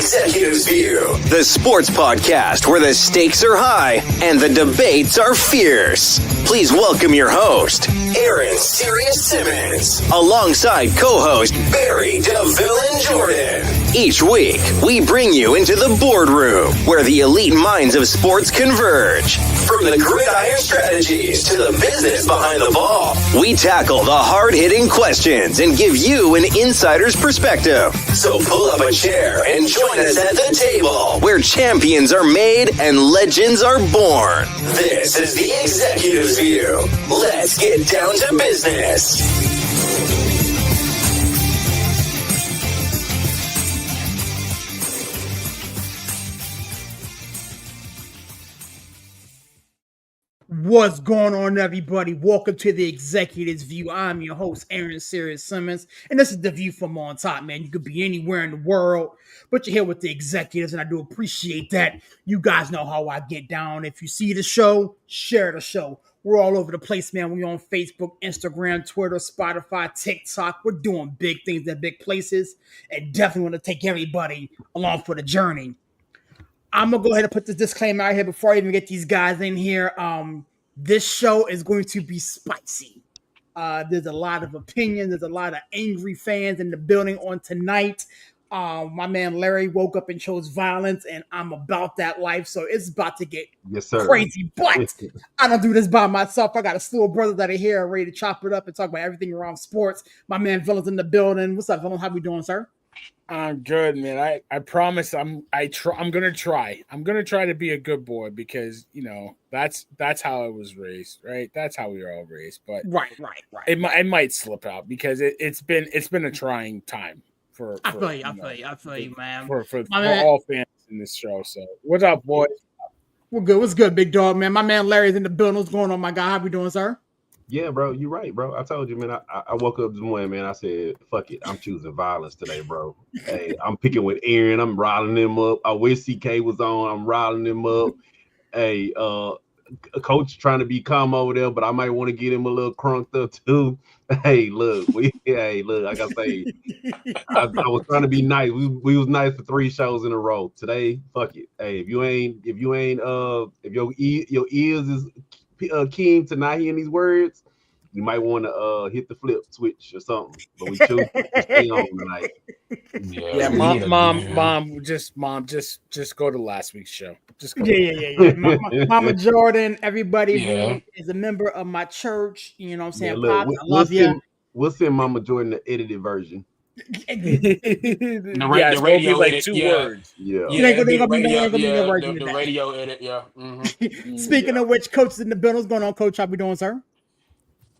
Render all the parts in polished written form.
Executives View, the sports podcast where the stakes are high and the debates are fierce. Please welcome your host, Aaron Sirius Simmons, alongside co-host Barry DeVille Jordan. Each week, we bring you into the boardroom where the elite minds of sports converge. From the gridiron strategies to the business behind the ball, we tackle the hard-hitting questions and give you an insider's perspective. So pull up a chair and join us at the table where champions are made and legends are born. This is the Executives View. Let's get down to business. What's going on, everybody? Welcome to the Executives View. I'm your host, Aaron Sirius Simmons, and this is the view from on top, man. You could be anywhere in the world, but you're here with the executives, and I do appreciate that. You guys know how I get down. If you see the show, share the show. We're all over the place, man. We're on Facebook, Instagram, Twitter, Spotify, TikTok. We're doing big things in big places, and definitely want to take everybody along for the journey. I'm going to go ahead and put this disclaimer out here before I even get these guys in here. This show is going to be spicy. There's a lot of opinions. There's a lot of angry fans in the building on tonight. My man Larry woke up and chose violence, and I'm about that life. So it's about to get crazy. But I don't do this by myself. I got a slew of brothers that are here ready to chop it up and talk about everything around sports. My man Villain's in the building. What's up, Villain? How we doing, sir? I'm good, man. I promise I'm gonna try. I'm gonna try to be a good boy because that's how I was raised, right? That's how we were all raised. But right. It might slip out because it's been a trying time for I feel you, man. For all fans in this show. So what's up, boys? We're good. What's good, big dog, man? My man Larry's in the building. What's going on, my guy? How we doing, sir? Yeah, bro, you're right, bro. I told you, man. I woke up this morning, man. I said, fuck it. I'm choosing violence today, bro. Hey, I'm picking with Aaron. I'm riling him up. I wish CK was on. I'm riling him up. Hey, a coach trying to be calm over there, but I might want to get him a little crunked up too. Hey, look, I gotta say, I was trying to be nice. We was nice for 3 shows in a row. Today, fuck it. Hey, if your ears is keen to not hearing these words, you might want to hit the flip switch or something. But we choose to stay on tonight. Yeah, mom, just go to last week's show. Just go. Yeah. Mama Jordan, everybody who is a member of my church, you know what I'm saying? Yeah, look, Pops, I love you. We'll send Mama Jordan the edited version. The radio edit, 2 words. The radio edit, yeah. Mm-hmm. Speaking of which, Coach is in the building. What's going on, Coach? How we doing, sir?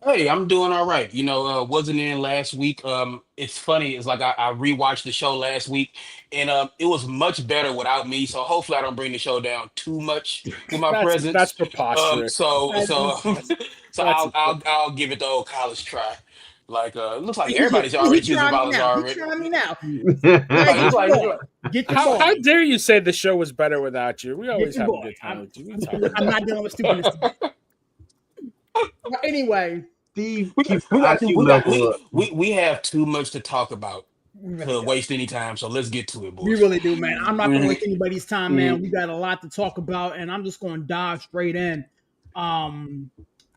Hey, I'm doing all right. Wasn't in last week. It's funny. It's like I rewatched the show last week, and it was much better without me. So hopefully I don't bring the show down too much with my presence. That's preposterous. So I'll give it the old college try. Like it looks like everybody's already choosing violence already. You're trying me now. How dare you say the show was better without you? We always have a good time with you. I'm not dealing with stupidness. Anyway, we have too much to talk about to waste any time. So let's get to it, boys. We really do, man. I'm not going to waste anybody's time, man. We got a lot to talk about, and I'm just going to dive straight in.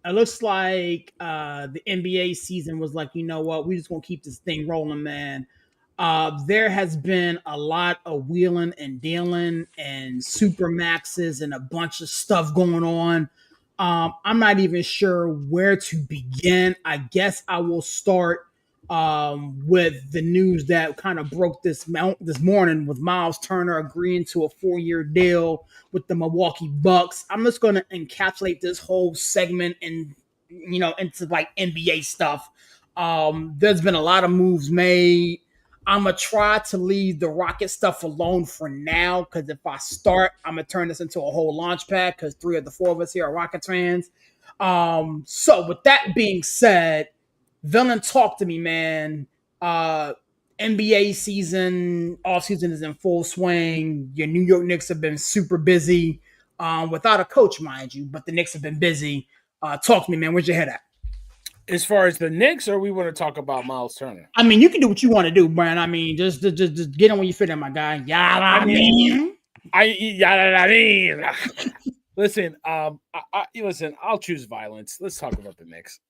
It looks like the NBA season was like, you know what? We just going to keep this thing rolling, man. There has been a lot of wheeling and dealing and supermaxes and a bunch of stuff going on. I'm not even sure where to begin. I guess I will start with the news that kind of broke this morning with Miles Turner agreeing to a 4-year deal with the Milwaukee Bucks. I'm just going to encapsulate this whole segment into like NBA stuff. There's been a lot of moves made. I'm going to try to leave the Rocket stuff alone for now, because if I start, I'm going to turn this into a whole launch pad, because 3 of the 4 of us here are Rockets fans. So with that being said, Villain, talk to me, man. NBA season, offseason is in full swing. Your New York Knicks have been super busy, without a coach, mind you, but the Knicks have been busy. Talk to me, man. Where's your head at? As far as the Knicks, or we want to talk about Miles Turner? I mean, you can do what you want to do, Brian. I mean, just get on where you fit in, my guy. I mean. Listen, listen. I'll choose violence. Let's talk about the Knicks.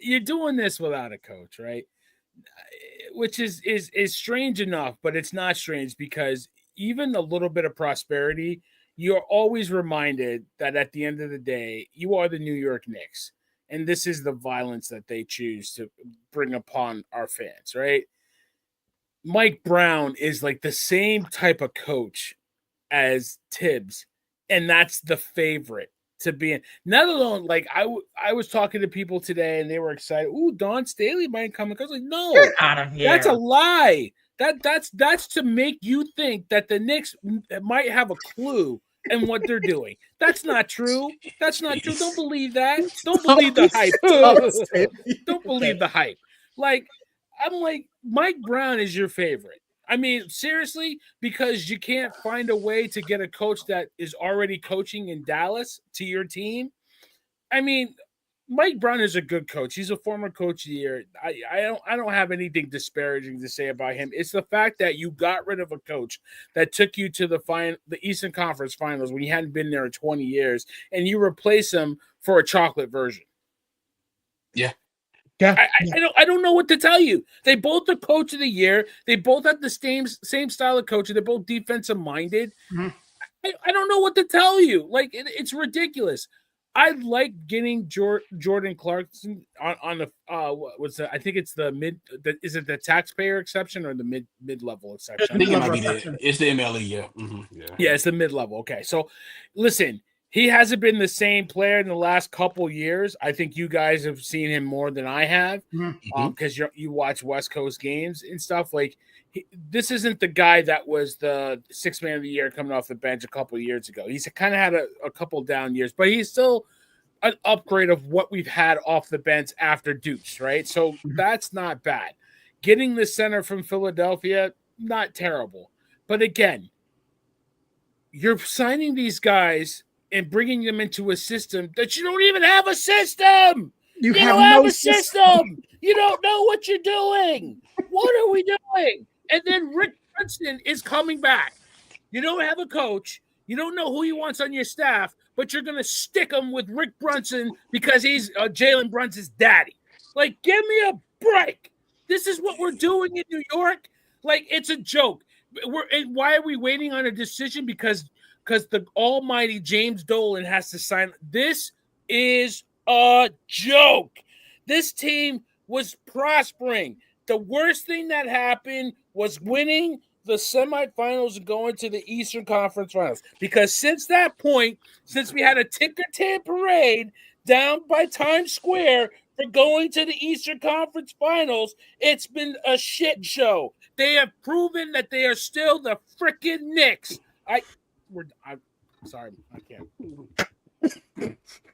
You're doing this without a coach, right? Which is strange enough, but it's not strange because even a little bit of prosperity, you're always reminded that at the end of the day, you are the New York Knicks, and this is the violence that they choose to bring upon our fans, right? Mike Brown is like the same type of coach as Tibbs, and that's the favorite to be in. Not alone, like I was talking to people today, and they were excited. Ooh, Don Staley might come. I was like, no, Get out of here. that's a lie. That's to make you think that the Knicks might have a clue in what they're doing. That's not true. That's not true. Don't believe that. Don't believe the hype. Don't believe the hype. Like, I'm like, Mike Brown is your favorite. I mean, seriously, because you can't find a way to get a coach that is already coaching in Dallas to your team. I mean, Mike Brown is a good coach. He's a former coach of the year. I don't have anything disparaging to say about him. It's the fact that you got rid of a coach that took you to the Eastern Conference Finals when you hadn't been there in 20 years, and you replace him for a chocolate version. Yeah. Yeah, I don't know what to tell you. They both are coach of the year. They both have the same style of coaching. They're both defensive minded. Mm-hmm. I don't know what to tell you. Like it's ridiculous. I like getting Jordan Clarkson on the what's that? I think it's the mid. Is it the taxpayer exception or the mid level exception? I think it might be it's the MLE. Yeah. Mm-hmm. Yeah, it's the mid level. Okay, so listen. He hasn't been the same player in the last couple years. I think you guys have seen him more than I have because you watch West Coast games and stuff. Like this isn't the guy that was the sixth man of the year coming off the bench a couple of years ago. He's kind of had a couple down years, but he's still an upgrade of what we've had off the bench after Deuce, right? So that's not bad. Getting the center from Philadelphia, not terrible. But again, you're signing these guys and bringing them into a system that you don't even have a system. You don't have a system. You don't know what you're doing. What are we doing? And then Rick Brunson is coming back. You don't have a coach. You don't know who he wants on your staff, but you're going to stick him with Rick Brunson because he's Jalen Brunson's daddy. Like, give me a break. This is what we're doing in New York. Like, it's a joke. Why are we waiting on a decision? Because the almighty James Dolan has to sign. This is a joke. This team was prospering. The worst thing that happened was winning the semifinals and going to the Eastern Conference Finals. Because since that point, since we had a ticker-tape parade down by Times Square for going to the Eastern Conference Finals, it's been a shit show. They have proven that they are still the freaking Knicks. I'm sorry, I can't.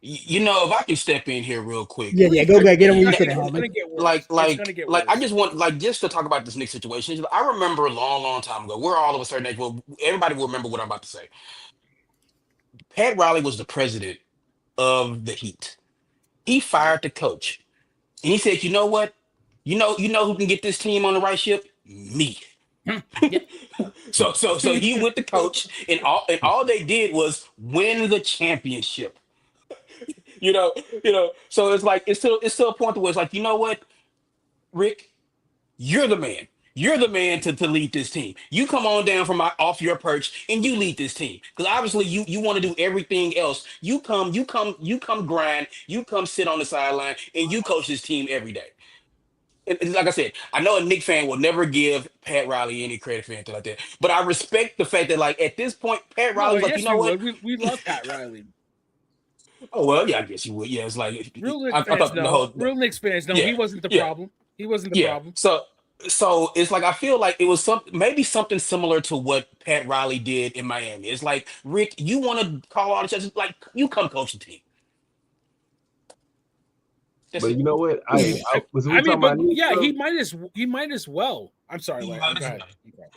You know, if I can step in here real quick. Yeah, go ahead, get on where you fit. I just want just to talk about this Knicks situation. I remember a long time ago. We're all of a certain age. Well, everybody will remember what I'm about to say. Pat Riley was the president of the Heat. He fired the coach, and he said, "You know what? You know who can get this team on the right ship? Me." So he went to coach, and all they did was win the championship. you know. So it's like it's still a point where it's like, you know what, Rick, you're the man. You're the man to lead this team. You come on down from off your perch and you lead this team. Because obviously you want to do everything else. You come grind. You come sit on the sideline and you coach this team every day. And like I said, I know a Knicks fan will never give Pat Riley any credit for anything like that. But I respect the fact that, like, at this point, Pat Riley's like, yes, you know what? We love Pat Riley. Oh, well, yeah, I guess you would. Yeah, it's like real Knicks fans know he wasn't the problem. He wasn't the problem. So it's like I feel like it was something similar to what Pat Riley did in Miami. It's like, Rick, you want to call all the shots, like you come coach the team. But you know what? He might as well. I'm sorry, Larry. Go ahead.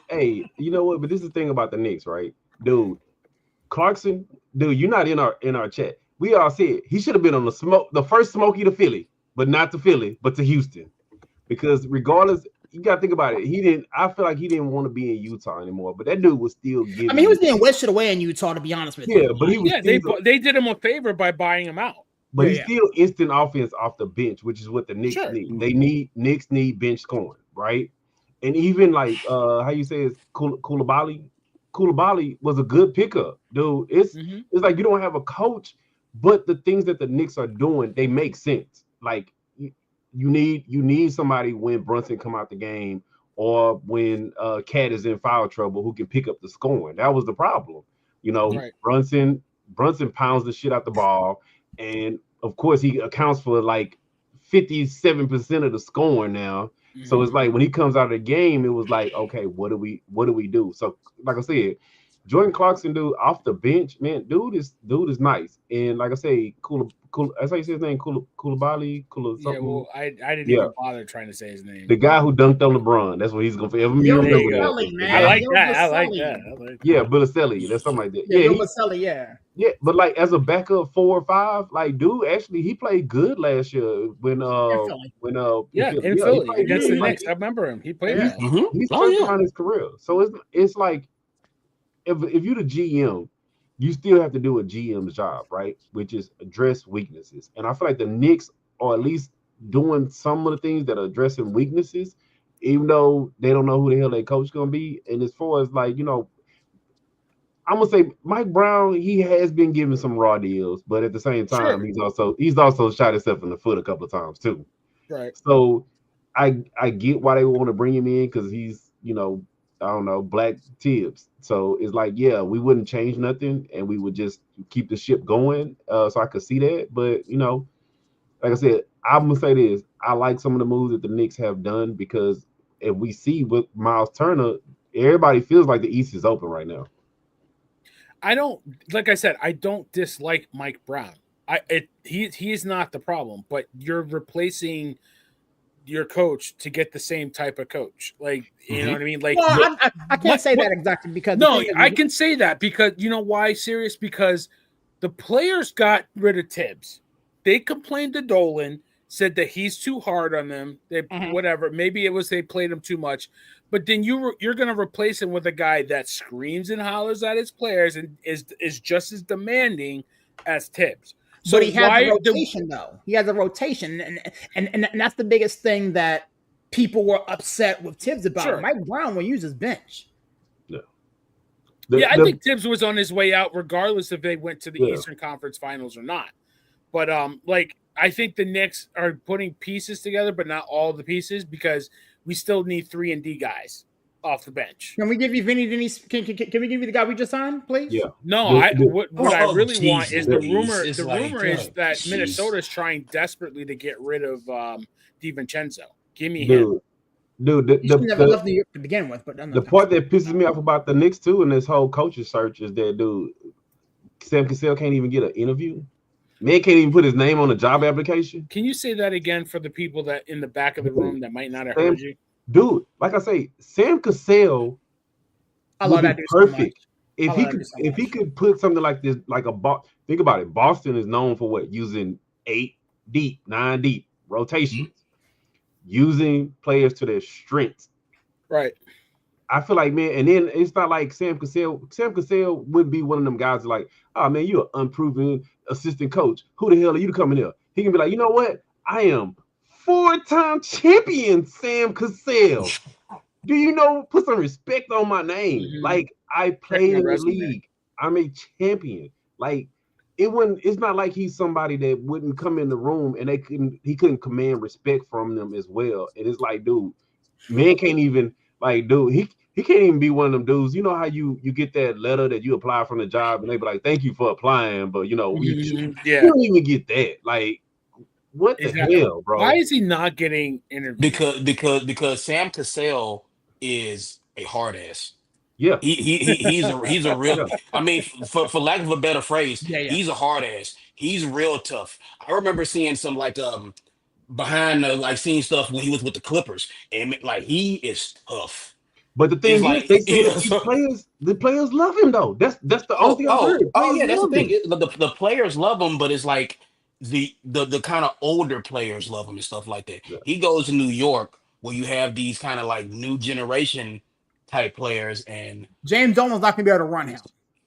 Hey, you know what? But this is the thing about the Knicks, right? Dude, Clarkson, dude, you're not in our chat. We all said he should have been on the first Smokey to Philly, but not to Philly, but to Houston. Because regardless, you gotta think about it. I feel like he didn't want to be in Utah anymore, but that dude was still giving. I mean, he was being wasted away in Utah, to be honest with you. you. Yeah, but he was they did him a favor by buying him out. But he's still instant offense off the bench, which is what the Knicks need. They Knicks need bench scoring, right? And even like how you say it's Koulibaly. Koulibaly was a good pickup, dude. It's like you don't have a coach, but the things that the Knicks are doing, they make sense. Like you need somebody when Brunson come out the game or when Cat is in foul trouble who can pick up the scoring. That was the problem. Brunson pounds the shit out the ball. And of course, he accounts for like 57% of the scoring now. So it's like when he comes out of the game, it was like, okay, what do we do? So, like I said, Jordan Clarkson, dude, off the bench, man, dude is nice. And like I say, cool. That's how you say his name, Koulibaly. Yeah, well, I didn't even bother trying to say his name. The guy who dunked on LeBron. That's what he's gonna forever be remembered. I like that. Yeah, Billiselli. That's something like that. Yeah, but like as a backup 4 or 5, like dude, actually he played good last year when in Philly against the Knicks. I remember him. He played well. He's turned around his career. So it's like if you're the GM, you still have to do a GM's job, right? Which is address weaknesses. And I feel like the Knicks are at least doing some of the things that are addressing weaknesses, even though they don't know who the hell their coach is gonna be. And as far as like, I'm gonna say Mike Brown, he has been given some raw deals, but at the same time, he's also shot himself in the foot a couple of times too. Right. So I get why they want to bring him in because he's, I don't know, black Tibbs. So it's like, yeah, we wouldn't change nothing and we would just keep the ship going. So I could see that. But, like I said, I'm going to say this. I like some of the moves that the Knicks have done because if we see with Miles Turner, everybody feels like the East is open right now. I don't dislike Mike Brown. He is not the problem, but you're replacing your coach to get the same type of coach. Like, you know what I mean? Like, I can't say that exactly because I can say that because you know why, Serious? Because the players got rid of Tibbs. They complained to Dolan, said that he's too hard on them. They whatever. Maybe it was they played him too much. But then you're going to replace him with a guy that screams and hollers at his players and is just as demanding as Tibbs. So but he has a rotation, though. He has a rotation, and that's the biggest thing that people were upset with Tibbs about. Sure. Mike Brown will use his bench. I think Tibbs was on his way out, regardless if they went to the Eastern Conference Finals or not. But I think the Knicks are putting pieces together, but not all the pieces because we still need 3-and-D guys off the bench. Can we give you Vinny Denise? Can we give you the guy we just signed, please? Yeah. No, what I really want is the rumor. The rumor is that Minnesota is trying desperately to get rid of DiVincenzo. Give me him. Dude, he never left New York to begin with. But the part that pisses me off about the Knicks too, and this whole coaching search is that dude, Sam Cassell can't even get an interview. Man can't even put his name on a job application. Can you say that again for the people that in the back of the room that might not have heard you? Dude, like I say, Sam Cassell would be perfect if he could put something like this, like think about it. Boston is known for what? Using 8 deep, 9 deep rotations, using players to their strengths. Right. I feel like, man, and then it's not like Sam Cassell. Sam Cassell would be one of them guys like, oh man, you're an unproven assistant coach. Who the hell are you to come in here? He can be like, you know what? I am 4-time champion Sam Cassell. Do you know? Put some respect on my name. Like I played in the league. I'm a champion. Like it's not like he's somebody that wouldn't come in the room and he couldn't command respect from them as well. And it's like, dude, man can't even he can't even be one of them dudes. You know how you get that letter that you apply from the job and they be like, thank you for applying, but you don't even get that. Like, what the hell, bro? Why is he not getting interviewed? Because Sam Cassell is a hard ass. Yeah, he's a real. I mean, for lack of a better phrase, he's a hard ass. He's real tough. I remember seeing some behind the scene stuff when he was with the Clippers, and like he is tough. But the thing is, like they say the players love him though. That's the only thing I've heard. yeah, that's the Love thing. him. The players love him, but it's like the kind of older players love him and stuff like that. Yeah. He goes to New York where you have these kind of like new generation type players, and James Dolan's not going to be able to run him.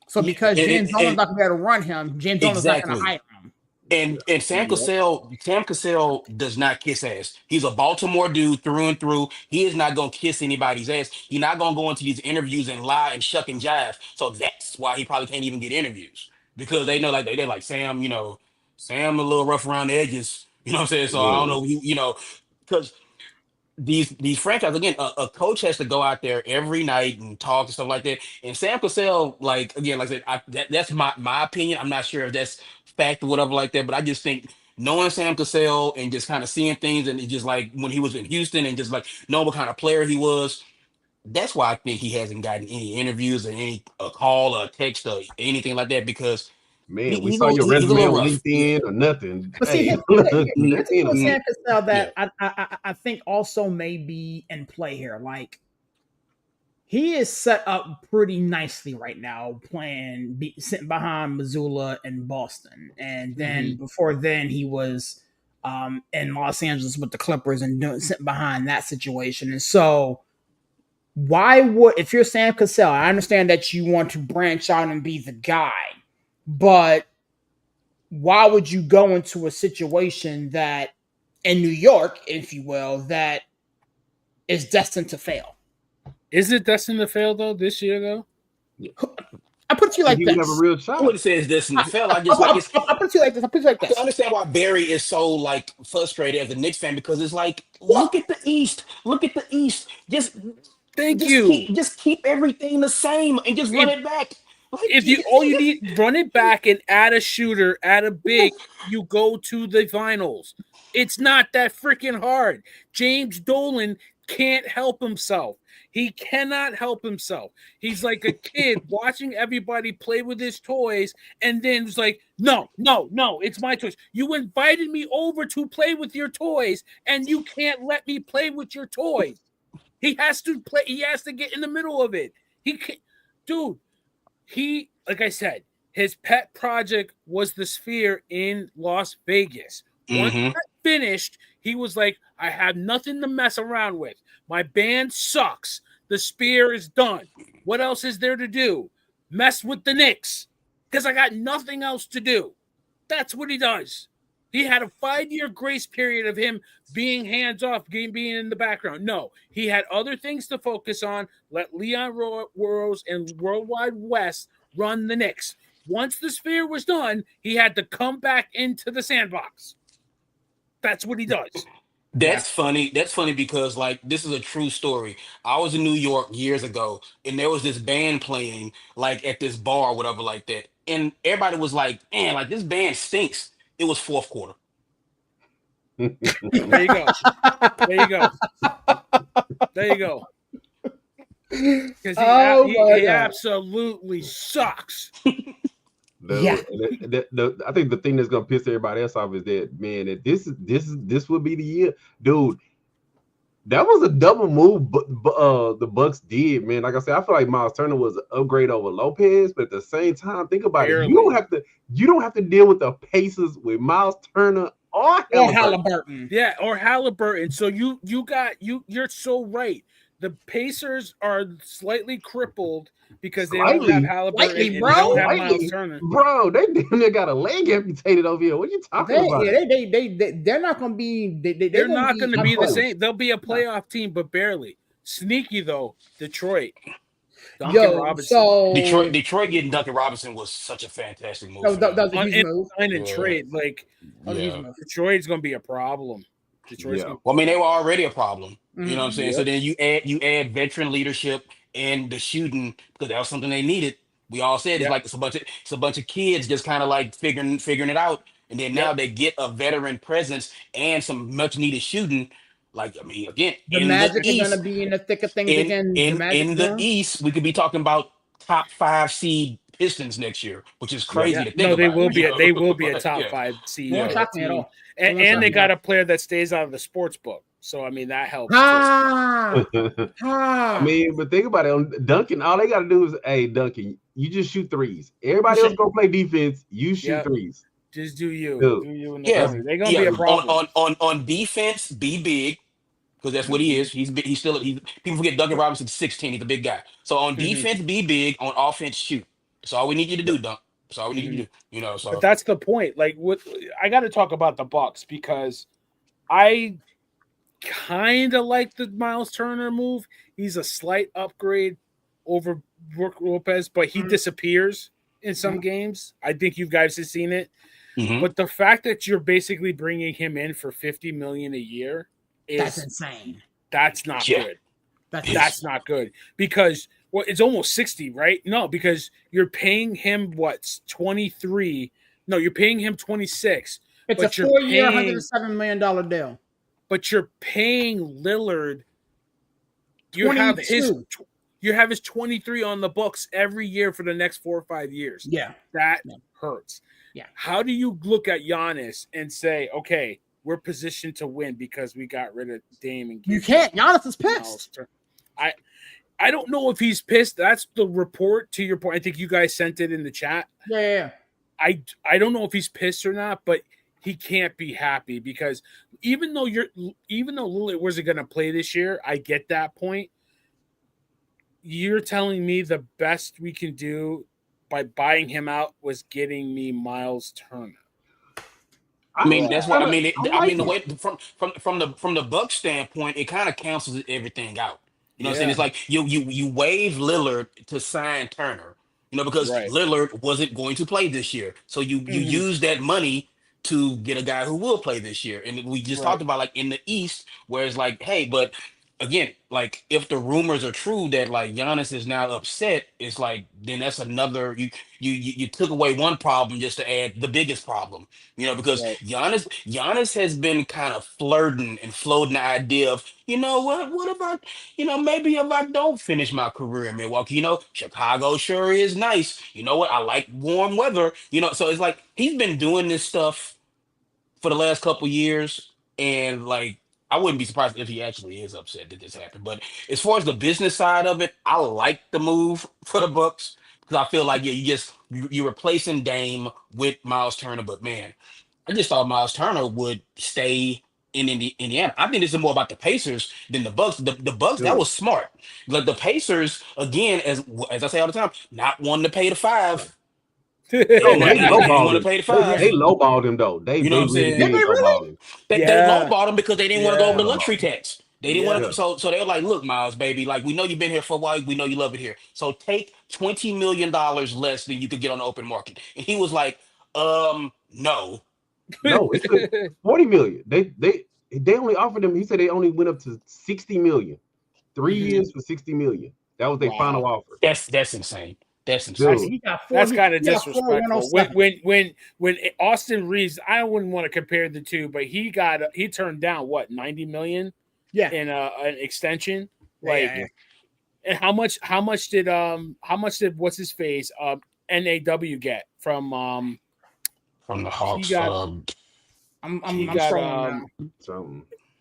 So because James Dolan's and not going to be able to run him, James Dolan's not going to hire him. And Sam Cassell does not kiss ass. He's a Baltimore dude through and through. He is not gonna kiss anybody's ass. He's not gonna go into these interviews and lie and shuck and jive. So that's why he probably can't even get interviews because they know like they're like Sam, Sam a little rough around the edges. You know what I'm saying? So I don't know, because these franchises again, a coach has to go out there every night and talk and stuff like that. And Sam Cassell, like again, like I said, that's my opinion. I'm not sure if that's fact or whatever like that, but I just think knowing Sam Cassell and just kind of seeing things and it just like when he was in Houston and just like knowing what kind of player he was, that's why I think he hasn't gotten any interviews or any a call or a text or anything like that because Man, we saw your he's a resume little on rough. LinkedIn or nothing. But see, Hey, here's that the thing with ain't Sam Cassell that Yeah. I think also may be in play here. Like, he is set up pretty nicely right now, sitting behind Missoula and Boston, and then before then he was in Los Angeles with the Clippers and sitting behind that situation. And so, if you're Sam Cassell, I understand that you want to branch out and be the guy, but why would you go into a situation that in New York, if you will, that is destined to fail? Is it destined to fail though this year though? I put it to you like he this. would have a real I shot. wouldn't say it's this in the fell. I just like it's. I put it to you like this. I put it to you like I this. can understand why Barry is so like frustrated as a Knicks fan because it's like, look at the East, look at the East. Thank you. Just keep everything the same and just run it back. Like, If you all you need, run it back and add a shooter, add a big, you go to the finals. It's not that freaking hard. James Dolan can't help himself. He cannot help himself. He's like a kid watching everybody play with his toys, and then it's like, no, it's my toys. You invited me over to play with your toys, and you can't let me play with your toys. He has to play. He has to get in the middle of it. He can't, dude. He, like I said, his pet project was the Sphere in Las Vegas. Once that finished, he was like, I have nothing to mess around with. My band sucks. The Sphere is done. What else is there to do? Mess with the Knicks. Because I got nothing else to do. That's what he does. He had a 5-year grace period of him being hands-off, being in the background. No, he had other things to focus on. Let Leon Rose and Worldwide West run the Knicks. Once the Sphere was done, he had to come back into the sandbox. That's what he does. That's funny. That's funny because like this is a true story. I was in New York years ago, and there was this band playing like at this bar or whatever like that, and everybody was like, "Man, like this band stinks." It was fourth quarter. There you go. There you go. There you go. Because he absolutely sucks. I think the thing that's gonna piss everybody else off is that, man, that this would be the year, dude. That was a double move, but the Bucks did, man. Like I said, I feel like Miles Turner was an upgrade over Lopez, but at the same time, think about it. You don't have to deal with the Pacers with Miles Turner or Halliburton. Yeah, or Halliburton. So you're so right. The Pacers are slightly crippled because they don't have Halliburton and they don't have Miles Turner. Bro, they damn near got a leg amputated over here. What are you talking about? They're not going to be. They're not going to be the same. They'll be a playoff team, but barely. Sneaky though, Detroit. Robinson. Detroit getting Duncan Robinson was such a fantastic move. That was a huge move. And trade, Detroit's going to be a problem. Well, I mean, they were already a problem. You know what I'm saying? Yeah. So then you add veteran leadership and the shooting because that was something they needed. We all said it's like it's a bunch of kids just kind of like figuring it out, and then now they get a veteran presence and some much needed shooting. Like I mean, again, the Magic is going to be in the thick of things again. In the East, we could be talking about top 5 seed Pistons next year, which is crazy to think about. No, they will be a top 5 seed. Won't shock me at all. And they got a player that stays out of the sports book. So I mean that helps. I mean, but think about it. On Duncan, all they got to do is, hey, Duncan, you just shoot threes. Everybody else go play defense. You shoot threes. Just do you. Dude. Do you in the corner. They're gonna be a problem. On defense, be big. Because that's what he is. He's still people forget Duncan Robinson's 16. He's a big guy. So on defense, be big. On offense, shoot. That's all we need you to do, Dunk. That's all we need you to do. So but that's the point. Like, what I got to talk about the Bucks because I kind of like the Miles Turner move. He's a slight upgrade over Brook Lopez, but he disappears in some games. I think you guys have seen it. But the fact that you're basically bringing him in for $50 million a year. That's insane. That's not good. That's not good because it's almost 60, right? No, because you're paying him 23. No, you're paying him 26. It's a 4-year, $107 million deal. But you're paying Lillard. You have his 23 on the books every year for the next 4 or 5 years. Yeah, that hurts. Yeah. How do you look at Giannis and say, okay, we're positioned to win because we got rid of Dame and you can't. Giannis is pissed. I don't know if he's pissed. That's the report to your point. I think you guys sent it in the chat. Yeah. I don't know if he's pissed or not, but he can't be happy because even though Lillard wasn't going to play this year, I get that point. You're telling me the best we can do by buying him out was getting me Miles Turner. I mean, that's what I mean. The way from the Bucks standpoint, it kind of cancels everything out. You know what I'm saying? It's like you waive Lillard to sign Turner. Because Lillard wasn't going to play this year, so you use that money to get a guy who will play this year. And we just talked about in the East, where it's like, hey, but again, if the rumors are true that Giannis is now upset, it's like then that's another you took away one problem just to add the biggest problem. Because Giannis has been kind of flirting and floating the idea of, what about, maybe if I don't finish my career in Milwaukee, Chicago sure is nice. You know what? I like warm weather, so it's like he's been doing this stuff for the last couple years, and I wouldn't be surprised if he actually is upset that this happened. But as far as the business side of it, I like the move for the Bucks because I feel like you're replacing Dame with Miles Turner. But man, I just thought Miles Turner would stay in Indiana. I think this is more about the Pacers than the Bucks. The Bucks, that was smart. Like the Pacers, again, as I say all the time, not wanting to pay the $5. They lowballed him though. They lowballed him. They lowballed him because they didn't want to go over the luxury tax. They didn't want to. So they were like, "Look, Miles, baby, we know you've been here for a while. We know you love it here. So take $20 million less than you could get on the open market." And he was like, no, it's good. $40 million. They only offered him. He said they only went up to $60 million. 3 years for $60 million. That was their final offer. That's insane. That's insane. That's kind of disrespectful. When Austin Reeves, I wouldn't want to compare the two, but he turned down what, $90 million? Yeah, in an extension. And how much did what's his face NAW get from the Hawks?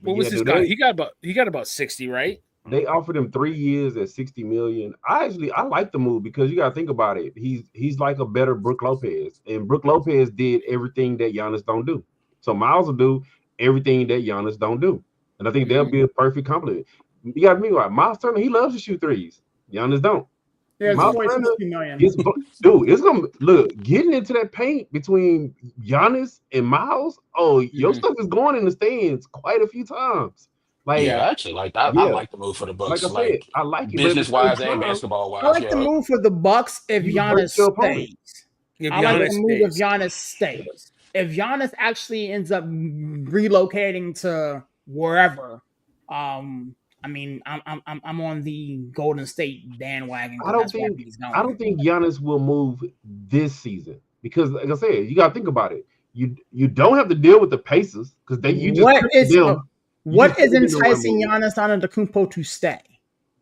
What was his guy? He got about 60, right? They offered him 3 years at $60 million. I like the move because you got to think about it. He's like a better Brook Lopez, and Brook Lopez did everything that Giannis don't do. So Miles will do everything that Giannis don't do, and I think they'll be a perfect complement. You got to think about it. Miles Turner. He loves to shoot threes. Giannis don't. Yeah, Miles Turner, it's gonna look getting into that paint between Giannis and Miles. Oh, your stuff is going in the stands quite a few times. I actually like that. I like the move for the Bucks. Like I said, I like it business wise and basketball wise. I like the move for the Bucks if Giannis stays. I like the move if Giannis stays. If Giannis actually ends up relocating to wherever, I'm on the Golden State bandwagon. I don't think Giannis will move this season because, like I said, you got to think about it. You don't have to deal with the Pacers because What is enticing Giannis Antetokounmpo to stay?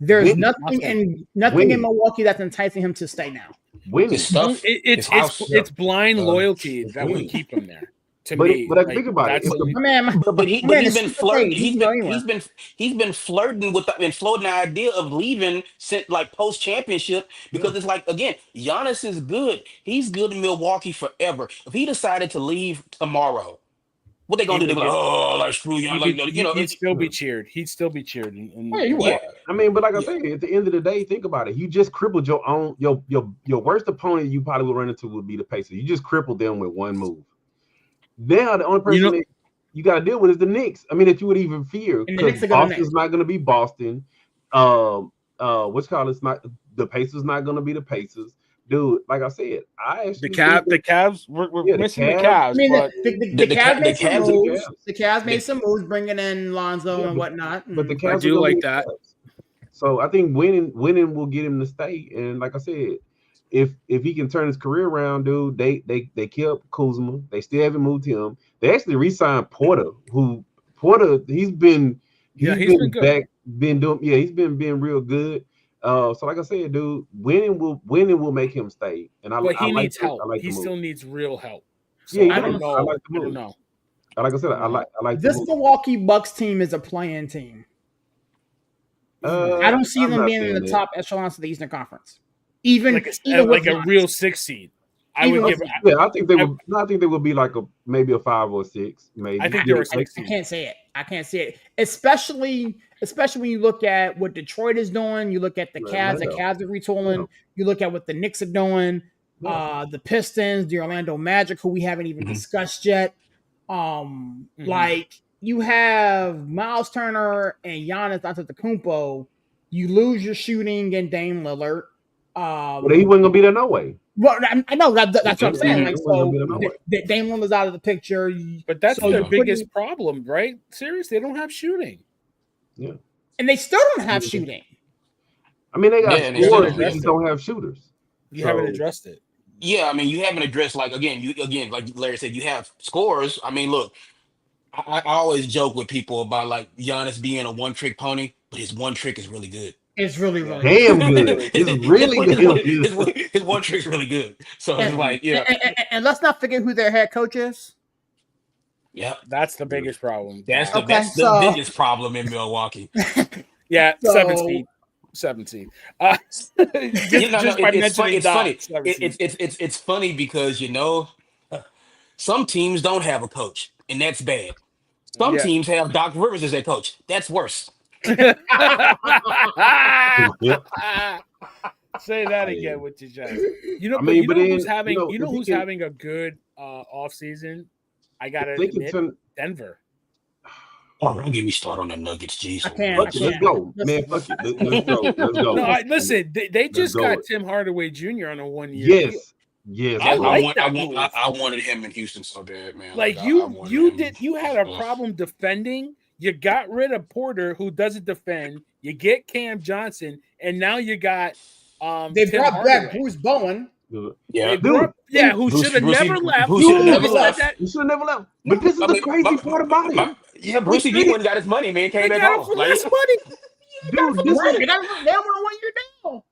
There's nothing in Milwaukee that's enticing him to stay now. It's blind loyalty that would keep him there. To But me, like, think about it. that's But he's been super flirting. paid. He can go anywhere. He's been flirting with and floating the idea of leaving since like post championship because it's like again, Giannis is good. He's good in Milwaukee forever. If he decided to leave tomorrow, what they he gonna do? They're would like, get. oh, like screw you, like you know, He'd still be cheered. He'd still be cheered. Oh, yeah, you yeah, would. I mean, but like I yeah. said, at the end of the day, think about it. You just crippled your own your worst opponent you probably would run into would be the Pacers. You just crippled them with one move. Now the only person that you got to deal with is the Knicks. I mean, that you would even fear because Boston's not going to be Boston. What's called it's not the Pacers not going to be the Pacers, dude. Like I said, I actually the Cavs. We're missing the Cavs. I mean, but the Cavs made some moves. The Cavs made the- some moves, bringing in Lonzo and whatnot. But the I Cavs do like that. So I think winning will get him to stay. And like I said, if he can turn his career around, dude, they kept Kuzma. They still haven't moved him. They actually re-signed Porter, he's been good. He's been being real good. So like I said, dude, winning will make him stay. And But he needs like help. He still needs real help. So Yeah, I don't know. I like the move. I don't know. Like I said, I like this Milwaukee Bucks team is a playing team. I don't see them being in the top echelons of the Eastern Conference. Even like a real 6 seed. I think they would. I think they would be like maybe a 5 or 6. Maybe. I think they were 6. I can't say it. Especially when you look at what Detroit is doing. You look at the Cavs. The Cavs are retooling. You look at what the Knicks are doing. The Pistons, the Orlando Magic, who we haven't even discussed yet. Like you have Miles Turner and Giannis Antetokounmpo. You lose your shooting and Dame Lillard. But he wasn't gonna be there no way. Well, I know that's what I'm saying. Like, so Dame Lillard's out of the picture. But that's their biggest problem, right? Seriously, they don't have shooting. Yeah, and they still don't have shooting. I mean, they got scorers, they just don't have shooters. You haven't addressed it. Yeah, I mean, you haven't addressed like Larry said, you have scores. I mean, look, I always joke with people about like Giannis being a one-trick pony, but his one trick is really good. It's really damn good. It's really good. His one trick's really good. So it's like, and let's not forget who their head coach is. Yeah, that's the biggest problem. That's the biggest problem in Milwaukee. Yeah, 17. It's funny because some teams don't have a coach, and that's bad. Some teams have Doc Rivers as their coach. That's worse. Say that again with your chest. Who's having a good off season? I gotta admit, Denver. Oh, don't get me started on the Nuggets, jeez. Let's go, man. Fuck it. Let's go. No, listen, they just got Tim Hardaway Jr. on a 1-year deal. Yes. I wanted him in Houston so bad, man. Like you had a problem defending. You got rid of Porter, who doesn't defend. You get Cam Johnson, and now you got they brought back Bruce Bowen. Who should have never left. He should have never left. But this is the crazy part about it. Brucey D went and got his money, man. Came back home. His money. Dude, they got a 1-year deal.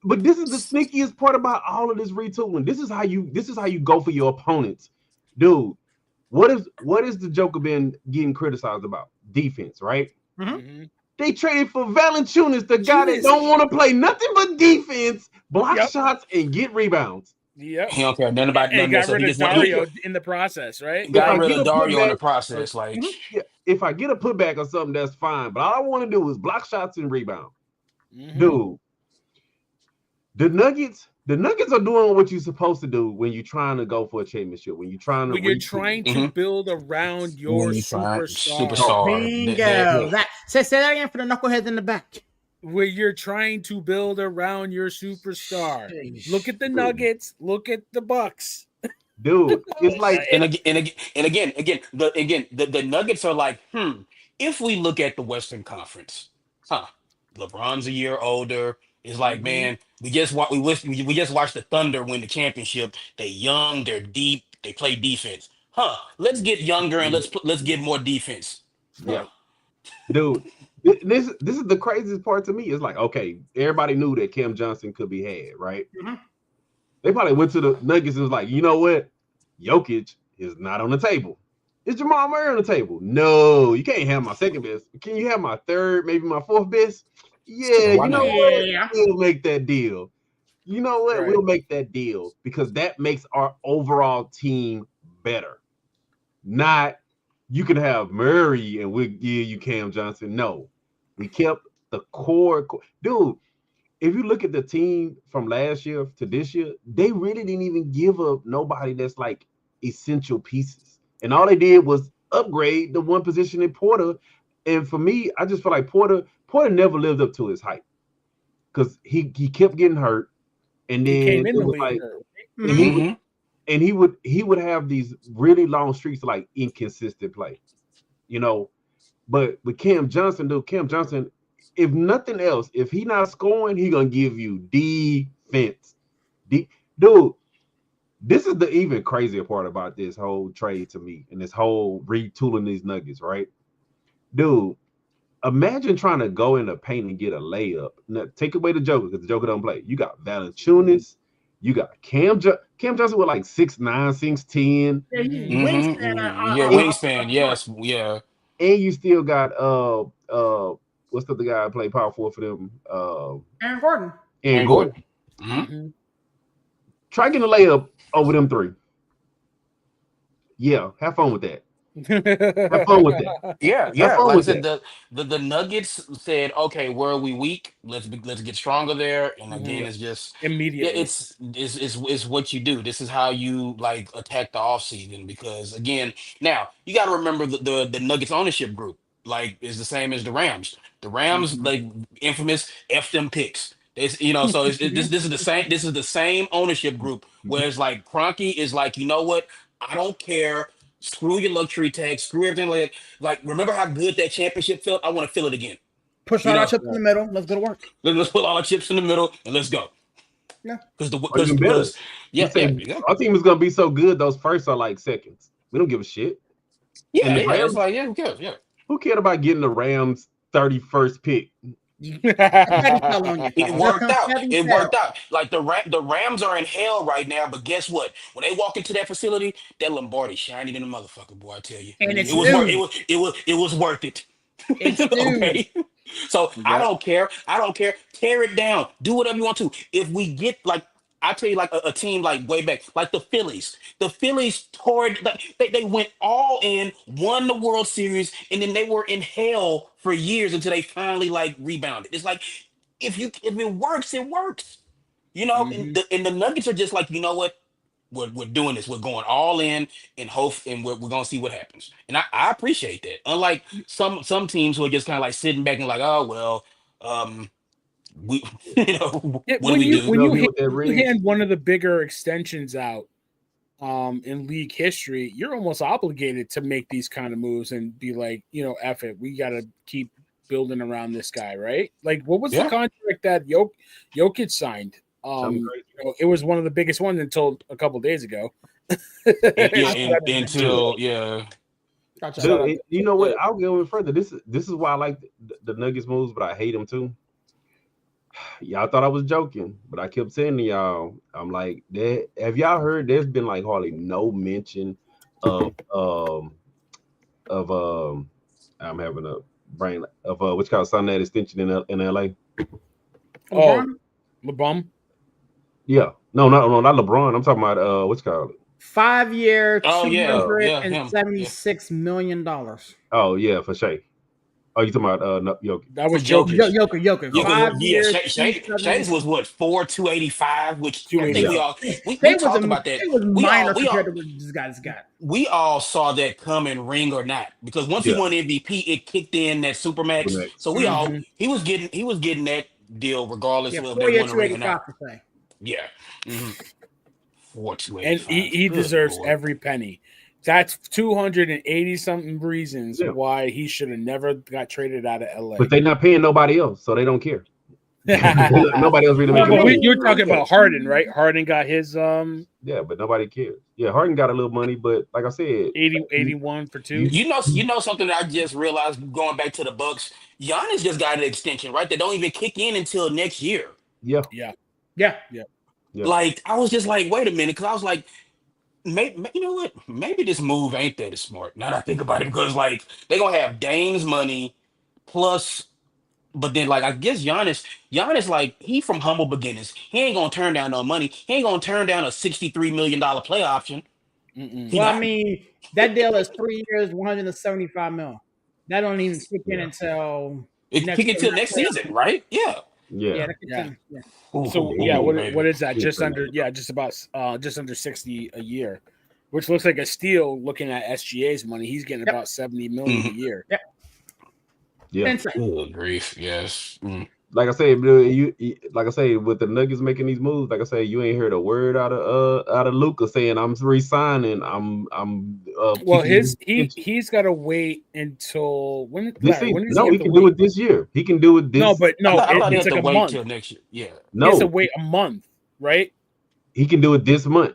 But this is the sneakiest part about all of this retooling. This is how you go for your opponents, dude. What is the Joker been getting criticized about? Defense, right? Mm-hmm. They traded for Valanciunas, the guy that don't want to play nothing but defense, block shots, and get rebounds. Yep. He don't care nothing about nothing. Got rid of Dario in the process, right? Got rid of Dario in the process. Like, if I get a putback or something, that's fine. But all I want to do is block shots and rebound. Mm-hmm. Dude, the Nuggets are doing what you're supposed to do when you're trying to go for a championship. When you're trying to build around your superstar. Bingo. Say that again for the knuckleheads in the back. Where you're trying to build around your superstar. Look at the Nuggets. Look at the Bucks. Dude, it's like and again, the Nuggets are like, if we look at the Western Conference, LeBron's a year older. It's like, man, we just watched the Thunder win the championship. They're young, they're deep, they play defense. Let's get younger and let's get more defense. Yeah, dude. This is the craziest part to me. It's like, okay, everybody knew that Cam Johnson could be had, right? Mm-hmm. They probably went to the Nuggets and was like, you know what, Jokic, is not on the table. Is Jamal Murray on the table? No, you can't have my second best. Can you have my third, maybe my fourth best? Yeah, Why you know not? what? Yeah. We'll make that deal. You know what? Right. We'll make that deal because that makes our overall team better. Not you can have Murray and we'll give you Cam Johnson. No, we kept the core. Dude, if you look at the team from last year to this year, they really didn't even give up nobody that's like essential pieces. And all they did was upgrade the one position in Porter. And for me, I just feel like Porter never lived up to his hype because he kept getting hurt. And He then came it in the was league. like, hurt. and he would have these really long streaks of like inconsistent play, you know. But with Cam Johnson, dude, Cam Johnson, if nothing else, if he not scoring, he gonna give you defense. Dude, this is the even crazier part about this whole trade to me and this whole retooling these Nuggets, right? Dude, imagine trying to go in the paint and get a layup. Now, take away the Joker because the Joker don't play. You got Valanciunas, you got Cam Johnson with like 6'9", 6'10". Yeah, he's wingspan. Yeah, wingspan. Yes, yeah. And you still got what's the other guy that played power forward for them? Aaron Gordon. And Gordon. Mm-hmm. Try getting a layup over them three. Yeah, have fun with that. Have fun with that. Yeah, Have yeah. fun Like I with said, that. the Nuggets said, okay, where are we weak? Let's get stronger there. And again, Mhm. it's just Immediately. it's what you do. This is how you like attack the offseason because again, now you got to remember the Nuggets ownership group like is the same as the Rams. The Rams like infamous F them picks. It's so this is the same ownership group where it's like Cronky is like I don't care. Screw your luxury tax. Screw everything like. Remember how good that championship felt? I want to feel it again. Push all our chips in the middle. Let's go to work. Let's put all our chips in the middle and let's go. Yeah. Or even better. Yeah, exactly. Our team is gonna be so good. Those first are like seconds. We don't give a shit. Yeah, the Rams, it's like who cares? Yeah. Who cared about getting the Rams 31st pick? It worked out. It worked out. Like the Rams are in hell right now, but guess what? When they walk into that facility, that Lombardi shiny than a motherfucker, boy. I tell you, and it was worth it. Okay. So I don't care. Tear it down. Do whatever you want to. If we get like I tell you, like a team like way back, like the Phillies. The Phillies tore it. Like, they went all in, won the World Series, and then they were in hell for years until they finally like rebounded. It's like if it works, it works. And the Nuggets are just like, you know what? We're doing this. We're going all in hope, and we're gonna see what happens. And I appreciate that. Unlike some teams who are just kind of like sitting back and like, oh well, we what do we do? When you hand one of the bigger extensions out in league history, you're almost obligated to make these kind of moves and be like, F it, we got to keep building around this guy, right? Like, what was the contract that Jokic signed? It was one of the biggest ones until a couple of days ago. Until Dude, you know what? I'll go even further. This is why I like the Nuggets moves, but I hate them too. Y'all thought I was joking, but I kept saying to y'all, I'm like, have y'all heard? There's been like hardly no mention of I'm having a brain of what's called signing that extension in LA. LeBron. Yeah, no, not LeBron. I'm talking about what's called 5-year, $276 million. Oh yeah, for Shay. Oh, you talking about Jokic? That was Jokic. 5 years. Shay's was what 285, which I think we talked about that. It was minor compared to what these guys got. We all saw that coming, ring or not, because once he won MVP, it kicked in that Supermax. So we all he was getting that deal regardless of if they won a ring or not. Yeah. 4,285. And he deserves every penny. That's 280 something reasons why he should have never got traded out of LA. But they're not paying nobody else, so they don't care. Nobody else really making money. You're talking about Harden, right? Harden got his yeah, but nobody cares. Yeah, Harden got a little money, but like I said, 81 for 2. You know something that I just realized going back to the Bucks. Giannis just got an extension, right? That don't even kick in until next year. Yeah. Like I was just like, wait a minute, because I was like, maybe you know what? Maybe this move ain't that smart. Now that I think about it, because like they gonna have Dame's money plus, but then like I guess Giannis like he from humble beginnings. He ain't gonna turn down no money. He ain't gonna turn down a $63 million play option. He Well, I not. mean, that deal is 3 years, 175 mil. That don't even kick in Yeah. until It next kick it till next season, right? Yeah. Yeah, Yeah. that kicks Yeah. in. Yeah. So Ooh, yeah, what baby. is that? Yeah, Just pretty under much. just about just under 60 a year, which looks like a steal. Looking at SGA's money, he's getting Yep. about 70 million a Mhm. year. Yeah. Insane. Good grief, yes. Like I say, bro, like I say, with the Nuggets making these moves, like I say, you ain't heard a word out of Luca saying I'm resigning. I'm Well, kicking his extension. he's got to wait until when? This Larry, season. when does he No, have he to can do wait? it this year. He can do it No, this. but I no, thought, I thought he it's had like to a wait month. till next year. Yeah. He has to No, wait a month, right? he can do it this month.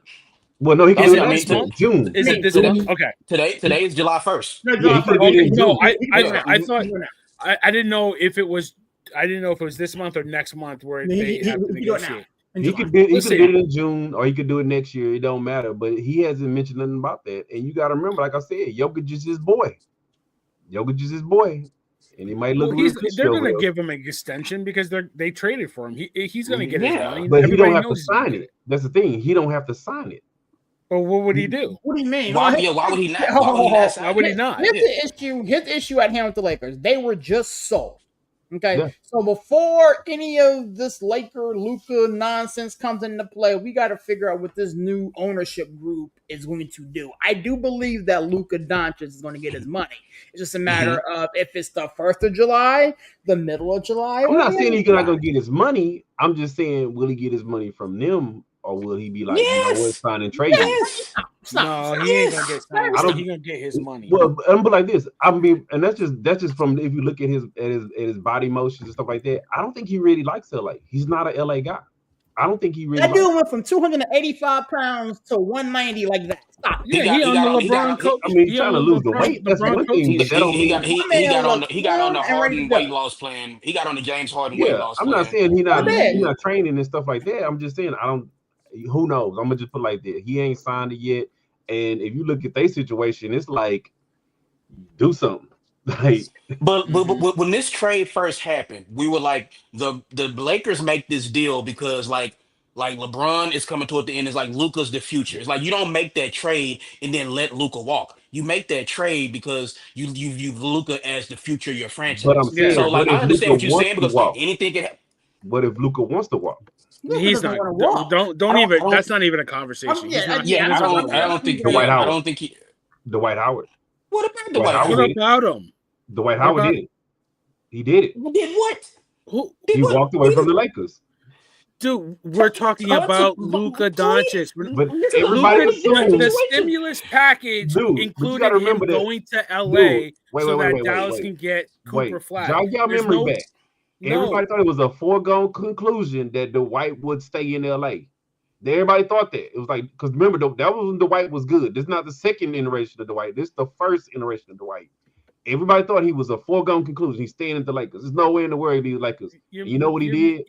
Well, no, he can Oh Is do it it yeah, I mean this next t- month, month? June. Is it this today, month? Okay. today is July 1st. No, Yeah, July he can 1st. do it Okay. in No, June. He can do it now. I He thought can do it now. I didn't know if it was this month or next month where they have to He can do it now negotiate. in He July. could do Listen, it in June or he could do it next year. It don't matter. But he hasn't mentioned nothing about that. And you got to remember, like I said, Jokic is his boy. Jokic is his boy, and he might look well, a little fishy they're over going to there. give him an extension because they traded for him. He's going to get his Yeah. money. But he don't Everybody have to knows he's going to sign get it. it. That's the thing. He don't have to sign it. But what would he do? What do you mean? Why? Well, Yeah. Why would he not? Ho, Why ho, would he ho, ho. not Why sign would it? he not? Here's Yeah. the issue. His issue at hand with the Lakers. They were just sold. Okay. Yeah. So before any of this Laker Luca nonsense comes into play, we got to figure out what this new ownership group is going to do. I do believe that Luka Doncic is going to get his money. It's just a matter of if it's the 1st of July, the middle of July, I'm or not the saying end of he's not July. gonna get his money. I'm just saying, will he get his money from them, or will he be like, you know what, Yes. sign and trade? Yes. No, he ain't going to get signed. I don't- He's going to get his money. Well, I'm but like this. I'm being, and that's just from if you look at his body motions and stuff like that. I don't think he really likes LA. He's not a LA guy. I don't think he really. That likes dude went from 285 pounds to 190 like that. Stop. Yeah, He on got the on. He got LeBron on. coach. I mean, He trying on to the lose the weight. That's LeBron one thing, coaching but that don't He mean. got My man looks he got on the strong and ready to Harden go. weight loss plan. He got on the James Harden weight Yeah, loss I'm not plan. saying he's did. not training and stuff like that. I'm just saying I don't. Who knows? I'm gonna just put it like that. He ain't signed it yet. And if you look at their situation, it's like do something. Like, But when this trade first happened, we were like the Lakers make this deal because like LeBron is coming toward the end. It's like Luka's the future. It's like you don't make that trade and then let Luka walk. You make that trade because you view Luka as the future of your but I'm franchise. Yeah. So saying, like what I if understand Luca what you're wants saying to because walk? anything can happen. What if Luca wants to walk? Luka He's doesn't not. want to walk. Don't I even. don't That's not even a conversation. He's not. He Yeah, doesn't want to I walk. don't think Dwight I Howard. don't think he. Dwight Howard. What about Dwight Dwight Howard Howard? What did it. about him? Dwight What Howard about did it. He did it. Did what? who? Did He what? walked away from the Lakers. Dude, we're talking about Luka Doncic. But Listen, everybody Luka, assumes, the stimulus package dude, but you included gotta him remember that. going to LA Dude, so that wait, Dallas can get wait. Cooper Flag. Jog your There's memory no, back. Everybody thought it was a foregone conclusion that Dwight would stay in LA. Everybody thought that. It was like, because remember, that was when Dwight was good. This is not the second iteration of Dwight. This is the first iteration of Dwight. Everybody thought he was a foregone conclusion. He's staying at the Lakers. There's no way in the world he'd be Lakers. You know what he did?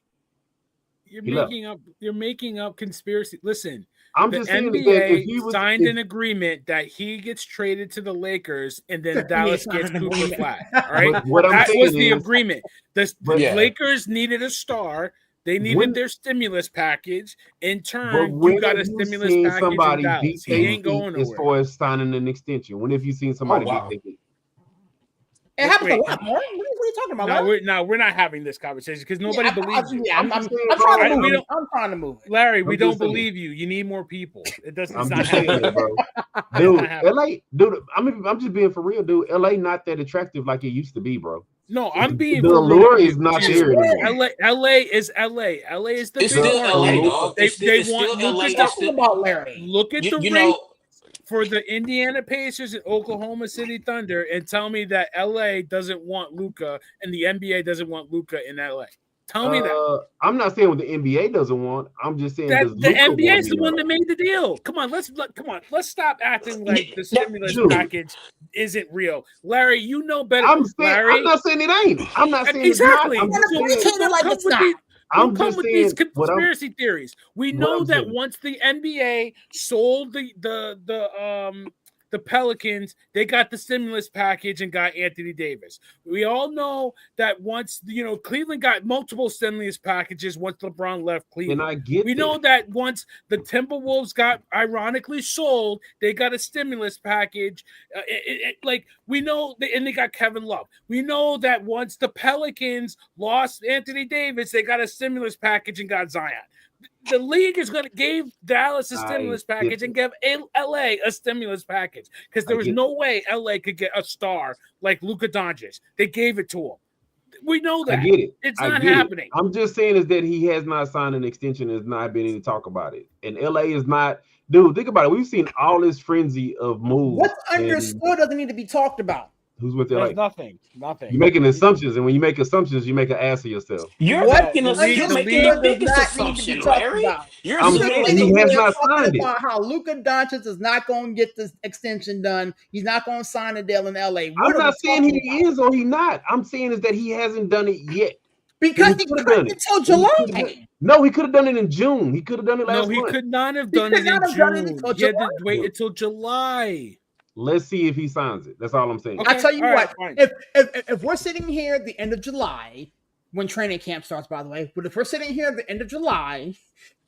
You're making up conspiracy. Listen, I'm the just saying that if he NBA was signed an agreement that he gets traded to the Lakers and then Dallas gets Cooper Flag. All right, But what I'm that saying was the is- agreement. The Yeah. Lakers needed a star. They needed their stimulus package. In But turn, when you got a have you stimulus seen package in somebody Dallas. beat He their ain't going feet as nowhere. far as signing an extension? When have you seen somebody Oh, wow. beat their feet? It happens Wait. a lot more. What are you talking about? Larry? We're not having this conversation because nobody believes you. Yeah, I'm I'm saying, trying bro, to we move don't- it. I'm trying to move it. Larry, we I'm don't just saying. believe you. You need more people. It doesn't. I'm It's not just saying happening. that, bro. It's Dude, not happening. LA, dude, I'm just being for real, dude. LA not that attractive like it used to be, bro. No, I'm being The for allure real, is not too. there anymore. LA is LA. LA is the It's big still market. LA, dog. They It's want still LA. Luka It's Doncic. still About Larry. Look at the you rate know. for the Indiana Pacers and Oklahoma City Thunder and tell me that LA doesn't want Luka and the NBA doesn't want Luka in LA. Tell me that. I'm not saying what the NBA doesn't want. I'm just saying That does the Luka NBA want is the in one LA? that made the deal. Come on, let's stop acting like the Yeah, stimulus dude. package isn't real. Larry, you know better. I'm Larry, not saying it ain't. I'm not saying exactly. it's not. I'm just So saying, Pretend don't like come it's with not. these. Don't come with these conspiracy theories. We know that once the NBA sold the Pelicans, they got the stimulus package and got Anthony Davis. We all know that once Cleveland got multiple stimulus packages once LeBron left Cleveland. And I get we know that once the Timberwolves got ironically sold, they got a stimulus package. We know, and they got Kevin Love. We know that once the Pelicans lost Anthony Davis, they got a stimulus package and got Zion. The league is going to give Dallas a stimulus package and give LA a stimulus package because there was no way LA could get a star like Luka Doncic. They gave it to him. We know that. I get it. It's not happening. I'm just saying is that he has not signed an extension. Has not been any talk about it. And LA is not. Dude, think about it. We've seen all this frenzy of moves. What's understood doesn't need to be talked about. Who's with LA? Nothing. You're making assumptions, and when you make assumptions, you make an ass of yourself. You're making the biggest assumption, Larry. He has not signed it. How Luka Doncic is not going to get this extension done. He's not going to sign a deal in LA. I'm not saying he is or he's not. I'm saying is that he hasn't done it yet. Because he couldn't until July. No, he could have done it in June. He could have done it last month. No, he could not have done it in June. He had to wait until July. Let's see if he signs it. That's all I'm saying. Okay. I'll tell you what. If we're sitting here at the end of July, when training camp starts, by the way, but if we're sitting here at the end of July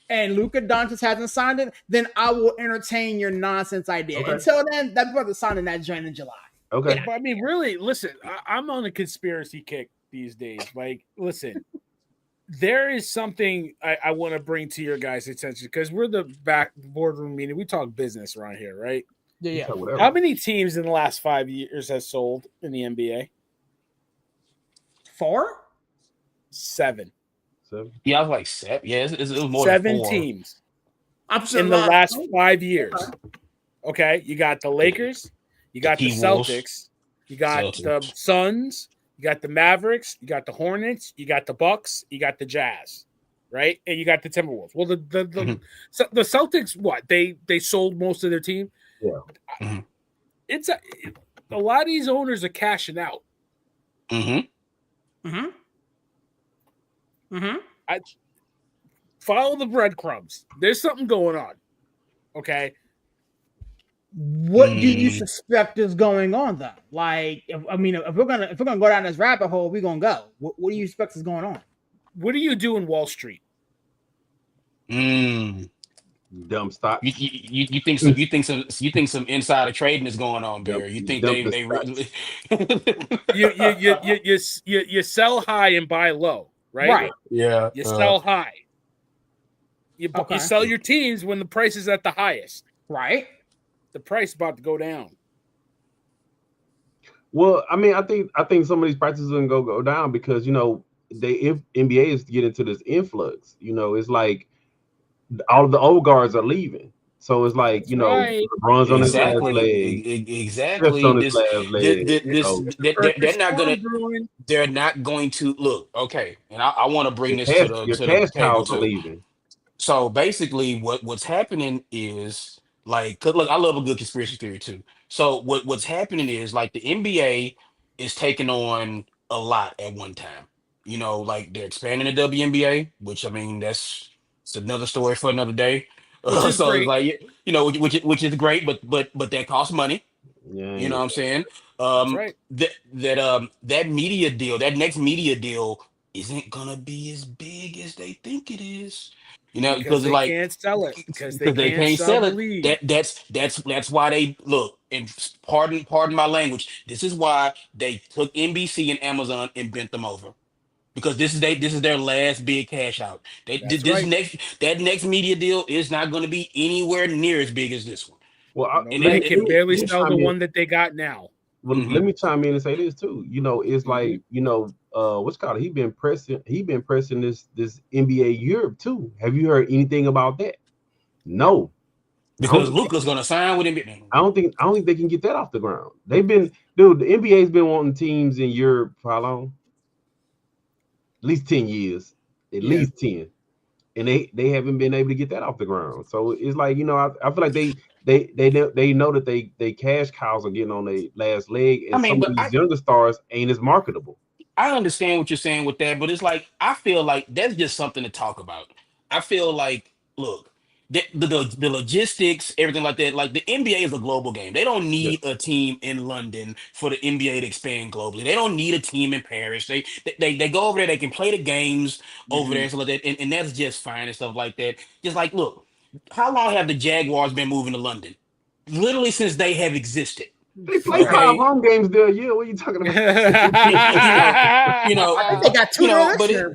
and Luka Doncic hasn't signed it, then I will entertain your nonsense idea. Okay. Until then, that brother's signing that joint in July. Okay. Yeah. But I mean, really, listen, I'm on a conspiracy kick these days. Like, listen, there is something I want to bring to your guys' attention because we're the back boardroom meeting. We talk business around here, right? Yeah. How many teams in the last 5 years has sold in the NBA? 4? 7. Yeah, I was like 7. Yeah, it was more 7 than 4 teams in the last 5 years. Okay, you got the Lakers, you got the Celtics, you got the Suns, you got the Mavericks, you got the Hornets, you got the Bucks, you got the Jazz, right? And you got the Timberwolves. Well, the Celtics, what? They sold most of their team. Yeah. It's a lot of these owners are cashing out. I follow the breadcrumbs. There's something going on. Okay. What do you suspect is going on though? Like, if we're gonna go down this rabbit hole, we're gonna go. What do you expect is going on? What do you do in Wall Street? Dumb stock. You think some insider trading is going on, Barry? You think they you sell high and buy low, right? Right. Yeah. You sell high. You sell your teams when the price is at the highest. Right. The price is about to go down. Well, I mean, I think some of these prices are gonna go down because if NBA is to get into this influx, it's like all of the old guards are leaving. So it's like, LeBron's on his last leg. Exactly. On his last leg. They're not going to look. Okay. And I want to bring this to the cash table cows are leaving. So basically what's happening is like, 'cause look, I love a good conspiracy theory too. So what's happening is like the NBA is taking on a lot at one time. Like they're expanding the WNBA, which I mean, it's another story for another day. So it's like, which is great, but that costs money. Yeah, you know what I'm saying? Right. That media deal, that next media deal isn't gonna be as big as they think it is. Because they can't sell it. Because they can't sell it. That's why they look, and pardon my language. This is why they took NBC and Amazon and bent them over. Because this is their last big cash out. That next media deal is not going to be anywhere near as big as this one. Well, they can barely sell the one that they got now. Well, let me chime in and say this too. It's like what's called. He's been pressing this NBA Europe too. Have you heard anything about that? No, because Luka's going to sign with NBA. I don't think they can get that off the ground. The NBA's been wanting teams in Europe for how long? At least 10 years, at least 10, and they haven't been able to get that off the ground. So it's like I feel like they know that they cash cows are getting on their last leg, and some of these younger stars ain't as marketable. I understand what you're saying with that, but it's like I feel like that's just something to talk about. I feel like, look, the logistics, everything like that. Like the NBA is a global game. They don't Yeah. need a team in London for the NBA to expand globally. They don't need a team in Paris. They go over there. They can play the games over there and stuff like that, and that's just fine and stuff like that. Just like, look, how long have the Jaguars been moving to London? Literally since they have existed. They play 5 Okay. home games there. Yeah, what are you talking about? You know, I think they got 2 there this but year.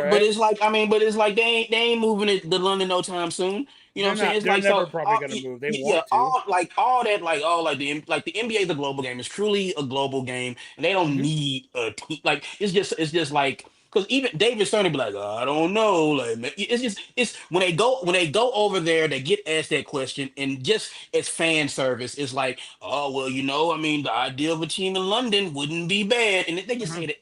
but it's like, I mean, but it's like they ain't moving to London no time soon. You know what I'm saying? It's They're like, never so probably gonna move. They yeah, want to. all that, like the NBA is a global game. It's truly a global game, and they don't need a team. Like it's just like, because even David Stern would be like, I don't know, like, man, it's when they go over there, they get asked that question, and just as fan service, it's like, oh well, I mean, the idea of a team in London wouldn't be bad, and they just say that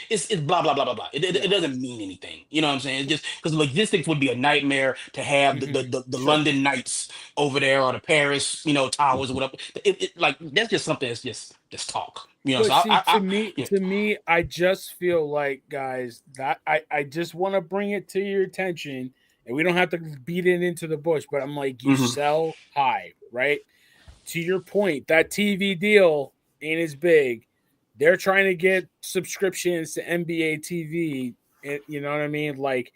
it's blah blah blah blah blah. It doesn't mean anything. You know what I'm saying? It's just because logistics would be a nightmare to have the London Knights over there, or the Paris, towers or whatever. Like, that's just something that's just talk. So But see, I yeah. to me, I just feel like, guys, that I just want to bring it to your attention, and we don't have to beat it into the bush. But I'm like, you sell high, right? To your point, that TV deal ain't as big. They're trying to get subscriptions to NBA TV. You know what I mean? Like,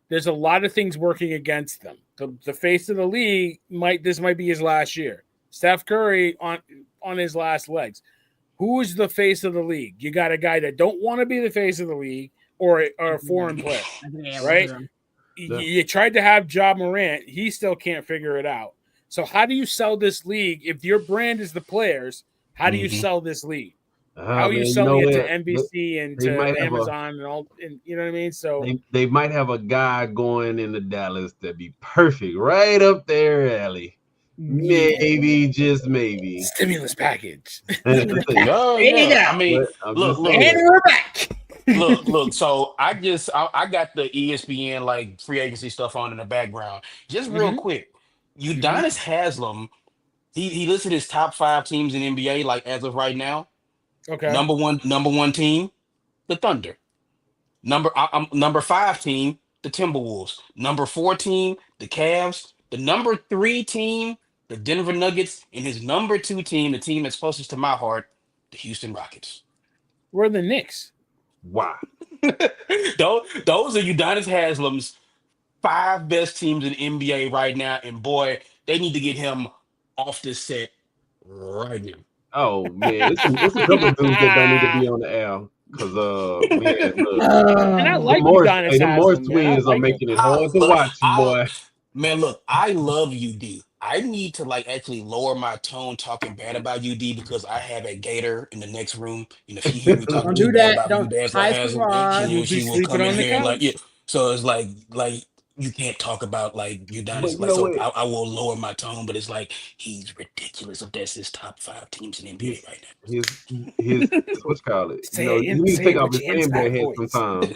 there's a lot of things working against them. The face of the league might be his last year. Steph Curry on his last legs. Who is the face of the league? You got a guy that don't want to be the face of the league, or a foreign player, right? You tried to have Ja Morant. He still can't figure it out. So how do you sell this league if your brand is the players? How do you sell this league? How are you selling it to NBC and to Amazon and all? And you know what I mean? So they might have a guy going into Dallas that'd be perfect, right up their alley. Maybe, just maybe. Stimulus package. No, yeah. I mean, look, and we're back. look. So I got the ESPN like free agency stuff on in the background. Just real quick, Udonis Haslam, he listed his top 5 teams in NBA like as of right now. Okay. Number one team, the Thunder. Number 5 team, the Timberwolves. Number 4 team, the Cavs. The number 3 team, the Denver Nuggets, and his number 2 team, the team that's closest to my heart, the Houston Rockets. We're the Knicks. Wow. Those are Udonis Haslam's 5 best teams in NBA right now, and boy, they need to get him off this set right now. Oh man, it's a couple of dudes that don't need to be on the air. Because man, look, and I like Udonis the Morris Haslam, twins are making it hard to watch, boy. Man, look, I love UD. I need to actually lower my tone talking bad about UD because I have a gator in the next room. And if he hear me talking too bad about Udonis, she will come in here So it's like you can't talk about Udonis. I will lower my tone, but it's like he's ridiculous if that's his top 5 teams in NBA right now. His what's called it? You need to take off his fanboy head sometimes.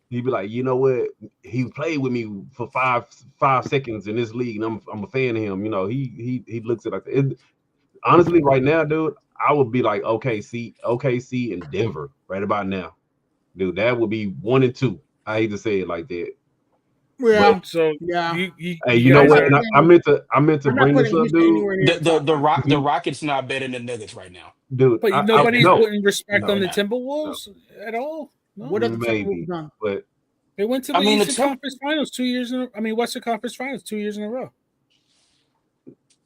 He'd be like, you know what? He played with me for five seconds in this league, and I'm a fan of him. He looks at it like that. Honestly, right now, dude, I would be like OKC and Denver right about now, dude. That would be 1 and 2. I hate to say it like that. Yeah. But, so yeah. Hey, you know what? I meant to bring this up, dude. The Rockets not better than Nuggets right now, dude. But nobody's putting respect on the Timberwolves at all. No. What are the Timberwolves done? But they went to the Eastern Conference Finals 2 years Western Conference Finals 2 years in a row.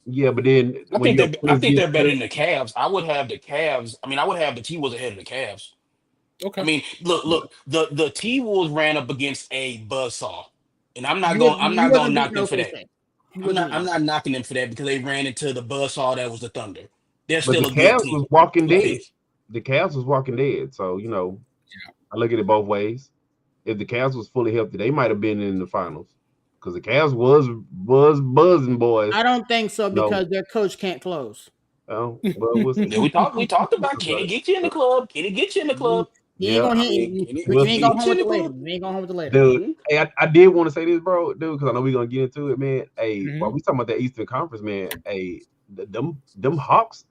Yeah, but then I think they're better than the Cavs. I would have the Cavs. I mean, I would have the T-Wolves ahead of the Cavs. Okay. I mean, look. The T-Wolves ran up against a buzzsaw, and I'm not going to knock them for that. I'm not knocking them for that because they ran into the buzzsaw that was the Thunder. They're still a good team. Was walking dead. The Cavs was walking dead. So I look at it both ways. If the Cavs was fully healthy, they might have been in the finals because the Cavs was buzzing, boys. I don't think so because their coach can't close. Oh, well, we talked about can he get you in the club? Can he get you in the club? He ain't gonna hit you. You ain't going home with the lady. Dude, hey, I did want to say this, bro, dude, because I know we're gonna get into it, man. Hey, while we talking about that Eastern Conference, man, hey, them Hawks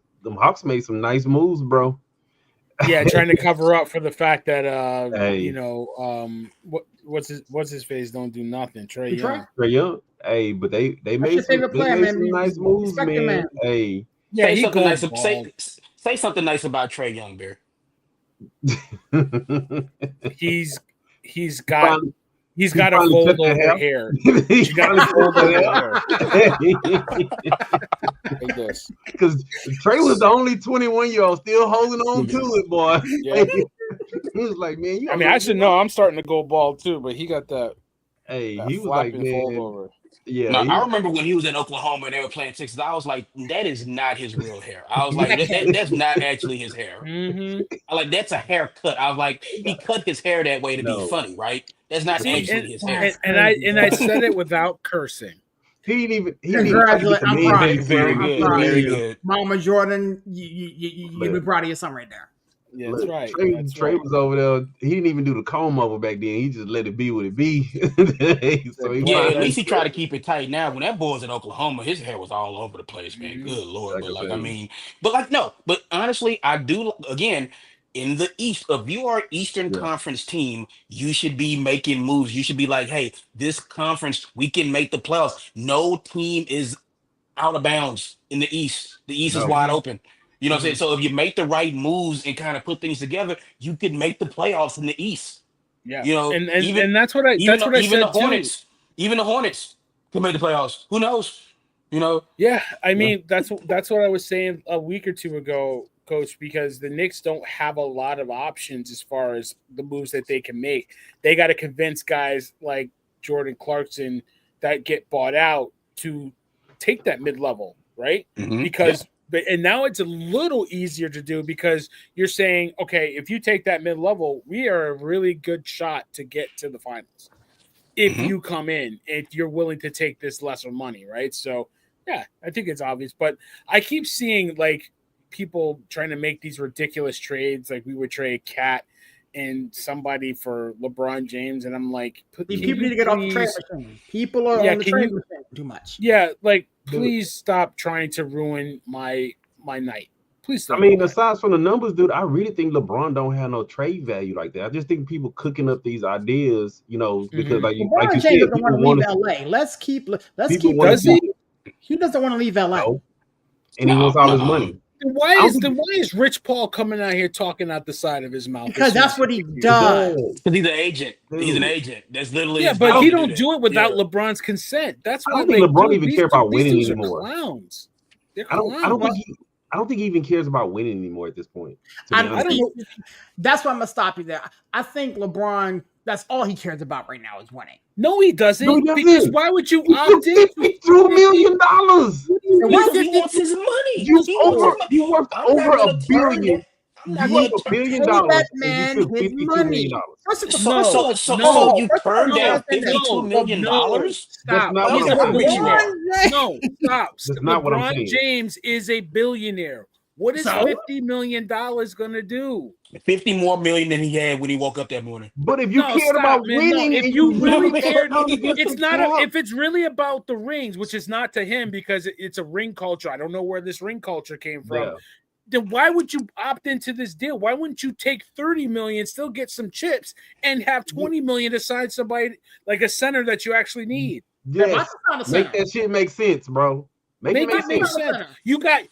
made some nice moves, bro. Yeah, trying to cover up for the fact that Hey. what's his face don't do nothing. Trae Young. Trae Young. Hey, but they That's made your some favorite player, man. nice moves, Respect the man. man. Hey. Yeah, Say he something goes nice. bald. Say something nice about Trae Young, Bear. He's finally, got a fold over hair. He got a fold over hair. Like this. Because Trae was the only 21-year-old still holding on to it, boy. Yeah. He was like, man, I mean, I should know. I'm starting to go bald too, but he got that. Hey, that he was like, flapping fold man, over. yeah. Now, I remember when he was in Oklahoma and they were playing Texas. I was like, that is not his real hair. I was like, that's not actually his hair. Mm-hmm. I like that's a haircut. I was like, he cut his hair that way to be No. funny, right? That's not actually his hair. And I said it without cursing. He didn't Congratulations. I'm proud. Very good. Very good. Mama Jordan, you be proud of your son right there. Yeah, that's right. Trae was over there. He didn't even do the comb over back then. He just let it be what it be. So at least he tried to keep it tight. Now, when that boy was in Oklahoma, his hair was all over the place, man. Good Lord. But honestly, I do, again, in the East, if you are Eastern Conference team, you should be making moves. You should be like, hey, this conference, we can make the playoffs. No team is out of bounds in the East. The East is wide open. You know what I'm saying? So if you make the right moves and kind of put things together, you could make the playoffs in the East. Yeah. You know, and that's what I said the Hornets, too. Even the Hornets can make the playoffs. Who knows? You know? Yeah, I mean that's what I was saying a week or two ago, Coach, because the Knicks don't have a lot of options as far as the moves that they can make. They got to convince guys like Jordan Clarkson that get bought out to take that mid-level, right? Because and now it's a little easier to do because you're saying, okay, if you take that mid-level, we are a really good shot to get to the finals. If you come in, if you're willing to take this lesser money, right? So, yeah, I think it's obvious. But I keep seeing, like, people trying to make these ridiculous trades. Like, we would trade Cat and somebody for LeBron James. And I'm like, people need to get off the trade machine. People are on the trade machine too much. Yeah, like, please stop trying to ruin my night. Please stop. I mean, aside from the numbers, dude, I really think LeBron don't have no trade value like that. I just think people cooking up these ideas, you know, because like you said, doesn't want to leave LA. Let's keep. Does he? He doesn't want to leave LA, and he wants all his money. Why is Rich Paul coming out here talking out the side of his mouth? Because that's what he does. Because he's an agent. He's an agent. That's literally but he don't do it without LeBron's consent. That's why I don't think LeBron even care about winning anymore. Clowns. I don't think he even cares about winning anymore at this point. I don't know. That's why I'm gonna stop you there. I think LeBron, that's all he cares about right now is winning. No, he doesn't. Because why would you opt in? $52 million. He wants his money. You worth over $1 billion. You worth $1 billion. That man his money. So you turned down $52 million? Stop. He's a billionaire. No, stop. That's not what I'm saying. LeBron James is a billionaire. What is $50 million gonna do? 50 more million than he had when he woke up that morning. But if you cared about winning, if you really cared, it's not. If it's really about the rings, which is not to him because it's a ring culture. I don't know where this ring culture came from. Yeah. Then why would you opt into this deal? Why wouldn't you take 30 million, still get some chips, and have 20 million to sign somebody like a center that you actually need? Yes. Make that shit make sense, bro. Make it make sense. You got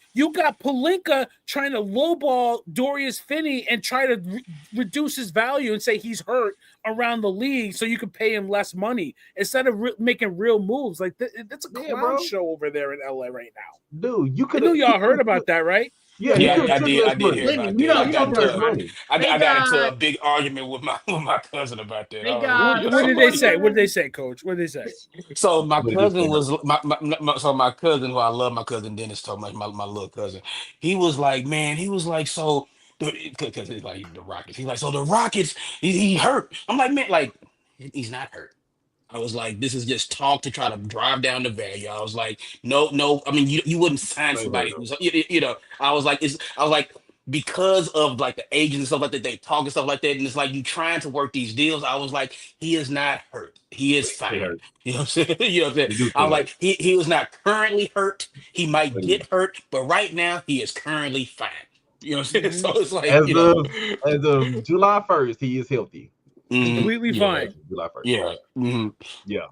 Pelinka trying to lowball Darius Finney and try to reduce his value and say he's hurt around the league so you can pay him less money instead of making real moves. Like that's a clown show over there in LA right now. Dude, you could. I know y'all heard about that, right? Yeah, I did hear about that. I got into a big argument with my cousin about that. What did they say? What did they say, Coach? What did they say? So my cousin was my cousin, who I love, my cousin Dennis, told my little cousin. He was like, man, so because it's like the Rockets. He's like, so the Rockets, he hurt. I'm like, man, like he's not hurt. I was like, this is just talk to try to drive down the value. I was like, no. I mean, you wouldn't sign somebody who's, I was like, because of like the agents and stuff like that, they talk and stuff like that, and it's like you trying to work these deals. I was like, he is not hurt. He is fine. You know what I'm saying? You know what I'm saying? I was like, he was not currently hurt. He might get hurt, but right now he is currently fine. You know what I'm saying? So it's like, as of July 1st, he is healthy. Completely fine. July 1st. Yeah. Yeah.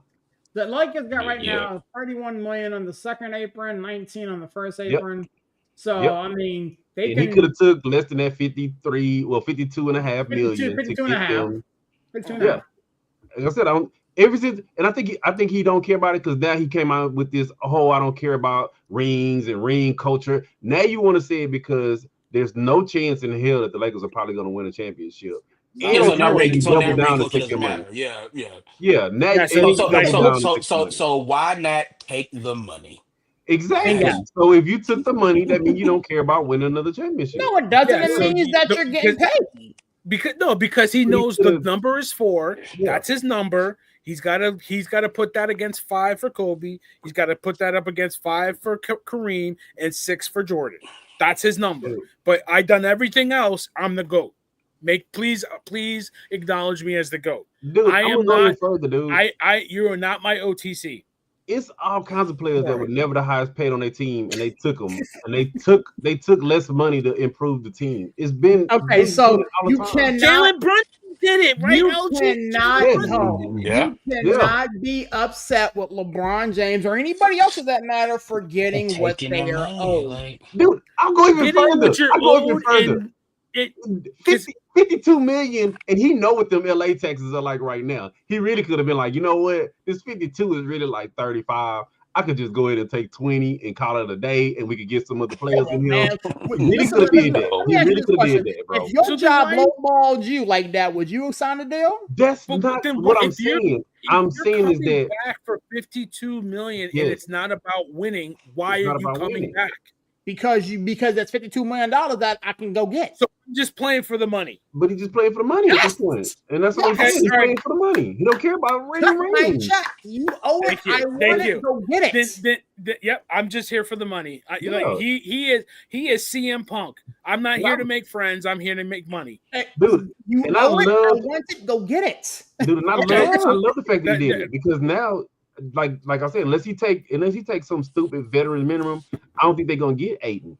The Lakers got right now 31 million on the second apron, 19 on the first apron. So I mean, he could have took less than that 52.5 million 52 to and a get half. them. 52 and a half. Like I said, I think he don't care about it because now he came out with this whole I don't care about rings and ring culture. Now you want to say it because there's no chance in hell that the Lakers are probably going to win a championship. So now ring culture doesn't matter. Yeah. Now so why not take the money? Exactly. Yeah. So if you took the money, that means you don't care about winning another championship. No, it doesn't. It means that you're getting paid. Because he knows the number is 4. Yeah. That's his number. He's got to put that against 5 for Kobe. He's got to put that up against 5 for Kareem and 6 for Jordan. That's his number. But I done everything else. I'm the GOAT. Please acknowledge me as the GOAT. Dude, I am not further, dude. You are not my OTC. It's all kinds of players that were never the highest paid on their team, and they took them, and they took less money to improve the team. It's been okay. So you cannot. Jalen Brunson did it, right? You cannot be upset with LeBron James or anybody else, for that matter, for getting what they are owed. Dude, I'll go even further. 52 million, and he know what them LA taxes are like right now. He really could have been like, you know what, this 52 is really like 35. I could just go ahead and take 20 and call it a day, and we could get some other players in here. He really could have did that. He really could have did that, bro. If your job lowballed you like that, would you sign a deal? That's not what I'm saying. I'm saying is that back for 52 million, and it's not about winning. Why are you coming back? Because that's $52 million that I can go get. So I'm just playing for the money. But he's just playing for the money at this point. And that's what I'm saying. He's playing for the money. He don't care about ring. You owe it. I want it. Go get it. Yep. I'm just here for the money. Like he is CM Punk. I'm not here to make friends. I'm here to make money. Dude, you and owe it. I want it. Go get it. Dude, and I love the fact that he did it because now, like I said, unless he takes some stupid veteran minimum, I don't think they're gonna get Ayton.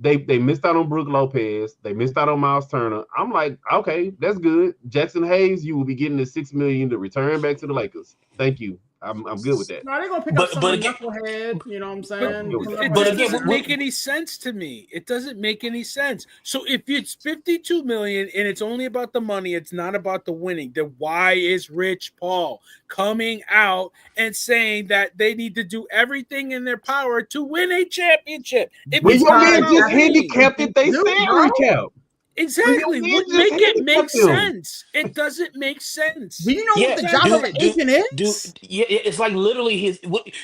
They missed out on Brook Lopez. They missed out on Miles Turner. I'm like, okay, that's good. Jackson Hayes, you will be getting the $6 million to return back to the Lakers. Thank you. I'm good with that. No, they're gonna pick up some knucklehead. You know what I'm saying? But it doesn't make any sense to me. It doesn't make any sense. So if it's 52 million and it's only about the money, it's not about the winning. Then why is Rich Paul coming out and saying that they need to do everything in their power to win a championship? Well, your man just handicapped it. They salary cap. Exactly. Make it make sense. It doesn't make sense. Do you know what the job of an agent is? It's like literally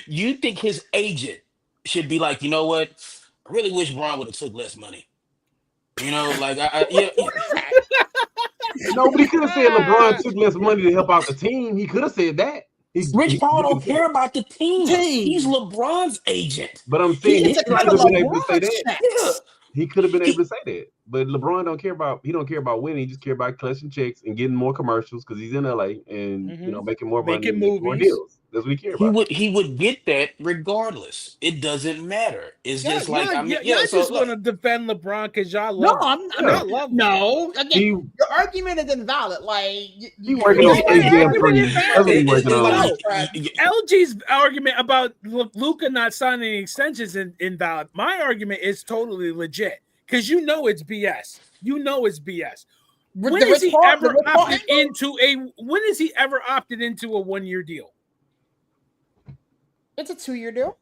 you think his agent should be like, you know what? I really wish Braun would have took less money. You know, like No, but he could have said LeBron took less money to help out the team. He could have said that. Rich Paul don't care about the team. He's LeBron's agent. But I'm saying he could have been able to say that. Yeah. He could have been able to say that. But LeBron don't care about winning. He just care about clutching checks and getting more commercials because he's in LA and making more money, more deals. That's what he cares about. He would get that regardless. It doesn't matter. It's just like y'all just want to defend LeBron because y'all love. No, I'm not. No, again, your argument is invalid. Like you working on AJ3. That's what he working on. LG's argument about Luka not signing any extensions is invalid. My argument is totally legit because you know it's BS. When has he ever opted into a 1-year deal? It's a 2-year deal.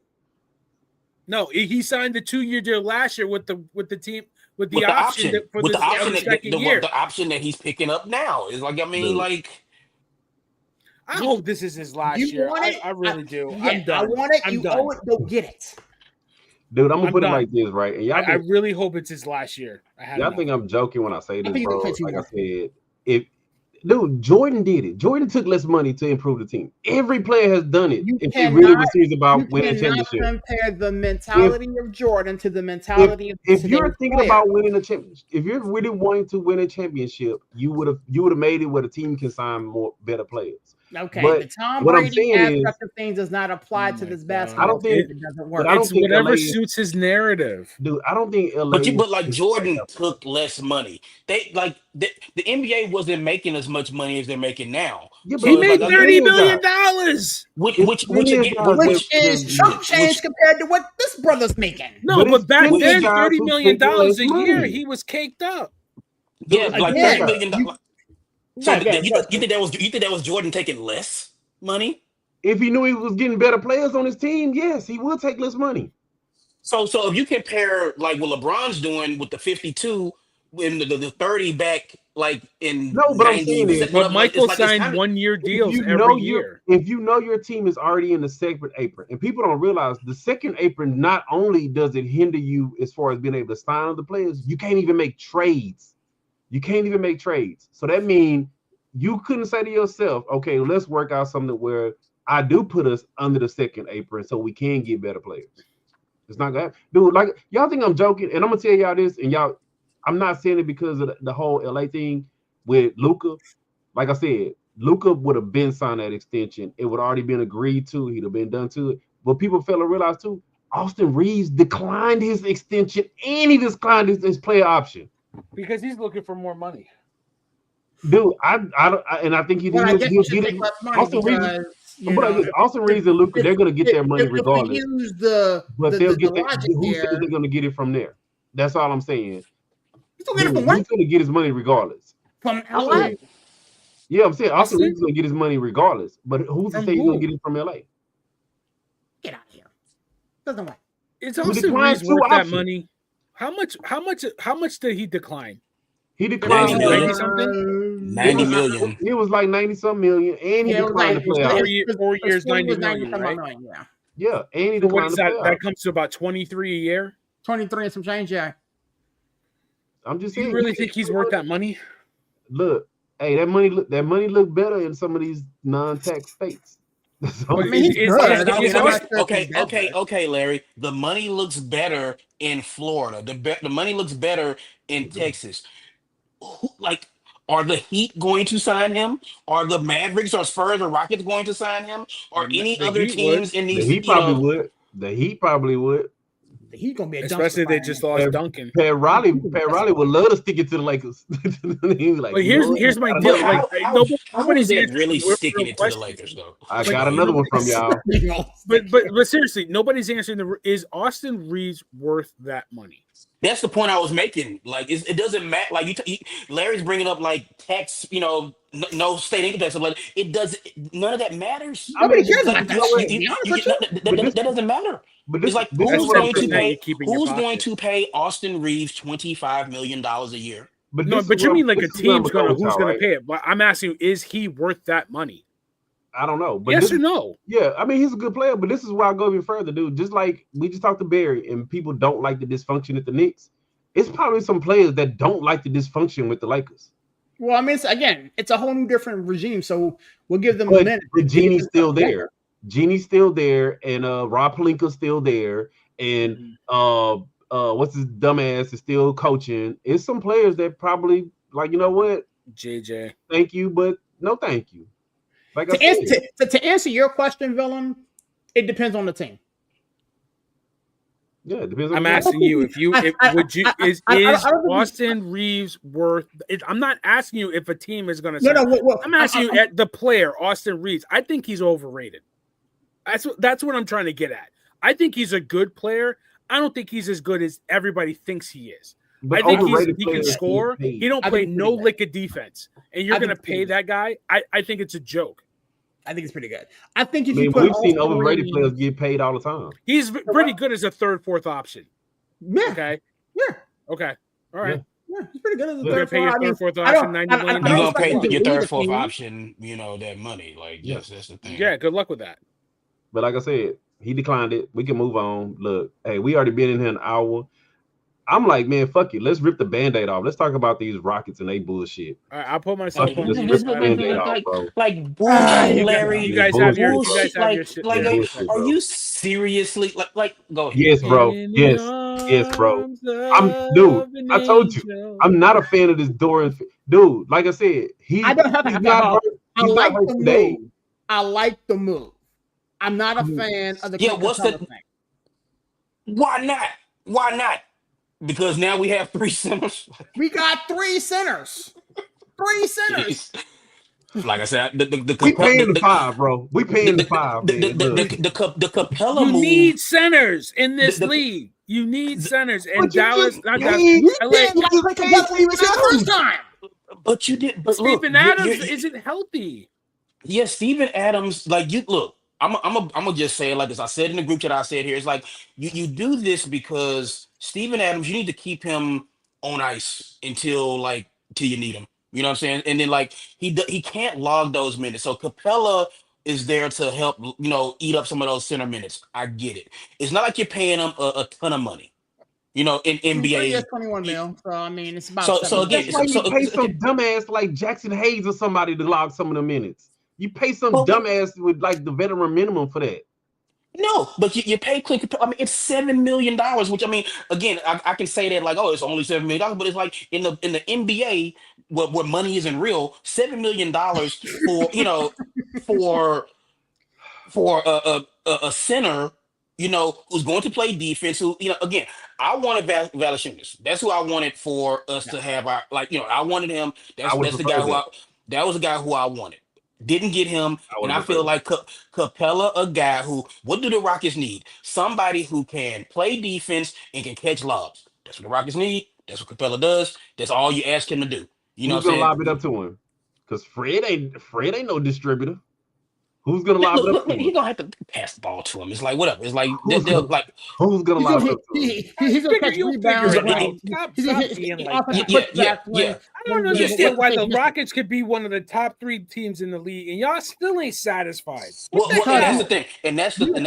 No, he signed the 2-year deal last year with the team with the option the option that he's picking up now is like I hope this is his last year. I really do. Yeah, I'm done. I want it. You owe it. Go get it. Dude, I'm gonna put it like this, right? And I really hope it's his last year. Y'all think I'm joking when I say this, bro? Like I said, Jordan did it. Jordan took less money to improve the team. Every player has done it. If he really was serious about winning a championship, you cannot compare the mentality of Jordan to the mentality of. If you're thinking about winning a championship, if you're really wanting to win a championship, you would have made it where the team can sign better players. Okay, But the Tom what I'm Brady saying is, aspect of things does not apply to this I basketball don't team. think It doesn't but work. I don't It's think whatever LA suits his narrative. dude, I don't think LA But like is like Jordan that, bro. took less money. The NBA wasn't making as much money as they're making now. Yeah, but He So it's it's like made again, plenty $30 of million. guys. dollars. It's which plenty of again guys Which is chump that change compared to what this brother's making. No, but it's but back plenty of then, which guys $30 who million taking less a year, money. he was caked up. yeah, Dude, like check Again, $30 out. million. you So again, you think that was Jordan taking less money? If he knew he was getting better players on his team, yes, he would take less money. So if you compare like what LeBron's doing with the 52 when the 30 back like in No, but I'm saying is 97, But whatever, like Michael it's signed kind of 1-year deals every year. if you know your team is already in the second apron, and people don't realize the second apron not only does it hinder you as far as being able to sign other players, you can't even make trades. You can't even make trades. So that means you couldn't say to yourself, okay, let's work out something where I do put us under the second apron so we can get better players. It's not gonna happen. Dude, like y'all think I'm joking, and I'm gonna tell y'all this, and y'all, I'm not saying it because of the whole LA thing with Luka. Like I said, Luka would have been signed that extension. It would already been agreed to. He'd have been done to it. But people fail to realize too, Austin Reeves declined his extension and he declined his player option. Because he's looking for more money. Dude, I think well, I guess you he'll should get take it. less money Austin Reeves, because but Austin Reeves and Luka, they're gonna get their money if we regardless. use the But they'll get logic who says here, they're gonna get it from there? That's all I'm saying. you still get it from He's what? gonna get his money regardless. From LA? Yeah, I'm saying Austin Reeves is gonna get his money regardless. But who's to From say he's who? gonna get it from LA? Get out of here. Doesn't work. Is He Austin declined Reeves 2 worth that options. money? How much did he decline? He declined 90 million. 90-something? 90 million. It was like 90-some million, and he Yeah, it was declined like the playoffs. 4 years, 90 was million, 90 right? million, yeah. Yeah, and he So what declined is the that? playoffs. That comes to about 23 a year. 23 and some change, yeah. I'm just Do saying. you really think he's worth that money? Look, hey, that money look better in some of these non-tax states. But I mean, he's is- good. is- I mean, is I'm not Austin- sure if he's that good. Okay, Larry. The money looks better in Florida. The money looks better in Texas. Like, are the Heat going to sign him? Are the Mavericks or Spurs or Rockets going to sign him? Or any The other Heat would. teams in The these? Heat probably would. The Heat probably would. He's gonna be a Especially dumpster they fire. just lost Duncan. Pat Riley would love to stick it to the Lakers. He was like, But you know here's what? my I got deal. another Like one. how is nobody's that answering really the real sticking it to the question. Lakers though? I Like, got another one from y'all. But seriously, nobody's answering is Austin Reeves worth that money? That's the point I was making. Like, it doesn't matter. Like, Larry's bringing up like tax, no state income tax. Like, it does. None of that matters. I mean, Nobody cares Like, about you know that what? shit, to be honest you with get you. that doesn't matter. But It's this like is That's what I'm 10% saying. you keep in your who's going pocket. to pay Austin Reeves $25 million a year? But No, this but is you what mean like a this is where I'm team's go with who's y'all, gonna right? pay it? But I'm asking you, is he worth that money? I don't know. But Yes this or is, no? yeah, I mean he's a good player, but this is where I go even further, dude. Just like we just talked to Barry, and people don't like the dysfunction at the Knicks. It's probably some players that don't like the dysfunction with the Lakers. Well, I mean, it's a whole new different regime, so we'll give them a But minute. Genie's still there. Genie's still there, and Rob Pelinka's still there, and what's his dumbass is still coaching. It's some players that probably like, you know what? JJ. Thank you, but no thank you. Like To answer your question, Villain, it depends on the team. Yeah, it depends on I'm the asking team. you is Austin Reeves worth it? I'm not asking you if a team is going to sign. I'm asking you at the player Austin Reeves. I think he's overrated. That's what I'm trying to get at. I think he's a good player. I don't think he's as good as everybody thinks he is. But I think he can players score. get paid. He don't play no lick of defense, and you're going to pay that guy. I think it's a joke. I think it's pretty good. I think if we've seen overrated players get paid all the time. He's pretty good as a third, fourth option. Yeah. Okay. Yeah. Okay. All right. Yeah, he's pretty good as a You're gonna pay your third, fourth option $90 million. You're gonna pay your third, fourth option. That money. Like, yes, that's the thing. Yeah. Good luck with that. But like I said, he declined it. We can move on. Look, hey, we already been in here an hour. I'm like, man, fuck it. Let's rip the Band-Aid off. Let's talk about these Rockets and they bullshit. All right, I'll put myself on bullshit, Larry. You guys have your shit. Are you seriously like go ahead? Yes, bro. Yes, bro. I told you, I'm not a fan of this Dorian. Dude, like I said, he's not hurt today. I like the move. I'm not a fan of the Capella thing. Why not? Why not? Because now we have 3 centers. We got 3 centers. 3 centers. Jeez. Like I said, we paying the 5, bro. We paying the 5, man. The Capella move. You need centers in this league. You need centers. And Dallas, not Dallas. But you did. But Steven Adams isn't healthy. Yeah, Steven Adams, like you look. I'm gonna just say it like this. I said in the group chat, I said here, it's like you do this because Steven Adams, you need to keep him on ice until you need him. You know what I'm saying? And then like he can't log those minutes. So Capella is there to help, eat up some of those center minutes. I get it. It's not like you're paying him a ton of money. In NBA, 21 mil. So I mean, it's about so again. That's why you pay some dumbass like Jackson Hayes or somebody to log some of the minutes. You pay some dumbass with like the veteran minimum for that. No, but you pay Clint Capella. I mean, it's $7 million. Which I mean, again, I can say that like, oh, it's only $7 million, but it's like in the NBA where money isn't real, $7 million for a center, who's going to play defense. Who again, I wanted Valanciunas. That's who I wanted for us to have our I wanted him. That was the guy who I wanted. Didn't get him, and I feel like Capella, a guy who, what do the Rockets need? Somebody who can play defense and can catch lobs. That's what the Rockets need. That's what Capella does. That's all you ask him to do. Who's gonna lob it up to him? Because Fred ain't no distributor. Who's gonna lob it up to him? He's gonna have to pass the ball to him. It's like whatever. It's like who's gonna lob it up to him? He's gonna catch rebounds. I don't understand why the Rockets could be one of the top 3 teams in the league, and y'all still ain't satisfied. Well, that's the thing, and that's the thing.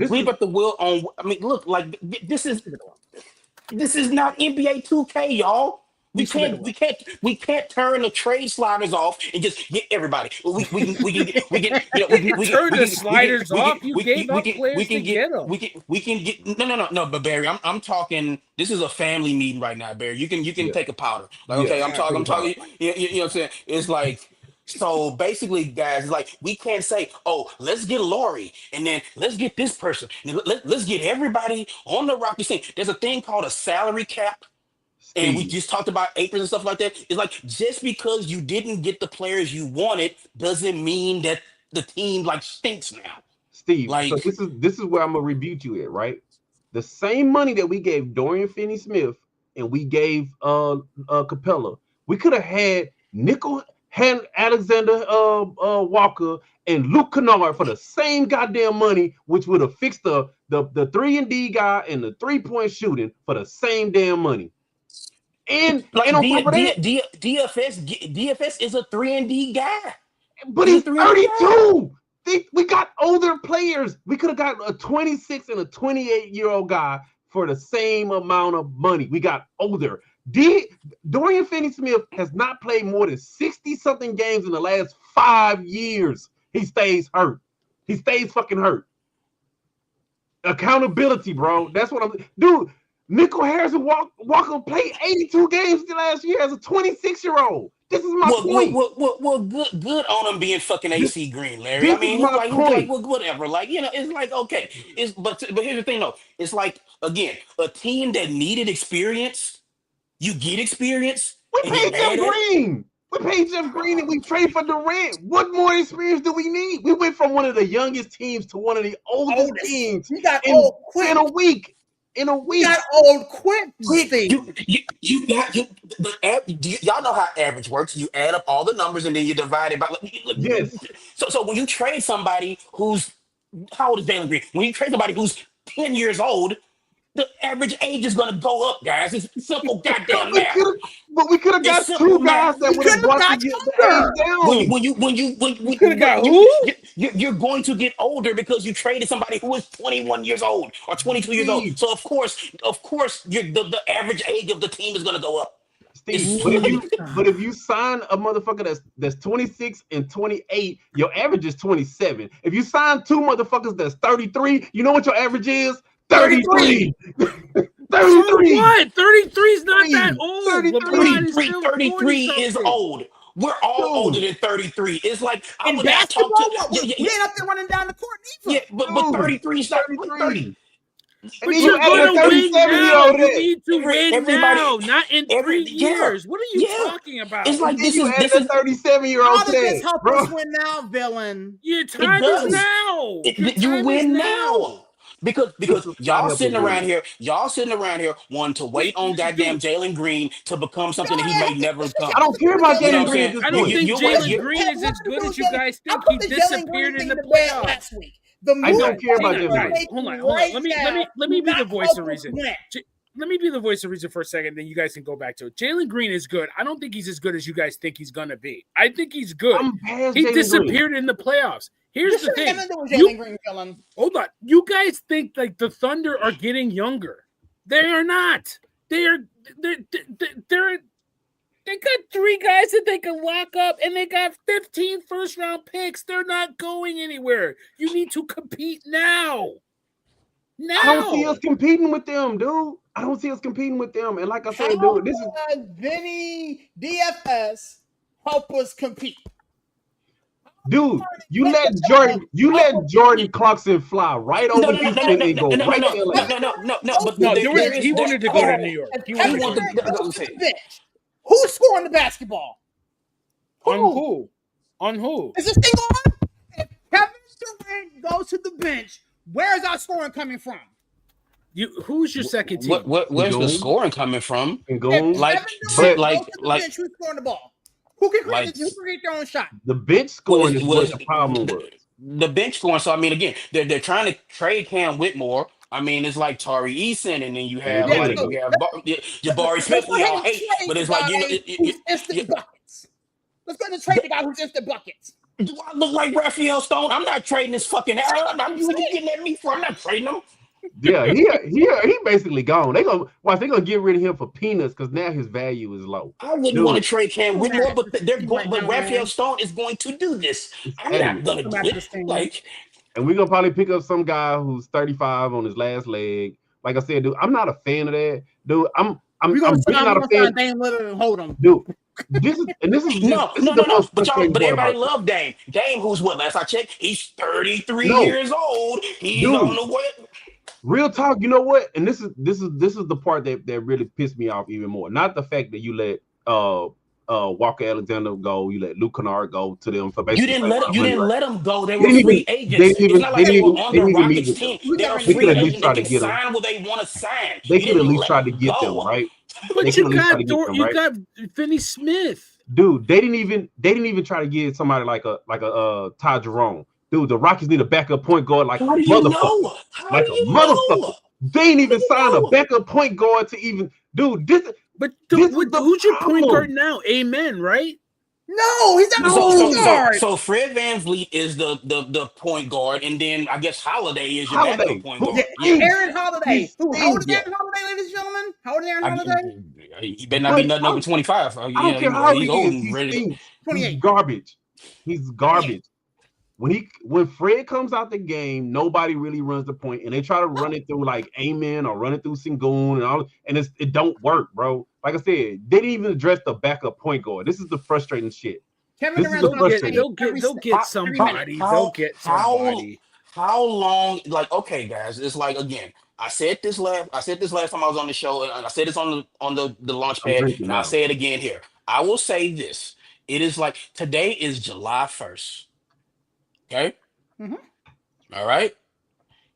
Sleep at the wheel on. I mean, look, like this is not NBA 2K, y'all. We can't turn the trade sliders off and just get everybody. We can turn the sliders off. You gave up players to get them. We can get no. But Barry, I'm talking. This is a family meeting right now, Barry. You can take a powder. Like okay, I'm talking. You know what I'm saying? It's like. So basically, guys, like we can't say, "Oh, let's get Laurie, and then let's get this person, and let's get everybody on the Rockets team." There's a thing called a salary cap. And we just talked about aprons and stuff like that. It's like just because you didn't get the players you wanted doesn't mean that the team stinks now. Steve, so this is where I'm gonna rebuke you at, right? The same money that we gave Dorian Finney-Smith and we gave Capella, we could have had Alexander Walker and Luke Kennard for the same goddamn money, which would have fixed the 3-and-D guy and the 3-point shooting for the same damn money. And on top of that, DFS is a 3-and-D guy, but he's 32. We got older players. We could have got a 26 and a 28-year-old guy for the same amount of money. We got older. Dorian Finney-Smith has not played more than 60-something games in the last 5 years. He stays hurt. He stays fucking hurt. Accountability, bro. That's what I'm. Dude, Nickel Harrison Walker played 82 games last year as a 26-year-old. This is my point. Well, good on him being fucking AC Green, Larry. I mean, whatever. It's like okay. But here's the thing, though. It's like again, a team that needed experience, you get experience. We paid Jeff Green. We paid Jeff Green and we traded for Durant. What more experience do we need? We went from one of the youngest teams to one of the oldest teams. We got old quick in a week. You got old quick. Y'all know how average works. You add up all the numbers and then you divide it by. Yes. So when you trade somebody who's how old is Jalen Green? When you trade somebody who's 10 years old, the average age is going to go up, guys. It's simple goddamn math. But we could have got 2 guys that would have brought the age down. We could have got who? You're going to get older because you traded somebody who was 21 years old or 22 years old. So of course, the average age of the team is going to go up. Steve, but if you sign a motherfucker that's 26 and 28, your average is 27. If you sign 2 motherfuckers that's 33, you know what your average is? 33. 33. What? 33 is not that old. 33 is old. We're all older than 33. It's like I In would not basketball, talk to. we ain't up there running down the court Yeah, either. but 33 is not like 30. 33. And But then you're you add gonna a win 37-year-old now. You that. need to win Everybody, now, not in 3 yeah, years. What are you talking about? It's like Then you add this a is 37-year-old How does this that, help bro. us win now, villain? Your it time is does. now. Your You time is win now. now. Because This is not y'all helping sitting around win. here, wanting to wait on goddamn Jalen Green to become something that he may never become. I don't care about You know Jalen what I'm Green at saying? this I don't point. think You Jalen wait. Green is as good as you guys I think. put He the Jalen disappeared Green in thing the to bed playoffs. last week. The I move don't care about that Jalen we're Green. making Hold on. right Let me now be the not voice of help us reason. win. Let me be the voice of reason for a second, then you guys can go back to it. Jalen Green is good. I don't think he's as good as you guys think he's gonna be. I think he's good. I'm past He Jalen disappeared in the playoffs. Here's the thing. Jalen Green, villain. Hold on. You guys think like the Thunder are getting younger. They are not. They're they got 3 guys that they can lock up, and they got 15 first-round picks. They're not going anywhere. You need to compete now. Now. I don't see us competing with them, dude. I don't see us competing with them. And like I said, dude, this is Vinny DFS help us compete. dude. You let Jordan Clarkson fly right over Houston and go right to LA. But No, he there's wanted to go to New York. He wanted to go to New York. Who's scoring the basketball? On who? Is this thing on? If Kevin Durant goes to the bench, where is our scoring coming from? Who's your second team? Where's the scoring coming from? If Like, Kevin Durant like, goes to the like, bench, who's scoring the ball? Who can create their own shot? The bench scoring is what the problem was. The bench scoring. So I mean, again, they're trying to trade Cam Whitmore. I mean, it's like Tari Eason, and then you have Jabari Smith. We all hate, but it's like who's instant buckets. Let's go to trade the guy who's instant buckets. Do I look like Raphael Stone? I'm not trading this fucking Arab. I'm getting at me for. I'm not trading him. Yeah, he basically gone. They gonna get rid of him for peanuts because now his value is low. I wouldn't want to trade Cam Whitmore, but they're going. But Raphael Stone is going to do this. I'm not gonna do it. Like, and we're gonna probably pick up some guy who's 35 on his last leg. Like I said, dude, I'm not a fan of that, dude. I'm really not a fan. Dame Lillard and hold him, dude. This is no. But everybody love Dame. Dame, who's what? Last I checked, he's 33 years old. He's on the way. Real talk, you know what? And this is the part that really pissed me off even more. Not the fact that you let Walker Alexander go, you let Luke Kennard go to them for basically. You didn't let them go. They were free agents. It's not like they were on the Rockets team. They are free agents. They can sign what they want to sign. They could at least try to get them, right? But you got Finney Smith. Dude, they didn't even try to get somebody like a Ty Jerome. Dude, the Rockets need a backup point guard like a motherfucker. Like a motherfucker. They ain't even signed a backup point guard to even who's your point guard now? Amen, right? No, he's not a point guard. So Fred VanVleet is the point guard, and then I guess Holiday is your backup point guard. Aaron Holiday. How old is Aaron Holiday, ladies and gentlemen? How old is Aaron Holiday? He better not be nothing over 25. I don't care how he's old and ready. 28. He's garbage. He's garbage. When Fred comes out the game, nobody really runs the point, and they try to run it through like Amen or run it through Sengun and all, and it don't work, bro. Like I said, they didn't even address the backup point guard. This is the frustrating shit. Kevin Durant, they'll get somebody. They'll get somebody. How long? Like, okay, guys, it's like again. I said this last time I was on the show, and I said this on the launch pad, and I'll say it again here. I will say this: it is like today is July 1st. Okay. Mm-hmm. All right.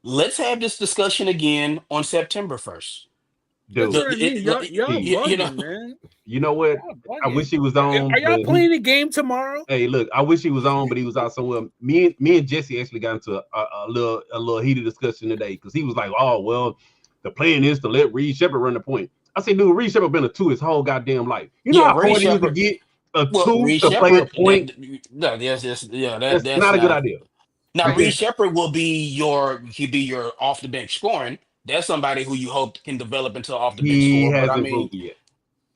Let's have this discussion again on September 1st. Dude, you know what? I wish he was on. Are y'all playing a game tomorrow? Hey, look, I wish he was on, but he was out somewhere. Me and Jesse actually got into a little heated discussion today because he was like, "Oh, well, the plan is to let Reed Shepard run the point." I said, "Dude, Reed Shepard been a 2 his whole goddamn life. You know how hard it is to get a 2 to play a point." That's not a good idea. Now, Reed Shepard will be your off the bench scoring. That's somebody who you hope can develop into off the bench scorer. He hasn't improved it yet.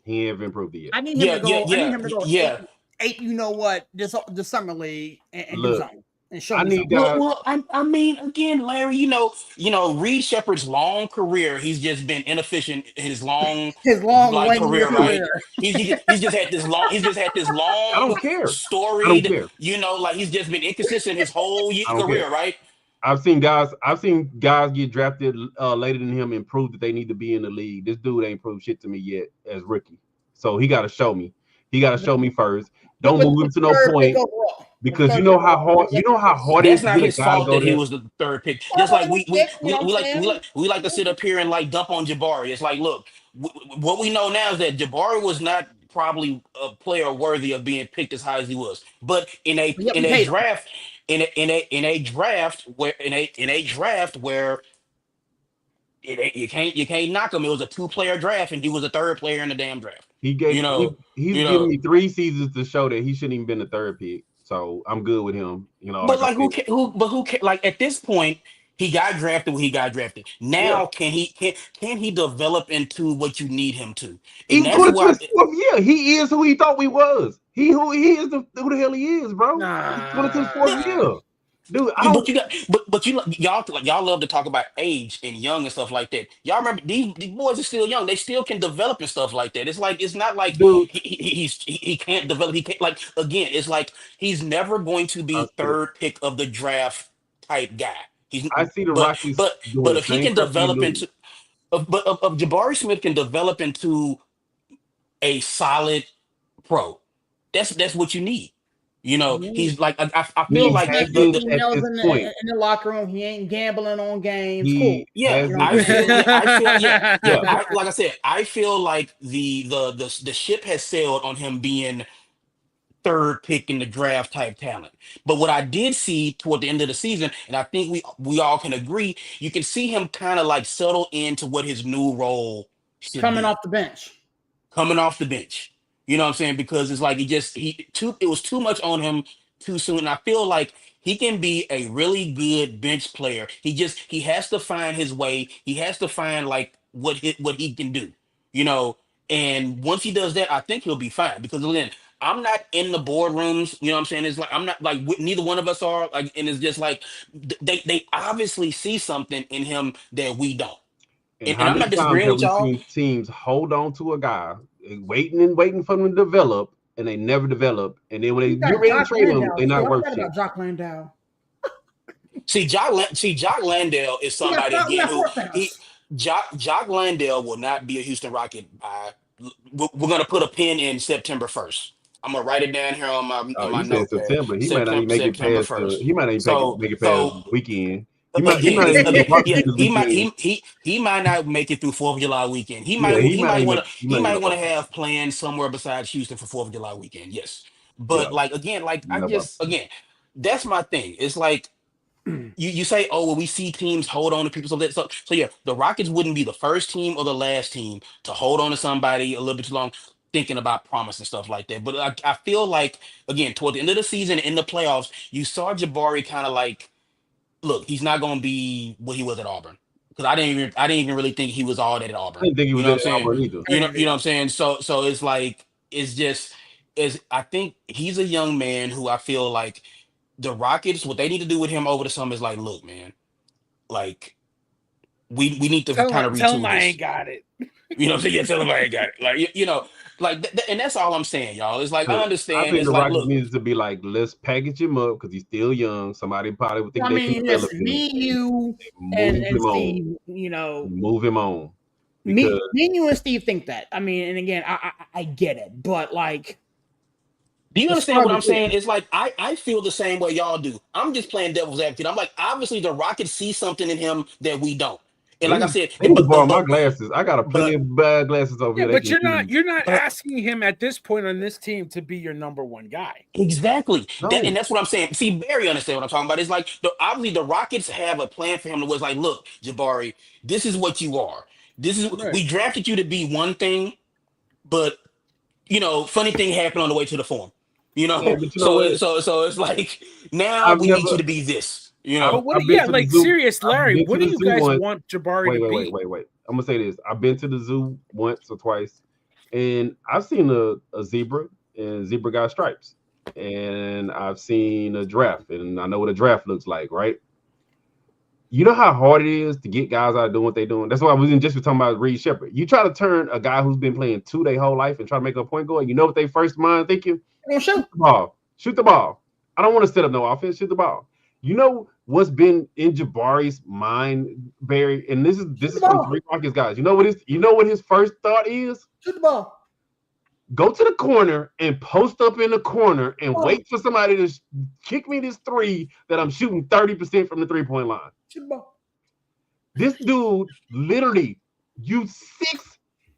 He hasn't improved it yet. I need him to go. 8, you know what? This summer league and do something. and show I me need something. guys. I mean, again, Larry, Reed Shepard's long career, he's just been inefficient in his long, His long like 1 year career, right? career. He's just had this I long, don't care. I don't storied, care. like he's just been inconsistent his whole I don't care. career, right? I've seen guys get drafted later than him and prove that they need to be in the league. This dude ain't proved shit to me yet as rookie. So he got to show me. He got to show me first. Don't move him to no third pick point overall. because you know how hard it is That's to not get a his guy to fault go that he there. was the third pick. Just Well, like you know what I'm saying? we like to sit up here and like dump on Jabari. It's like, look, what we know now is that Jabari was not probably a player worthy of being picked as high as he was. But Yep, we paid him. in a draft where you can't knock him. It was a 2-player draft, and he was a third player in the damn draft. He's You given know. me 3 seasons to show that he shouldn't even been the third pick. So I'm good with him. But Like I like said, like at this point he got drafted when he got drafted. yeah. Now can he develop into what you need him to? And He's that's going to why his 4th year. He is who he thought he was. Who the hell he is, bro. He's going to his 4th year. Dude, I don't. y'all love to talk about age and young and stuff like that. Y'all remember these boys are still young. They still can develop and stuff like that. It's not like Dude, he can't develop. He can't, like, again, it's like he's never going to I be see the, third pick of the draft type guy. He's I see the but Rockies but doing but the if he same can crap they develop do. into if Jabari Smith can develop into a solid pro, that's what you need. He's like I He feel ain't like snatching Hasn't at females this in point. the locker room. He ain't gambling on games. Cool. He yeah, You know hasn't. what I'm saying? Yeah, like I said, I feel like the ship has sailed on him being third pick in the draft type talent. But what I did see toward the end of the season, and I think we all can agree, you can see him kind of like settle into what his new role should Coming be, off the bench. coming off the bench. You know what I'm saying? Because it's like it was too much on him too soon. And I feel like he can be a really good bench player. He has to find his way. He has to find like what he can do. You know, and once he does that, I think he'll be fine. Because again, I'm not in the boardrooms. You know what I'm saying? It's like I'm not like neither one of us are. Like, and it's just like they obviously see something in him that we don't. and And how I'm many not times disagreeing have with we y'all. seen teams hold on to a guy, waiting and waiting for him to develop, and they never develop, and then when they You got get ready to Jock trade him, Landale they too. not I worth forgot shit. about Jock Landale. Jock Landale is somebody We again got who four stars. Jock Landale will not be a Houston Rocket by. We're gonna put a pin in September 1st. I'm gonna write it down here on my You said notepad. September. He might not even make it September past 1st. He might not even So make it past so weekend. He again, might not even make a roster yeah, this weekend. he might not make it through 4th of July weekend. Yeah, he He might even might make want a to have plans somewhere besides Houston for 4th of July weekend. Yes, yeah. but like again, like I Never. just again, that's my thing. It's like you say, oh well, we see teams hold on to people so yeah, the Rockets wouldn't be the first team or the last team to hold on to somebody a little bit too long, thinking about promise and stuff like that. But I feel like again toward the end of the season in the playoffs, you saw Jabari kind of like, look, he's not going to be what he was at Auburn because I didn't even really think he was all that at I Auburn. didn't think he You was know what at I'm saying? Auburn either. You know what I'm saying? So it's like it's just is I think he's a young man who I feel like the Rockets, what they need to do with him over the summer is like, look, man, like we need to kind of Tell him retool I this. ain't got it. You know what I'm saying? Yeah, tell him I ain't got it. Like like and that's all I'm saying, y'all. It's like I Look, I understand. think It's the like, Rockets look, needs to be like, let's package him up because he's still young. Somebody probably would think I they can mean, develop listen, him. me, you, Move and him on. Steve, you know, Move him on. me, Because me, and you, and Steve think that. I mean, and again, I get it, but like, do you it's understand hard what to I'm do. saying? It's like I feel the same way y'all do. I'm just playing devil's advocate. I'm like, obviously the Rockets see something in him that we don't. And they like I need, said, they need to borrow my glasses. I got a plenty but of bad glasses over Yeah, here. They but can use. you're not but asking him at this point on this team to be your number one guy. exactly. No, And that's what I'm saying. See, Barry understand what I'm talking about. It's like obviously the Rockets have a plan for him that was like, look, Jabari, this is what you are. This is Right. we drafted you to be one thing, but funny thing happened on the way to the form. yeah, but you know So what? so it's like now I've we need never. you to be this. But what? I've been Yeah, to the like zoo. serious, I've Larry. been to What do the you zoo guys once. want Jabari to be? Wait. I'm gonna say this. I've been to the zoo once or twice, and I've seen a zebra, and zebra got stripes. and I've seen a draft, and I know what a draft looks like, right? You know how hard it is to get guys out of doing what they're doing. That's why I was just talking about Reed Shepard. You try to turn a guy who's been playing two their whole life and try to make a point guard. You know what they first mind thinking? Shoot the ball. Shoot the ball. I don't want to set up no offense. Shoot the ball. You know what's been in Jabari's mind, Barry, and this is from three Rockets guys. You know what his first thought is? Shoot the ball. Go to the corner and post up in the corner and wait for somebody to kick me this three that I'm shooting 30% from the 3-point line. Shoot the ball. This dude literally, you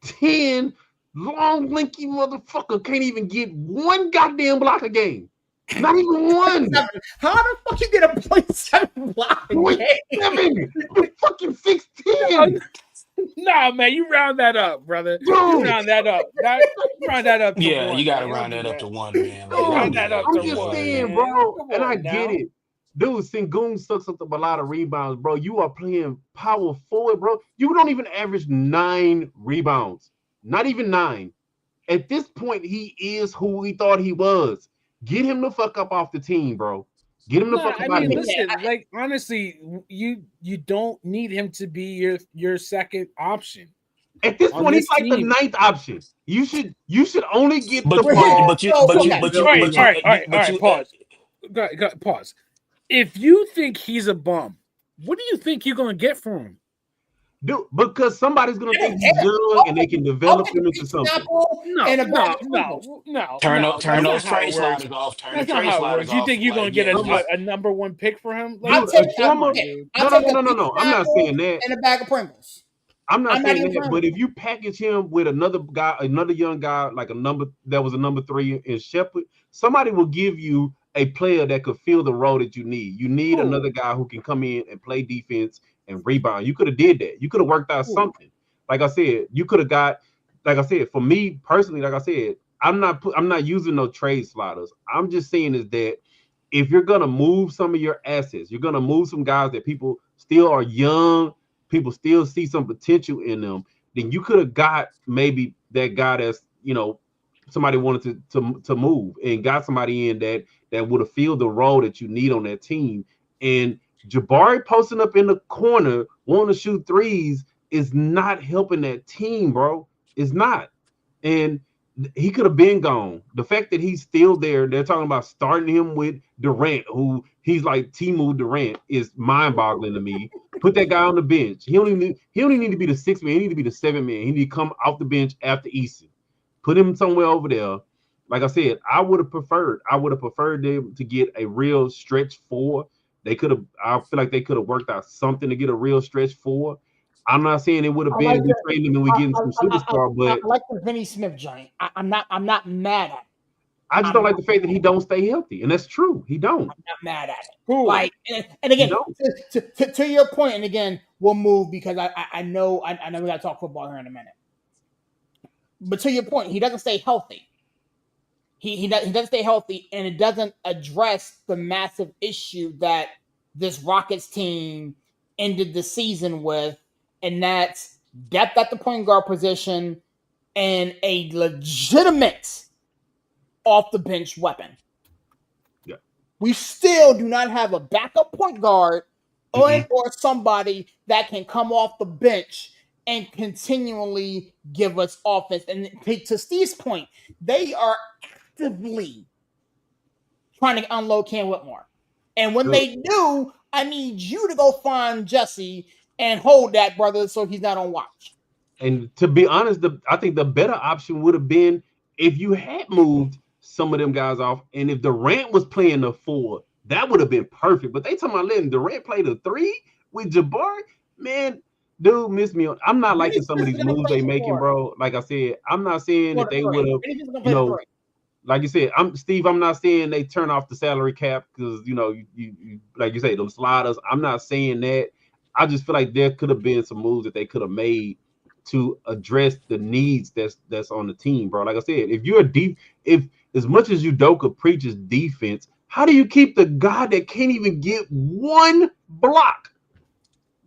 6'10", long, lanky motherfucker can't even get one goddamn block a game. Not even one. How the fuck you get a 0.7 block a game? 0.7. You're fucking 6'10". No, man, you round that up, brother. You round that up. Round that up to yeah, one. You got to man. round that up to one, man. Like, round that up I'm to just one, saying, man. bro, Come and on I now. get it. Dude, Sengun sucks up a lot of rebounds, bro. You are playing power forward, bro. You don't even average 9 rebounds. Not even 9. At this point, he is who we thought he was. Get him the fuck up off the team, bro. Get him the fuck up out of here. Listen, like honestly, you don't need him to be your second option. At this point, he's like the 9th option. You should only get the ball. Pause. Pause. If you think he's a bum, what do you think you're gonna get from him? Dude, because somebody's gonna think he's young and they can develop him into something. No. Turn those trade sliders off. Turn the trade sliders off. You think you're gonna get a number one pick for him? I'll take No. I'm not saying that. And a bag of Pringles. I'm not saying that, but if you package him with another young guy, like a number 3 in Shepard, somebody will give you a player that could fill the role that you need. You need another guy who can come in and play defense and rebound. You could have did that. You could have worked out something. Like I said, you could have got. Like I said, for me personally, like I said, I'm not using no trade sliders. I'm just saying is that if you're gonna move some of your assets, you're gonna move some guys that people still are young. People still see some potential in them, then you could have got maybe that guy that's, somebody wanted to move and got somebody in that would have filled the role that you need on that team. And Jabari posting up in the corner, wanting to shoot threes is not helping that team, bro. It's not. And he could have been gone. The fact that he's still there, they're talking about starting him with Durant, who he's like Timu Durant, is mind-boggling to me. Put that guy on the bench. He only need to be the 6th man. He need to be the 7th man. He need to come off the bench after Easton. Put him somewhere over there. Like I said, I would have preferred them to get a real stretch 4. I feel like they could have worked out something to get a real stretch 4. I'm not saying it would have been we trained him and we getting some superstar, but I like the Vinny Smith joint. I'm not mad at it. I just don't like the fact that he don't stay healthy, and that's true. He don't. I'm not mad at it. Cool. Like, and again, to your point, and again, we'll move because I know we got to talk football here in a minute. But to your point, he doesn't stay healthy. He doesn't stay healthy, and it doesn't address the massive issue that this Rockets team ended the season with, and that's depth at the point guard position and a legitimate off the bench weapon. Yeah. We still do not have a backup point guard or somebody that can come off the bench and continually give us offense. And to Steve's point, they are actively trying to unload Cam Whitmore. And when they do, I need you to go find Jesse and hold that brother so he's not on watch. And to be honest, I think the better option would have been if you had moved some of them guys off, and if Durant was playing the 4, that would have been perfect. But they talking about letting Durant play the 3 with Jabari. Man, dude, miss me. I'm not liking some of these moves they making, bro. Like I said, I'm not saying that they would have, like you said, I'm not saying they turn off the salary cap because you like you say, those sliders. I'm not saying that. I just feel like there could have been some moves that they could have made to address the needs that's on the team, bro. Like I said, if you're if as much as Udoka preaches defense, how do you keep the guy that can't even get one block?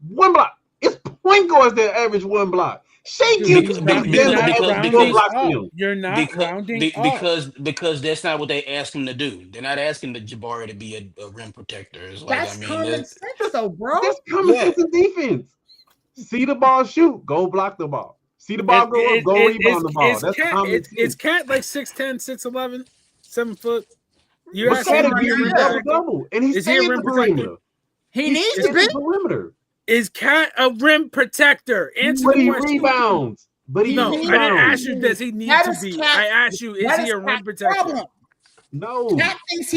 One block. It's point guards that average one block. Shea Dude, gives you're gives not, you're Jalen not extra rounding 12 blocks to up. him. You're not because rounding up. because that's not what they ask him to do. They're not asking the Jabari to be a rim protector. It's like, I That's mean, common sense, though, bro. That's common yeah. sense in defense. See the ball, shoot, go block the ball. See the ball It, go up, it, go it, rebound the ball. That's common it's sense. cat like 6'10", 6'11", 7 foot. You But asking Cat him will to be a give you rim Yeah. double protector? double, and he Is he a stays rim the protector? perimeter. He He needs stays to the be. perimeter. Is Cat a rim protector? Answer But the he question. rebounds. But he He No, needs I didn't to ask rebounds. you, be. does he need That to is be? cat. I asked you, is That he is a rim cat's protector? problem. No. Cat thinks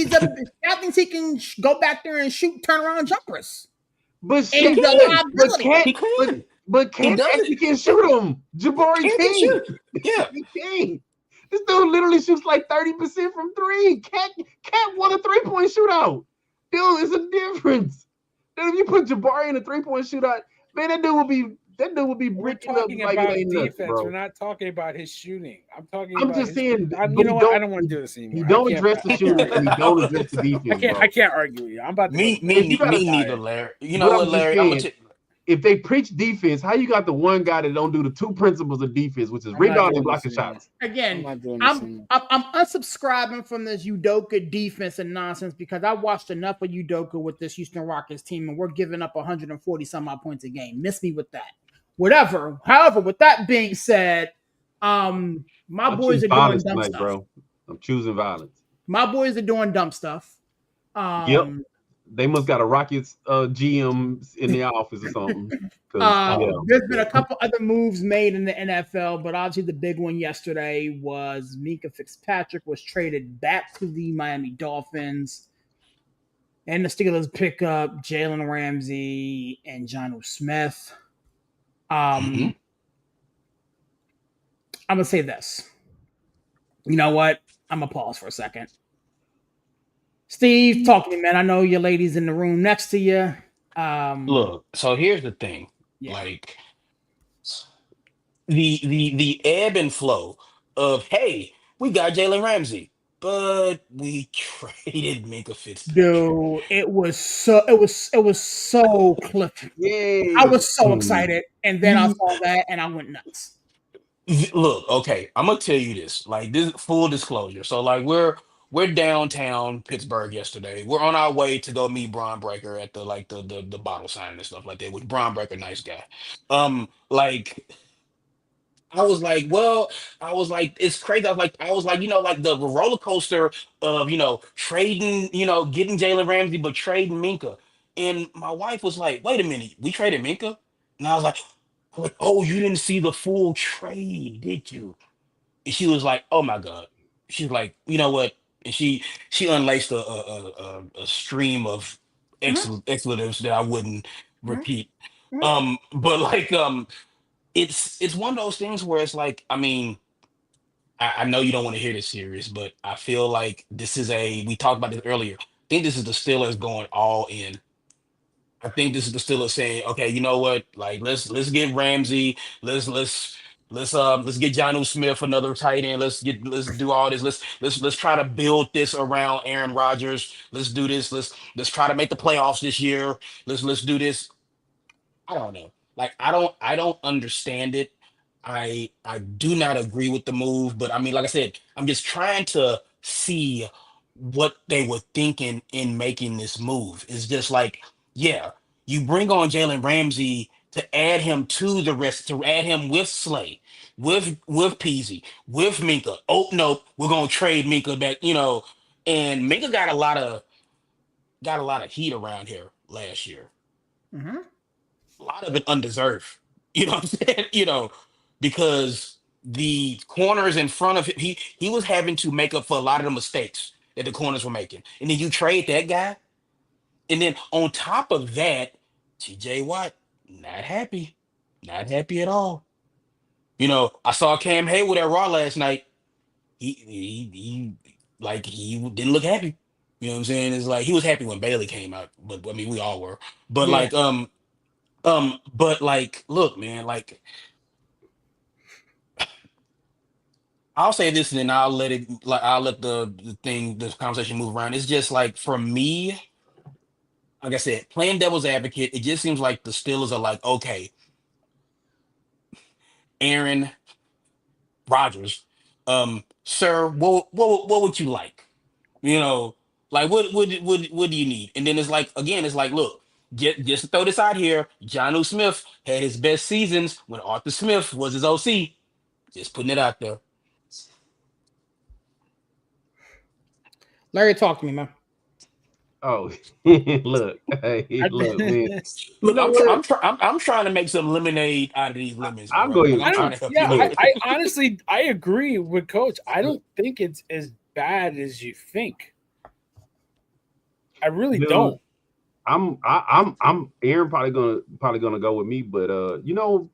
Cat thinks he can go back there and shoot turnaround jumpers, But and He shit, he's a can. but liability. Cat, He can. but He Cat does actually it. can shoot him. Jabari Can can't. shoot. Yeah. He can't. This dude literally shoots like 30% from three. Cat won a 3-point shootout. Dude, it's a difference. Dude, if you put Jabari in a 3-point shootout, man, that dude would be We're bricking up talking like it about ain't nothing, defense. We're bro. not talking about his shooting. I'm talking I'm about just his. saying, You but know what? I don't want to do this he anymore. don't address the I can't shooting argue. and he don't address the defense, I bro. can't argue with you. I'm about to go Me to bed. But you gotta, me I'm neither, tired. Larry. You know but what, I'm just Larry? saying, if they preach defense, how you got the one guy that don't do the two principles of defense, which is I'm not rebounding and doing this blocking anymore. shots? I'm Again, not doing this I'm anymore. I'm unsubscribing from this Udoka defense and nonsense because I watched enough of Udoka with this Houston Rockets team, and we're giving up 140 some odd points a game. Miss me with that. Whatever. However, with that being said, my I'm boys choosing are doing violence dumb tonight, stuff. bro. I'm choosing violence. My boys are doing dumb stuff. Yep. They must got a Rockets GM in their office or something. There's been a couple other moves made in the NFL, but obviously the big one yesterday was Minka Fitzpatrick was traded back to the Miami Dolphins, and the Steelers pick up Jalen Ramsey and Jonnu Smith. I'm gonna say this. You know what? I'm gonna pause for a second. Steve, talk to me, man. I know your lady's in the room next to you. Look, so here's the thing. Yeah. Like the ebb and flow of, hey, we got Jalen Ramsey, but we traded Minka Fitzpatrick. Dude, it was so cliff. I Yay. was so excited, and then I saw that, and I went nuts. Look, okay, I'm gonna tell you this. Like, this full disclosure. So like we're downtown Pittsburgh yesterday. We're on our way to go meet Braun Breaker at the like the bottle signing and stuff like that, which Braun Breaker, nice guy. Like I was like, well, I was like, it's crazy. I was like, like the roller coaster of, trading, getting Jalen Ramsey, but trading Minka. And my wife was like, wait a minute, we traded Minka? And I was like, oh, you didn't see the full trade, did you? And she was like, oh my God. She's like, you know what? And she unlaced a stream of Mhm, expletives that I wouldn't mhm, repeat. mhm. But like it's one of those things where it's like, I mean, I know you don't want to hear this serious, but I feel like this is we talked about this earlier. I think this is the Steelers going all in. I think this is the Steelers saying, okay, you know what? Like let's get Ramsey, let's get Jonnu Smith, another tight end. Let's do all this. Let's try to build this around Aaron Rodgers. Let's do this. Let's try to make the playoffs this year. Let's do this. I don't know. Like I don't understand it. I do not agree with the move, but I mean, like I said, I'm just trying to see what they were thinking in making this move. It's just like, yeah, you bring on Jalen Ramsey to add him to the rest, to add him with Slay, with Peasy, with Minka. Oh no, we're gonna trade Minka back, and Minka got a lot of heat around here last year, Mhm. a lot of it undeserved. You know what I'm saying? Because the corners in front of him, he was having to make up for a lot of the mistakes that the corners were making. And then you trade that guy. And then on top of that, TJ Watt, not happy. Not happy at all. I saw Cam Hayward at Raw last night. He like he didn't look happy. You know what I'm saying? It's like he was happy when Bailey came out, but I mean we all were. But Yeah. but like, look, man, like I'll say this and then I'll let it like I'll let the conversation move around. It's just like for me, like I said, playing devil's advocate, it just seems like the Steelers are like, okay, Aaron Rodgers, sir, what would you like? You know, like what do you need? And then it's like again, it's like, look, just to throw this out here, Jonnu Smith had his best seasons when Arthur Smith was his OC. Just putting it out there. Larry, talk to me, man. Oh, look, hey, look, man. You Look, know what? I'm trying to make some lemonade out of these lemons, I'll bro. go Like ahead. I'm trying to help you Yeah, out. I honestly I agree with Coach. I don't think it's as bad as you think. I really Dude, don't. I'm Aaron probably gonna go with me, but you know,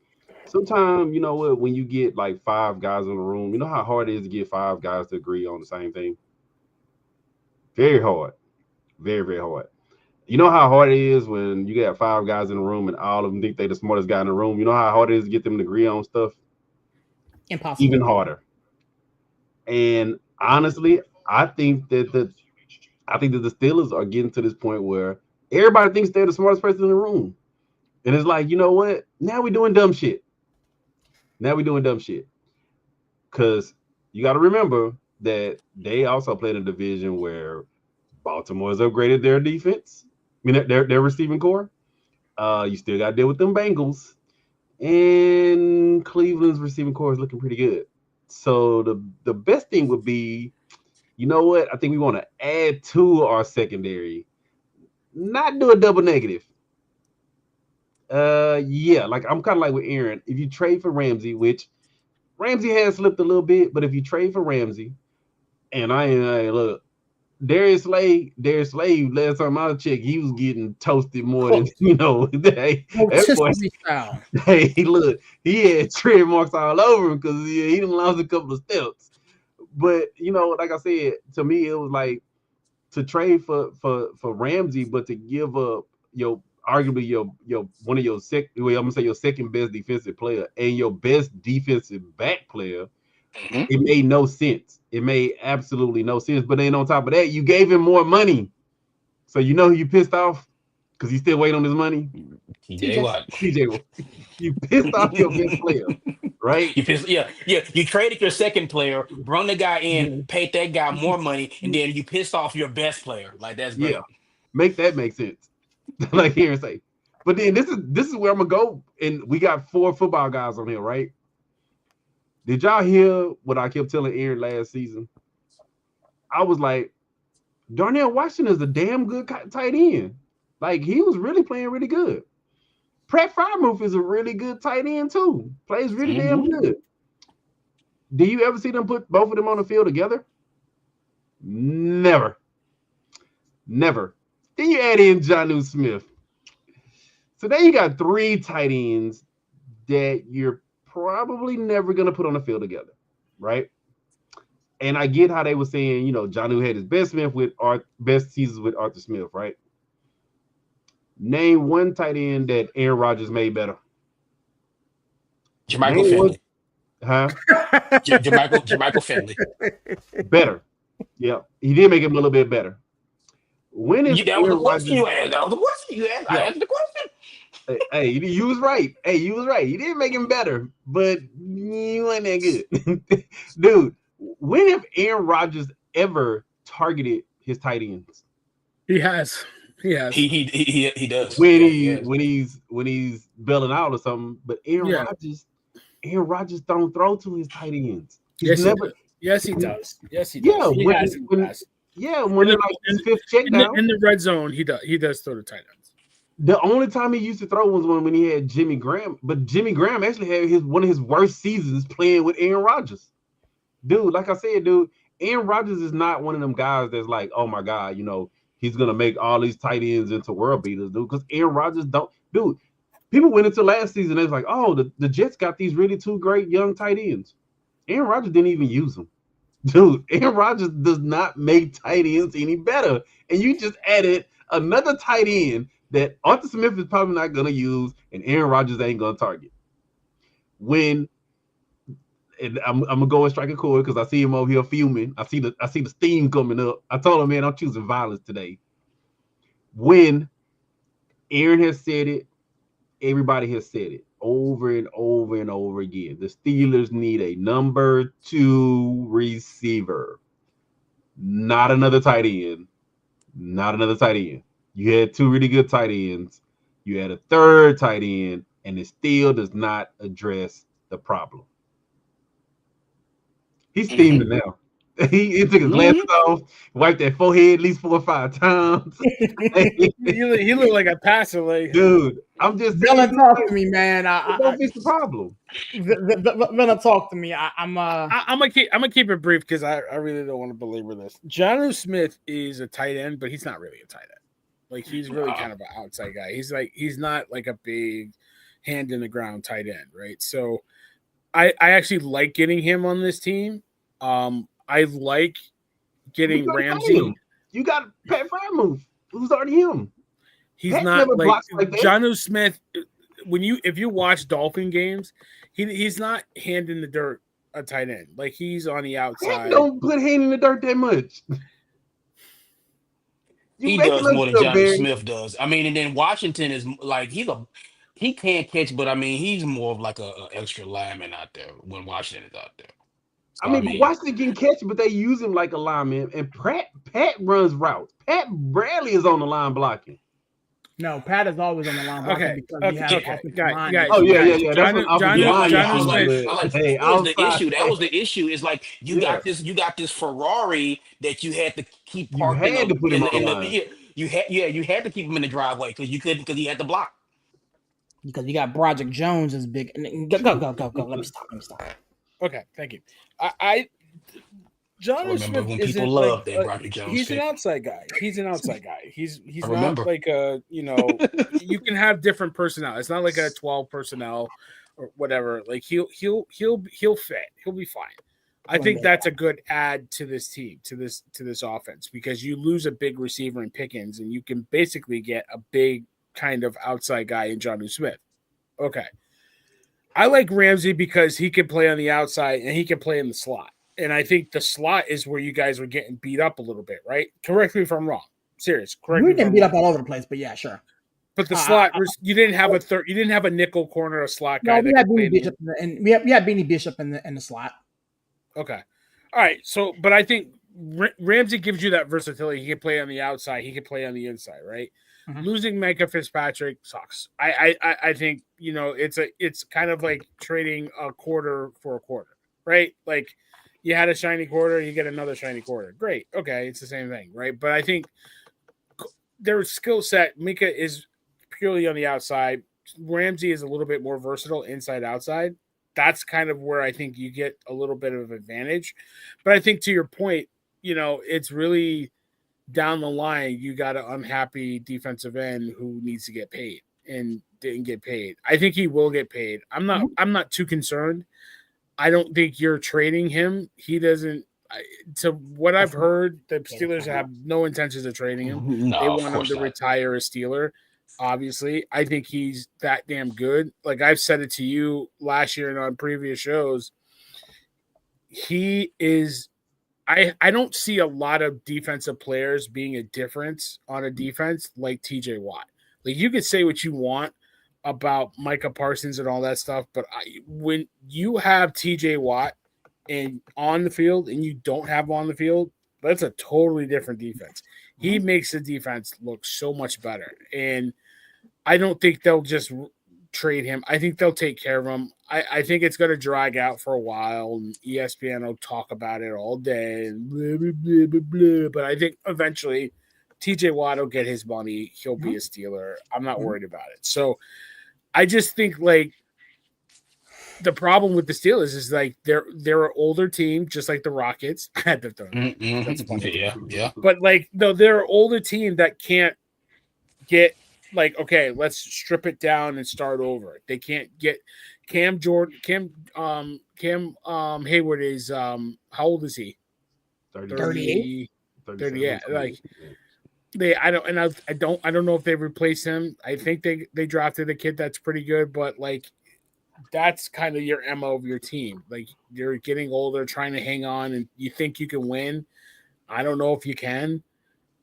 sometimes you know what, when you get like five guys in the room, you know how hard it is to get five guys to agree on the same thing. Very hard, very hard. You know how hard it is when you got five guys in the room and all of them think they the smartest guy in the room. You know how hard it is to get them to agree on stuff. Impossible. Even harder. And honestly, I think that the Steelers are getting to this point where everybody thinks they're the smartest person in the room. And it's like, you know what? Now we're doing dumb shit. Because you got to remember that they also play in a division where Baltimore has upgraded their defense. I mean, their receiving core. You still got to deal with them Bengals. And Cleveland's receiving core is looking pretty good. So the best thing would be, you know what? I think we want to add to our secondary, not do a double negative. Yeah, like I'm kind of like with Aaron. If you trade for Ramsey, which Ramsey has slipped a little bit, but if you trade for Ramsey, and I look, Darius Slade, last time I checked, he was getting toasted more than that boy. Style. Hey, look, he had tread marks all over him because he didn't lost a couple of steps. But you know, like I said, to me, it was like to trade for Ramsey, but to give up your arguably your one of your I'm gonna say your second best defensive player and your best defensive back player. Mhm. It made no sense. It made absolutely no sense. But then on top of that, you gave him more money. So you know who you pissed off because you still waiting on his money. TJ Watt. TJ, you pissed off your best player, right? You pissed, yeah. You traded your second player, brung the guy in, paid that guy more money, and then you pissed off your best player. Like that's Yeah, great. make that make sense. Like here and say. But then this is where I'm gonna go, and we got four football guys on here, right? Did y'all hear what I kept telling Aaron last season? I was like, Darnell Washington is a damn good tight end. Like he was really playing really good. Pratt Freiermuth is a really good tight end too. Plays really damn good. Do you ever see them put both of them on the field together? Never. Then you add in Jonnu Smith. So now you got three tight ends that you're probably never going to put on the field together, right? And I get how they were saying, you know, Jonnu had his best seasons with Arthur Smith, right? Name one tight end that Aaron Rodgers made better. Jermichael Finley. Huh? Jermichael Finley. Better. Yeah. He did make him a little bit better. When is That was the question you asked. That was the question you asked. I answered the question. Hey, you was right. You didn't make him better, but you ain't that good. Dude, when have Aaron Rodgers ever targeted his tight ends? He has. He does. When Yeah, when he's bailing out or something, but Aaron Rodgers don't throw to his tight ends. He's never. Yes, he does. Yes, he Yeah, does. He has in the past. when they're like his fifth check down. In the red zone, he does throw the tight ends. The only time he used to throw was when he had Jimmy Graham, but Jimmy Graham actually had one of his worst seasons playing with Aaron Rodgers. Dude, like I said, Aaron Rodgers is not one of them guys that's like, oh my God, you know, he's gonna make all these tight ends into world beaters, dude. Because Aaron Rodgers don't, dude. People went into last season, they was like, oh, the Jets got these really two great young tight ends. Aaron Rodgers didn't even use them. Dude, Aaron Rodgers does not make tight ends any better. And you just added another tight end that Arthur Smith is probably not going to use and Aaron Rodgers ain't going to target. And I'm going to go and strike a chord because I see him over here fuming. I see the steam coming up. I told him, man, I'm choosing violence today. When Aaron has said it, everybody has said it. over and over and over again. The Steelers need a number 2 receiver, not another tight end. Not another tight end. You had 2 really good tight ends. You had a third tight end, and it still does not address the problem. He's steaming now. He took his glasses off, wiped that forehead at least 4 or 5 times. He looked like a passer, like Dude. I'm just Villain, talk to me, man. don't fix the problem. Villain, talk to me. I'm gonna keep it brief because I really don't want to belabor this. Jonnu Smith is a tight end, but he's not really a tight end. Like he's really kind of an outside guy. He's not like a big hand in the ground tight end, right? So I actually like getting him on this team. I like getting Ramsey. You got Pat Frymouth, who's already him. He's Pat not like that. Jonnu Smith. If you watch Dolphin games, he's not hand in the dirt a tight end. Like he's on the outside. Don't put hand in the dirt that much. He does more than Jonnu Smith does. I mean, and then Washington is like he can't catch, but I mean he's more of like a extra lineman out there when Washington is out there. So, I mean, Washington can catch, but they use him like a lineman. And Pat runs routes. Pat rarely is on the line blocking. No, Pat is always on the line blocking because he has offensive line. Oh yeah. That's That was the issue. It's like you got this Ferrari that you had to keep parked. You had to put him on the line. You had to keep him in the driveway because you couldn't because he had to block. Because you got Broderick Jones is big. Go. Let me stop. Okay, thank you. Jonnu Smith when people love that Broderick Jones. He's an outside guy. He's not like a you can have different personnel. It's not like a 12 personnel or whatever. Like he'll fit. He'll be fine. I think that's a good add to this team, to this offense, because you lose a big receiver in Pickens and you can basically get a big kind of outside guy in Jonnu Smith. Okay. I like Ramsey because he can play on the outside and he can play in the slot. And I think the slot is where you guys were getting beat up a little bit, right? Correct me if I'm wrong. Serious. Correct me. We're getting beat up all over the place, but yeah, sure. But the slot, you didn't have you didn't have a nickel corner, a slot guy. No, we had Beanie Bishop, and we had Beanie Bishop in the slot. Okay, all right. So, but I think Ramsey gives you that versatility. He can play on the outside. He can play on the inside, right? Mm-hmm. Losing Micah Fitzpatrick sucks. I think it's kind of like trading a quarter for a quarter, right? Like you had a shiny quarter, you get another shiny quarter. Great, okay, it's the same thing, right? But I think their skill set, Micah is purely on the outside. Ramsey is a little bit more versatile inside outside. That's kind of where I think you get a little bit of advantage. But I think to your point, it's really down the line, you got an unhappy defensive end who needs to get paid and didn't get paid. I think he will get paid. I'm not too concerned. I don't think you're trading him. He doesn't. To what I've heard, the Steelers have no intentions of trading him. No, they want him to retire a Steeler. Obviously, I think he's that damn good. Like I've said it to you last year and on previous shows, he is. I don't see a lot of defensive players being a difference on a defense like TJ Watt. Like you could say what you want about Micah Parsons and all that stuff, but when you have TJ Watt and on the field and you don't have on the field, that's a totally different defense. He makes the defense look so much better. And I don't think they'll just trade him. I think they'll take care of him. I think it's going to drag out for a while, and ESPN will talk about it all day, and blah, blah, blah, blah, blah. But I think eventually TJ Watt will get his money. He'll be a Steeler. I'm not worried about it. So I just think like the problem with the Steelers is like they're an older team, just like the Rockets. I had to throw that. That's funny. Yeah. But like they're an older team that can't get like, okay, let's strip it down and start over. They can't get Cam Hayward is how old is he? 38. 30, yeah. Like I don't know if they replaced him. I think they drafted a kid that's pretty good, but like that's kind of your MO of your team. Like you're getting older, trying to hang on, and you think you can win. I don't know if you can.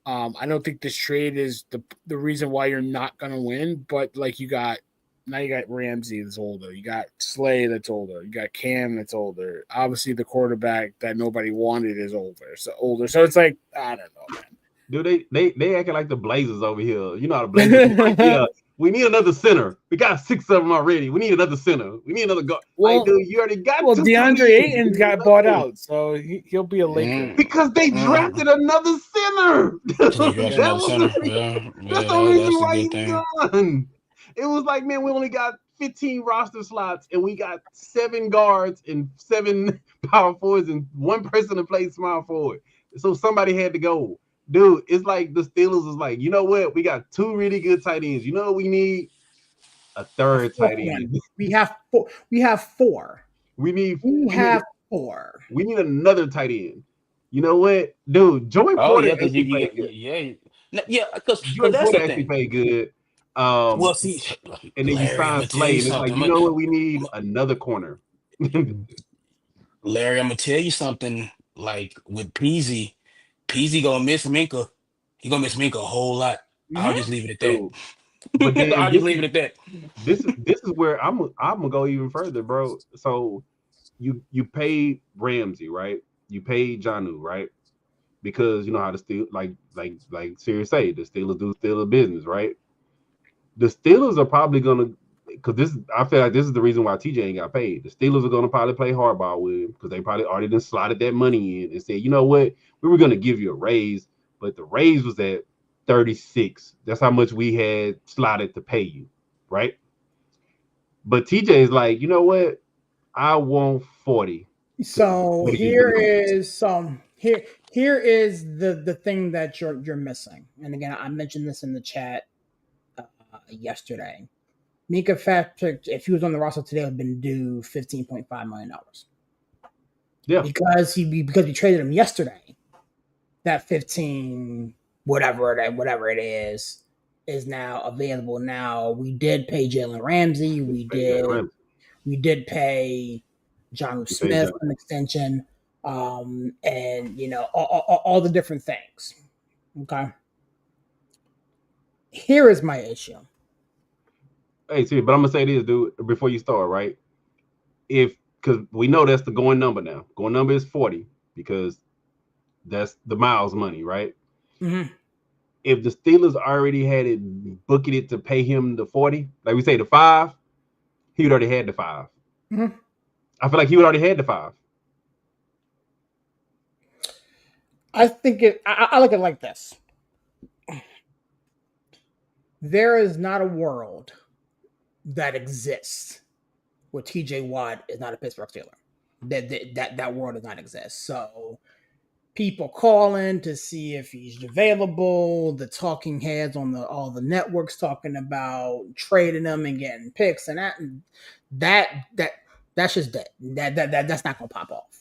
I don't think this trade is the reason why you're not going to win, but like you got Now you got Ramsey that's older. You got Slay that's older. You got Cam that's older. Obviously, the quarterback that nobody wanted is older. So it's like, I don't know, man. Dude, they acting like the Blazers over here. You know how the Blazers like, yeah, we need another center. We got 6 of them already. We need another center. We need another guard. Well, like, dude, you already got two DeAndre Ayton got dude. bought out, so he'll be a Laker. Because they drafted another center. That's the reason why he's gone. It was like, man, we only got 15 roster slots and we got 7 guards and 7 power forwards and 1 person to play small forward. So somebody had to go. Dude, it's like the Steelers is like, you know what? We got 2 really good tight ends. You know what we need? A third tight end. We have 4. We have 4. We need 4. We need another tight end. You know what, dude? Joey Porter actually played good. Because Joey that's Porter the actually thing. played good. Well, see, and then you find Slay, and it's like, you know what? We need another corner. Larry, I'm gonna tell you something. Like with Peasy gonna miss Minka. He gonna miss Minka a whole lot. I'll just leave it at that. Dude. But then I'll just leave it at that. This is where I'm gonna go even further, bro. So you pay Ramsey, right? You pay Jonnu, right? Because you know how the Steelers, like Sirius say, the Steelers do Steelers business, right? The Steelers are probably gonna, because I feel like this is the reason why TJ ain't got paid. The Steelers are gonna probably play hardball with him because they probably already done slotted that money in and said, you know what, we were gonna give you a raise, but the raise was at 36. That's how much we had slotted to pay you, right? But TJ is like, you know what, I want 40. So here is the thing that you're missing. And again, I mentioned this in the chat yesterday. Mika Fitzpatrick, if he was on the roster today, would have been due $15.5 million. Yeah, because we traded him yesterday. That 15 whatever it is now available. Now we did pay Jalen Ramsey. We did pay John Smith an extension, and you know all the different things. Okay. Here is my issue. Hey, see, but I'm gonna say this, dude, before you start, right? Because we know that's the going number now. Going number is 40 because that's the Miles money, right? Mm-hmm. If the Steelers already had it booking it to pay him the 40, like we say the 5, he would already had the 5. Mm-hmm. I feel like he would already had the 5. I think I look at it like this. There is not a world that exists where TJ Watt is not a Pittsburgh Steeler. That world does not exist. So people calling to see if he's available, the talking heads on all the networks talking about trading him and getting picks, and that's just dead. That's not gonna pop off.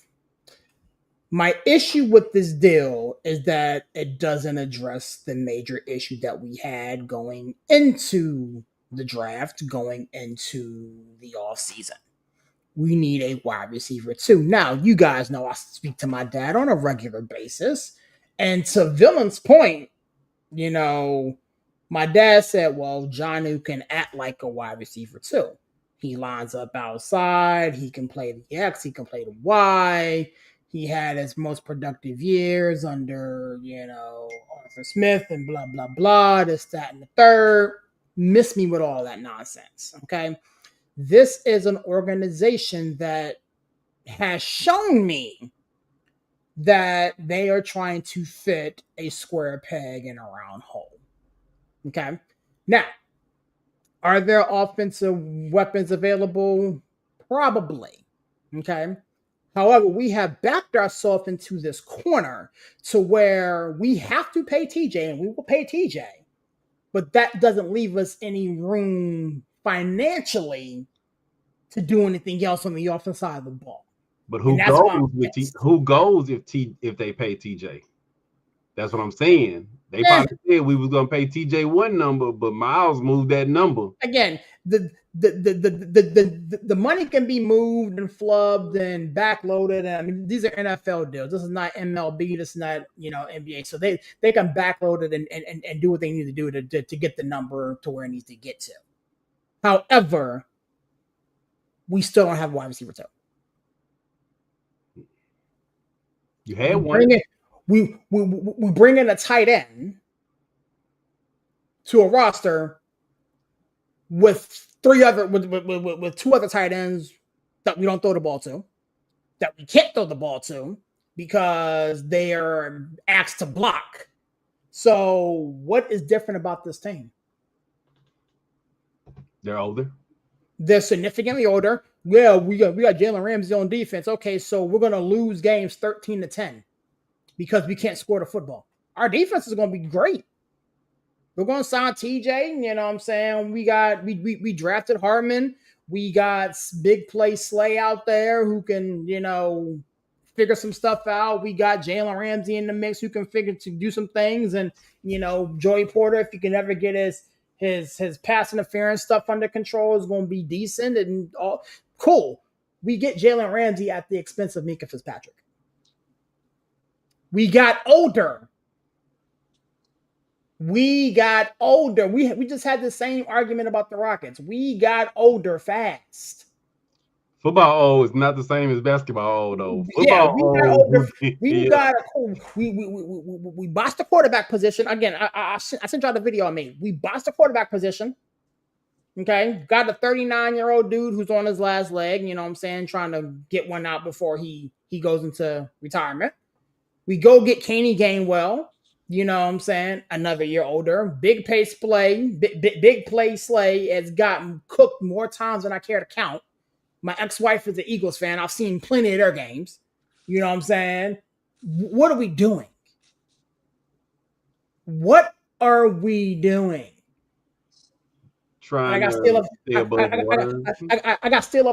My issue with this deal is that it doesn't address the major issue that we had going into the draft, going into the offseason. We need a wide receiver too. Now, you guys know I speak to my dad on a regular basis. And to Villain's point, you know, my dad said, well, Jonnu can act like a wide receiver too. He lines up outside. He can play the X. He can play the Y. He had his most productive years under, you know, Arthur Smith and blah, blah, blah, this, that, and the third. Miss me with all that nonsense, okay? This is an organization that has shown me that they are trying to fit a square peg in a round hole, okay? Now, are there offensive weapons available? Probably, okay? However, we have backed ourselves into this corner to where we have to pay TJ, and we will pay TJ, but that doesn't leave us any room financially to do anything else on the offensive side of the ball. But who goes if they pay TJ? That's what I'm saying. They probably said we was gonna pay TJ one number, but Miles moved that number. Again, the money can be moved and flubbed and backloaded. I mean, these are NFL deals. This is not MLB. This is not, you know, NBA. So they can backload it and do what they need to do to get the number to where it needs to get to. However, we still don't have a wide receiver too. You had one. We bring in a tight end to a roster with two other tight ends that we don't throw the ball to, that we can't throw the ball to because they are asked to block. So what is different about this team? They're older. They're significantly older. Yeah, we got Jalen Ramsey on defense. Okay, so we're gonna lose games 13-10 because we can't score the football. Our defense is gonna be great. We're gonna sign TJ. You know what I'm saying? We drafted Harmon. We got big play Slay out there who can, figure some stuff out. We got Jalen Ramsey in the mix who can do some things, and Joey Porter, if he can ever get his pass interference stuff under control, is going to be decent and all cool. We get Jalen Ramsey at the expense of Minkah Fitzpatrick. We got older. We just had the same argument about the Rockets. We got older fast. Football old is not the same as basketball old, though. Football old. We bossed the quarterback position. Again, I sent y'all the video I made. We bossed the quarterback position. Okay. Got a 39-year-old dude who's on his last leg, you know what I'm saying, trying to get one out before he goes into retirement. We go get Kenny Gainwell, you know what I'm saying, another year older. Big pace play, big play Slay has gotten cooked more times than I care to count. My ex-wife is an Eagles fan. I've seen plenty of their games. You know what I'm saying? What are we doing? What are we doing? I got Steelers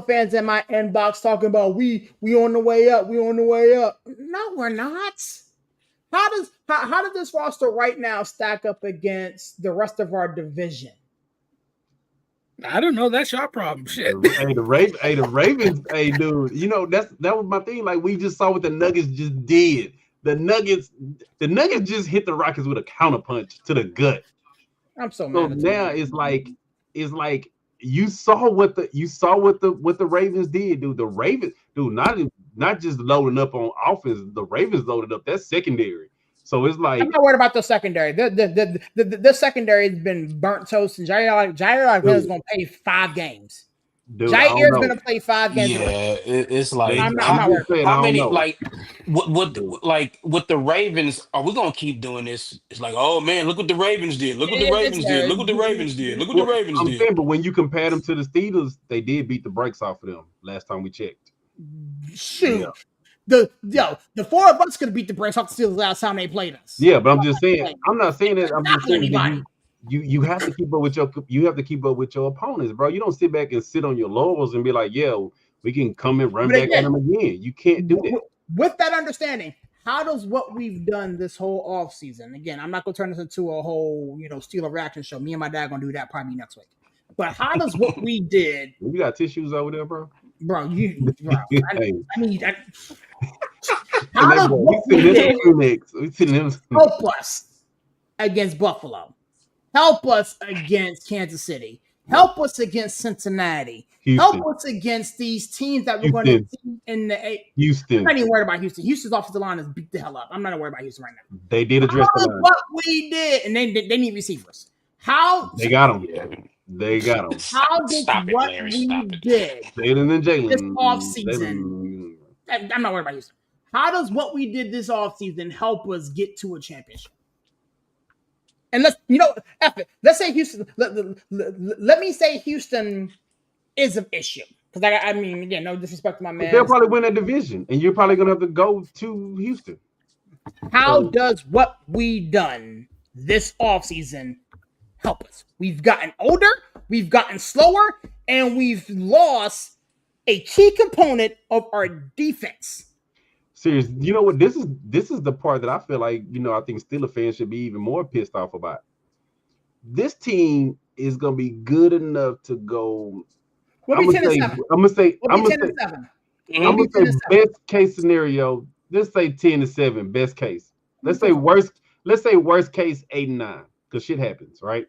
fans in my inbox talking about we on the way up. We on the way up. No, we're not. How does this roster right now stack up against the rest of our division? I don't know. That's your problem. Shit. Hey, the Ravens. Hey, dude. That was my thing. Like, we just saw what the Nuggets just did. The Nuggets just hit the Rockets with a counterpunch to the gut. I'm so mad. So now it's like you saw what the Ravens did, dude. The Ravens, dude, not just loading up on offense. The Ravens loaded up that secondary. So it's like, I'm not worried about the secondary. The secondary has been burnt toast, and Jair is going to play 5 games. Dude, Jair is going to play 5 games. Yeah, it's like I'm not worried. How many like with the Ravens? Are we going to keep doing this? It's like, oh man, look what the Ravens did. Look what the Ravens did. Look what the Ravens did. Look what the Ravens did. Saying, but when you compare them to the Steelers, they did beat the brakes off of them last time we checked. Shoot. Yeah. The 4 of us could have beat the brakes off the Steelers last time they played us. Yeah, but I'm just saying. I'm not saying that. I'm just saying that you have to keep up with your opponents, bro. You don't sit back and sit on your laurels and be like, yeah, we can come and run back at them again. You can't do that. With that understanding, how does what we've done this whole offseason, again, I'm not going to turn this into a whole, Steeler reaction show. Me and my dad going to do that probably next week. But how does what we did? You got tissues over there, bro? Bro, how does what we did help us against Buffalo? Help us against Kansas City. Help us against Cincinnati. Houston. Help us against these teams that we're going to see in the Houston. I'm not even worried about Houston. Houston's offensive line is beat the hell up. I'm not worried about Houston right now. They did address the line. What we did, and they need receivers. They got them. They got them. How did what we did this offseason? I'm not worried about Houston. How does what we did this offseason help us get to a championship? And let's say Houston. Let me say Houston is an issue because I mean, again, no disrespect to my man. They'll probably win that division, and you're probably gonna have to go to Houston. How does what we done this offseason help us? We've gotten older, we've gotten slower, and we've lost a key component of our defense. Serious, you know what? This is the part that I feel like, I think Steelers fans should be even more pissed off about. This team is gonna be good enough to go. I'm gonna say best case scenario. Let's say 10-7, best case. Let's say worst case 8-9, because shit happens, right?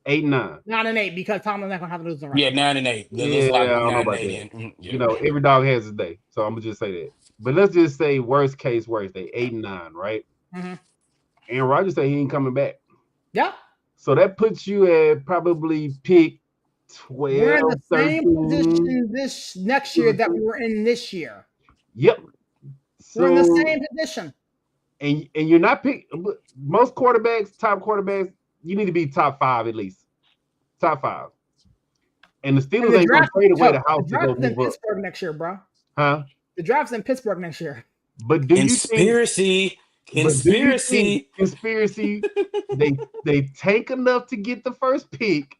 8-9. 9-8 because Tomlin's not gonna have to lose the record. Yeah, 9-8. Yeah, Let's lock I don't know 9 about and 8 that. in. Yeah. You know, every dog has his day, so I'm gonna just say that. But let's just say worst case, worst day, 8-9, right? Mm-hmm. And Rodgers said he ain't coming back. Yeah. So that puts you at probably pick 12, We're in the 13. same position this next year that we were in this year. Yep. We're in the So same position. and you're not pick most quarterbacks, top quarterbacks, you need to be top 5 at least. Top 5. And the Steelers ain't gonna trade away the house to go The draft's in move up. Pittsburgh next year, bro. Huh? The draft's in Pittsburgh next year. But do you think Conspiracy. they tank enough to get the first pick,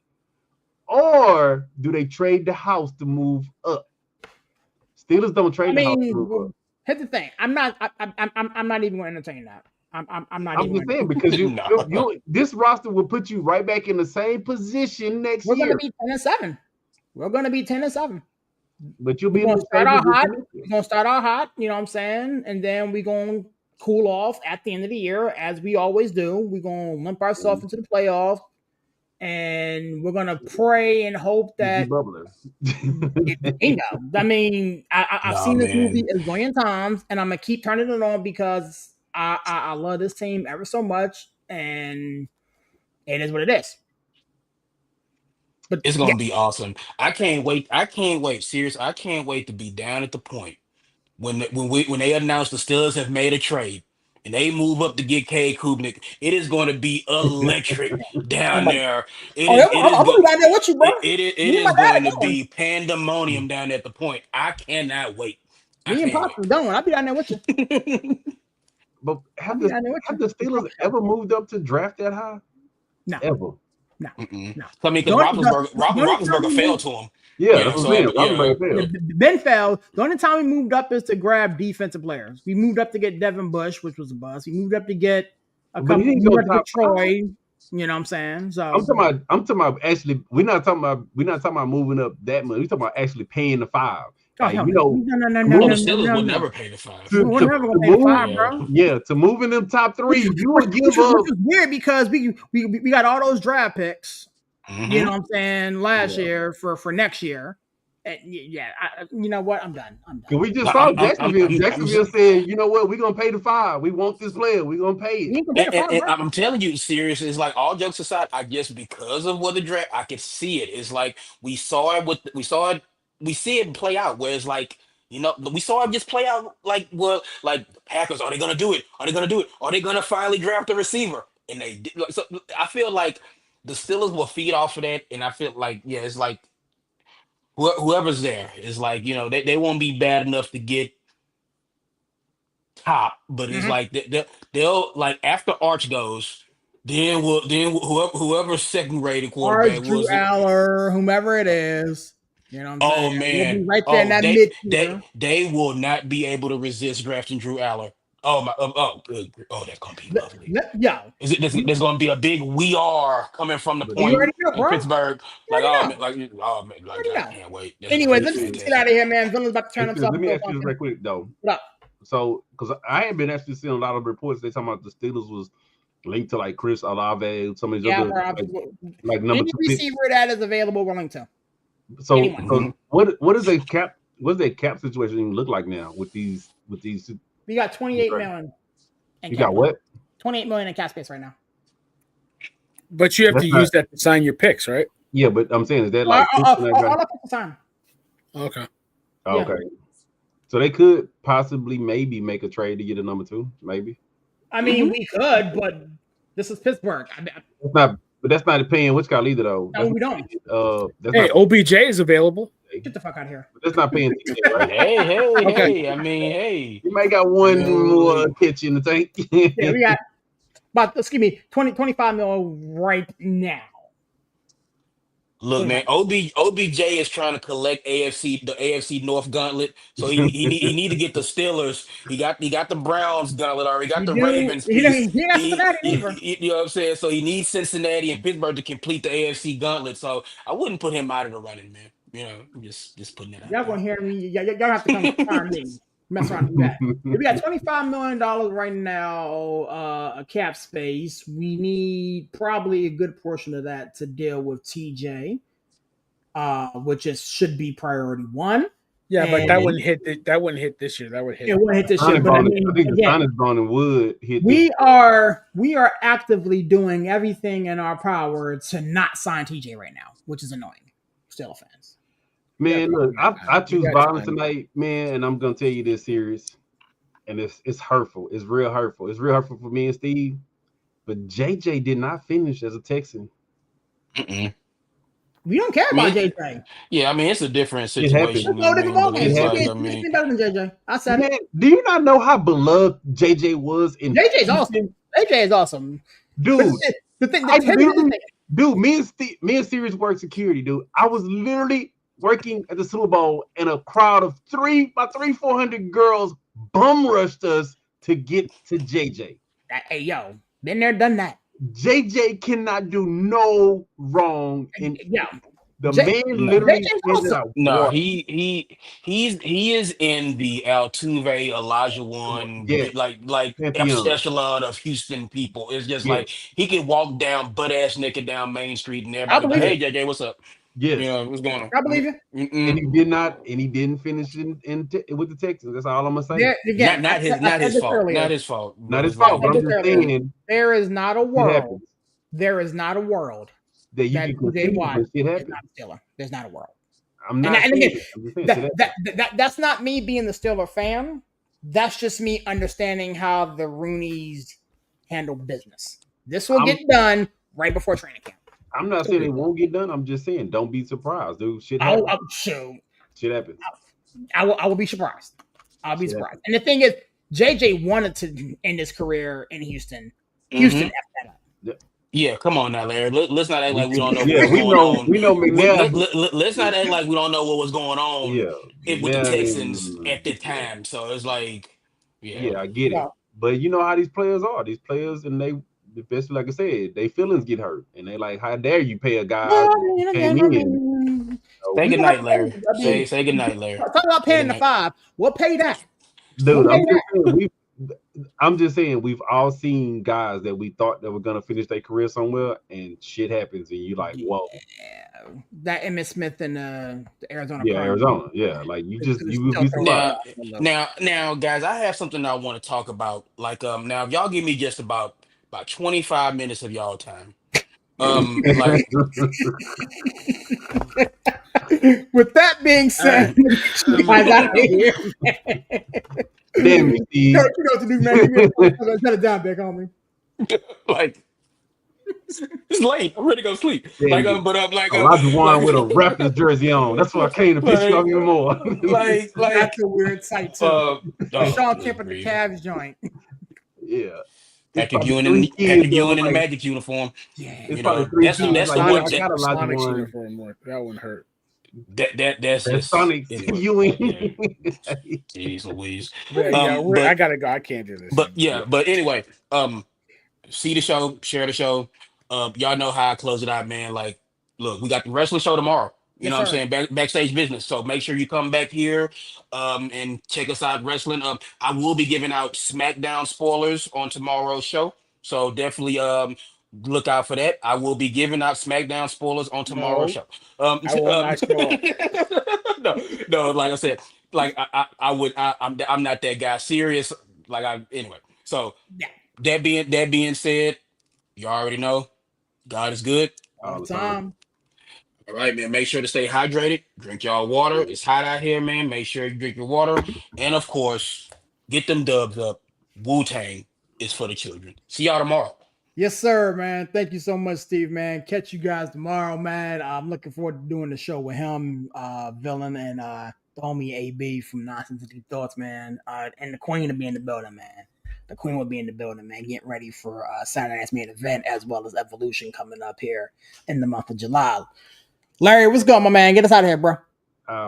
or do they trade the house to move up? Steelers don't trade the house to move up. Here's the thing. I'm not even going to entertain that. I'm not. I'm just saying because you this roster will put you right back in the same position next year. We're going to be 10-7. We're going to be 10-7. But you'll be going to start out hot. We're going to start out hot. You know what I'm saying? And then we're going to cool off at the end of the year, as we always do. We're going to limp ourselves into the playoffs, and we're going to pray and hope that. I mean, I've seen this movie a zillion times, and I'm going to keep turning it on because I love this team ever so much, and it is what it is. But it's gonna be awesome. I can't wait. Seriously, I can't wait to be down at the point when they announce the Steelers have made a trade and they move up to get Cade Klubnik. It is going to be electric down there. I'm gonna be down there with you, bro. It is going to be pandemonium down at the point. I cannot wait. Me and Pops are done. I'll be down there with you. But have the Steelers ever moved up to draft that high? No. Ever. No. I mean, because Roethlisberger fell to him. Yeah, that's what I'm saying. Ben fell. The only time we moved up is to grab defensive players. We moved up to get Devin Bush, which was a bust. We moved up to get a couple. Troy. You know what I'm saying? So I'm talking about actually. We're not talking about moving up that much. We're talking about actually paying the 5. No. The Steelers would never pay the 5. We're never gonna pay the 5, bro. Yeah, to move in them top 3, you would give up. Which is weird because we got all those draft picks. You know what I'm saying? Last year for next year. And you know what? I'm done. We just saw Jacksonville. Jacksonville said, you know what? We're gonna pay the 5. We want this player. We're gonna pay it. And I'm telling you, seriously, it's like all jokes aside. I guess because of what the draft, I could see it. It's like we see it play out. Where it's like, you know, we saw it just play out like the Packers. Are they gonna do it? Are they gonna finally draft a receiver? And they did. So I feel like the Steelers will feed off of that, and I feel like it's like whoever's there is like, you know, they won't be bad enough to get top, but it's like they'll like after Arch goes, then whoever second rated quarterback Arch, Drew Aller, whomever it is. You know what I'm saying? Man, we'll be right there in that mid. They will not be able to resist drafting Drew Aller. That's gonna be lovely. There's gonna be a big "we are" coming from the point in Pittsburgh. I can't wait. Anyway, let's get out of here, man. Villain's about to turn himself. Let me ask you this real quick, though. What up? So, because I have been actually seeing a lot of reports, they talking about the Steelers was linked to like Chris Olave, some of these other like number 2 receiver that is available, willing to. So, what is a cap? What's that cap situation even look like now with these? We got 28 million. You got what? 28 million in cap space right now. But you have to use that to sign your picks, right? Yeah, but I'm saying is that like all up to sign. Okay. Okay. Yeah. So they could possibly maybe make a trade to get a number 2, maybe. I mean, we could, but this is Pittsburgh. That's not paying which guy either though. No, we don't. OBJ is available. Get the fuck out of here. But that's not paying. Right? Hey. I mean, hey. You might got one pitch in the tank. Yeah, we got about 25 mil right now. Look, man, OBJ is trying to collect the AFC North gauntlet. So he need to get the Steelers. He got the Browns gauntlet already. He got the Ravens. He got Cincinnati either. You know what I'm saying? So he needs Cincinnati and Pittsburgh to complete the AFC gauntlet. So I wouldn't put him out of the running, man. You know, just putting it out. Y'all gonna hear me? Y'all have to come find me. Mess around and do that. If we got $25 million right now, a cap space. We need probably a good portion of that to deal with TJ, which should be priority one. Yeah, but And that wouldn't hit. That wouldn't hit this year. That would hit. it won't hit this year. Signing But I bonus, mean, I think the again, signing bonus would hit. we are actively doing everything in our power to not sign TJ right now, which is annoying. Steelers fans. Man, Yeah, look, I choose got violence time. tonight, man, and I'm gonna tell you this serious, and it's hurtful. It's real hurtful. It's real hurtful for me and Steve. But JJ did not finish as a Texan. Mm-mm. We don't care about JJ. Yeah, I mean it's a different It happened. situation. Let's go to the ball game. It JJ happened. is better than JJ. I said Man, it. do you not know how beloved JJ was in JJ's awesome. JJ is awesome. Dude, Dude, me and Sirius work security, dude. I was literally working at the Super Bowl, and a crowd of 400 girls bum rushed us to get to JJ. Hey, yo, been there, done that. JJ cannot do no wrong. And the man literally No, he is in the Altuve, Elijah One, like echelon of Houston people. It's just like he can walk down butt ass naked down Main Street and everybody like, hey JJ, what's up? Yes. You know, what's going on? I believe it. And he didn't finish with the Texans. That's all I'm gonna say. There, again, not his fault. Not his fault. Not his fault. But I'm just saying, there is not a world. There is not a world that you can concede when shit happens. There's not a world. I'm not. That's not me being the Steeler fan. That's just me understanding how the Rooneys handle business. This will get done right before training camp. I'm not saying it won't get done. I'm just saying don't be surprised, dude. Shit happens. Shit happens. I will be surprised. I'll be surprised. And the thing is, JJ wanted to end his career in Houston. Houston effed that up. Yeah, come on now, Larry. Let's not act like we don't know what's going on. We know McNabb. Let's not act like we don't know what was going on with the Texans at the time. So it's like, I get it. But you know how these players are. These players, and they, especially like I said, their feelings get hurt. And they like, how dare you pay a guy who came in? Say good night, Larry. Say good night, Larry. Talk about paying the $5. We'll pay that. Dude, I'm just saying we've all seen guys that we thought that were gonna finish their career somewhere, and shit happens, and you like, whoa. That Emmitt Smith and the Arizona. Yeah, Arizona. Yeah, like you would be surprised. Now, guys, I have something I want to talk about. Like, now if y'all give me just about 25 minutes of y'all time. Like. With that being said, guys out here. Damn you, Steve. You know what to do, man. Shut it down, big homie. Like, it's late. I'm ready to go sleep. Like, but I'm like, Elijah Wan with a Raptors jersey on. That's why I came to piss you off even more. like that's a weird sight too. Sean Kemp at the Cavs joint. Yeah. Patrick Ewing in the Magic uniform. Yeah, you know, that's the one. That one hurt. That's Sonic Ewing. Jeez Louise. I gotta go. I can't do this. But anyway, see the show, share the show. Y'all know how I close it out, man. Like, look, we got the wrestling show tomorrow. You know what I'm saying? Backstage business. So make sure you come back here and check us out wrestling. I will be giving out SmackDown spoilers on tomorrow's show. So definitely look out for that. I will be giving out SmackDown spoilers on tomorrow's show. I will not show up. No, like I said, like I'm not that guy. Serious. Anyway. So that being said, you already know God is good all the time. All right, man. Make sure to stay hydrated. Drink y'all water. It's hot out here, man. Make sure you drink your water. And of course, get them dubs up. Wu-Tang is for the children. See y'all tomorrow. Yes, sir, man. Thank you so much, Steve, man. Catch you guys tomorrow, man. I'm looking forward to doing the show with him, Villain, and the homie AB from Nonsense and Deep Thoughts, man. And the Queen will be in the building, man. The Queen will be in the building, man. Getting ready for Saturday's main event as well as Evolution coming up here in the month of July. Larry, what's going on, my man? Get us out of here, bro.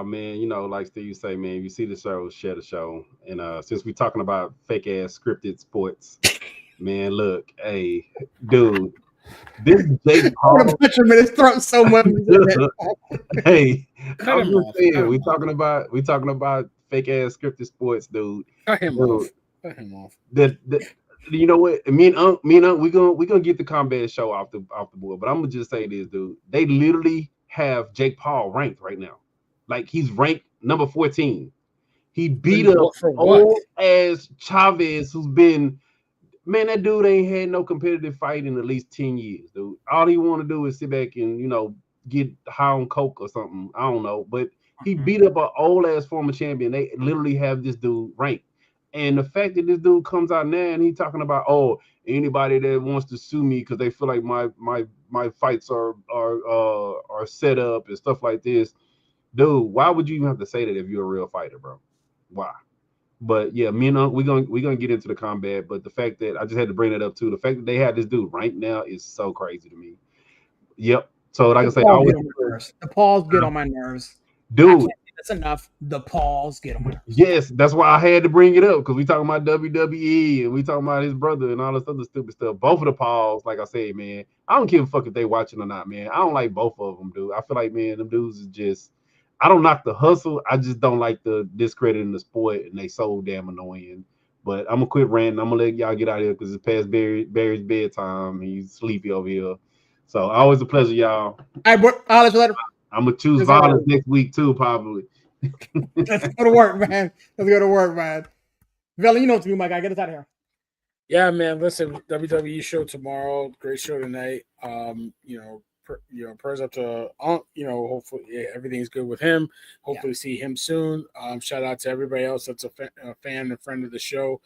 Man, you know, like Steve say, man, if you see the show, share the show. And since we're talking about fake ass scripted sports, man, look, hey, dude, this Jake Paul. I'm gonna put him in his throat so much. Hey, I'm just saying, we talking about fake fake ass scripted sports, dude. Cut him Dude, off. Cut him off. The you know what? Me and Unc, we gonna get the combat show off the board. But I'm gonna just say this, dude. They literally have Jake Paul ranked right now. Like he's ranked number 14. He beat up old ass Chavez, who's been, man, that dude ain't had no competitive fight in at least 10 years, dude. All he want to do is sit back and, get high on coke or something. I don't know. But he beat up an old ass former champion. They literally have this dude ranked. And the fact that this dude comes out now and he's talking about, oh, anybody that wants to sue me because they feel like my fights are set up and stuff like this, dude, why would you even have to say that if you're a real fighter, bro? Why? But yeah, me and we're gonna get into the combat. But the fact that I just had to bring that up too, the fact that they have this dude right now is so crazy to me. Yep. So like I say, the Pauls get on my nerves, dude. That's enough. The Pauls get on my nerves. Yes, that's why I had to bring it up, because we talking about WWE and we talking about his brother and all this other stupid stuff. Both of the Pauls, like I said, man, I don't give a fuck if they watching or not, man. I don't like both of them, dude. I feel like, man, them dudes is just. I don't knock the hustle. I just don't like the discrediting the sport, and they so damn annoying. But I'm gonna quit ranting. I'm gonna let y'all get out of here because it's past Barry's bedtime. He's sleepy over here. So always a pleasure, y'all. All right, I'll let you later. I'm gonna choose violence next week too, probably. Let's go to work, man. Let's go to work, man. Vela, you know what to do, my guy. Get us out of here. Yeah, man. Listen, WWE show tomorrow. Great show tonight. Prayers up to hopefully everything's good with him. Hopefully see him soon. Shout out to everybody else that's a fan and friend of the show.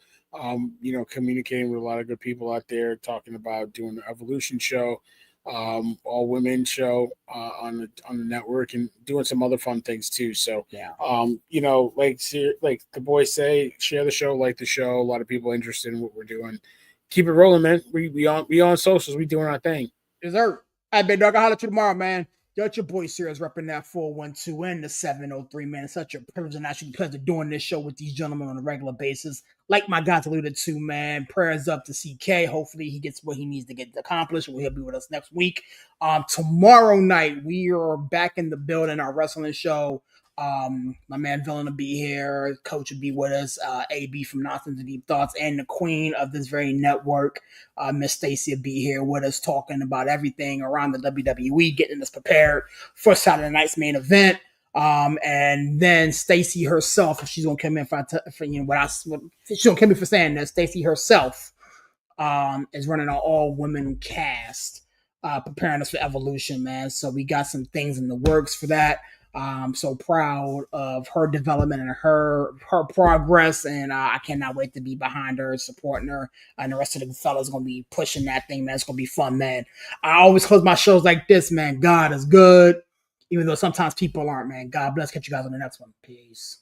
Communicating with a lot of good people out there, talking about doing the Evolution show, all women show on the network, and doing some other fun things too. So like the boys say, share the show, like the show. A lot of people interested in what we're doing. Keep it rolling, man. We on socials. We doing our thing. Dessert. All right, big dog. I'll holler at you tomorrow, man. Yo, it's your boy Sirius repping that 412 and the 703, man. It's such a privilege and actually pleasure doing this show with these gentlemen on a regular basis. Like my guys alluded to, man, prayers up to CK. Hopefully he gets what he needs to get accomplished. He'll be with us next week. Tomorrow night, we are back in the building, our wrestling show. My man Villain will be here. Coach will be with us. AB from Nonsense and Deep Thoughts, and the queen of this very network, Miss Stacy, will be here with us, talking about everything around the WWE, getting us prepared for Saturday night's main event. And then Stacy herself, if she's gonna come in she's gonna come in for saying this. Stacy herself is running an all-women cast, preparing us for Evolution, man. So we got some things in the works for that. So proud of her development and her progress, and I cannot wait to be behind her, supporting her, and the rest of the fellas gonna be pushing that thing, man. It's gonna be fun, man. I always close my shows like this, man. God is good, even though sometimes people aren't, man. God bless. Catch you guys on the next one. Peace.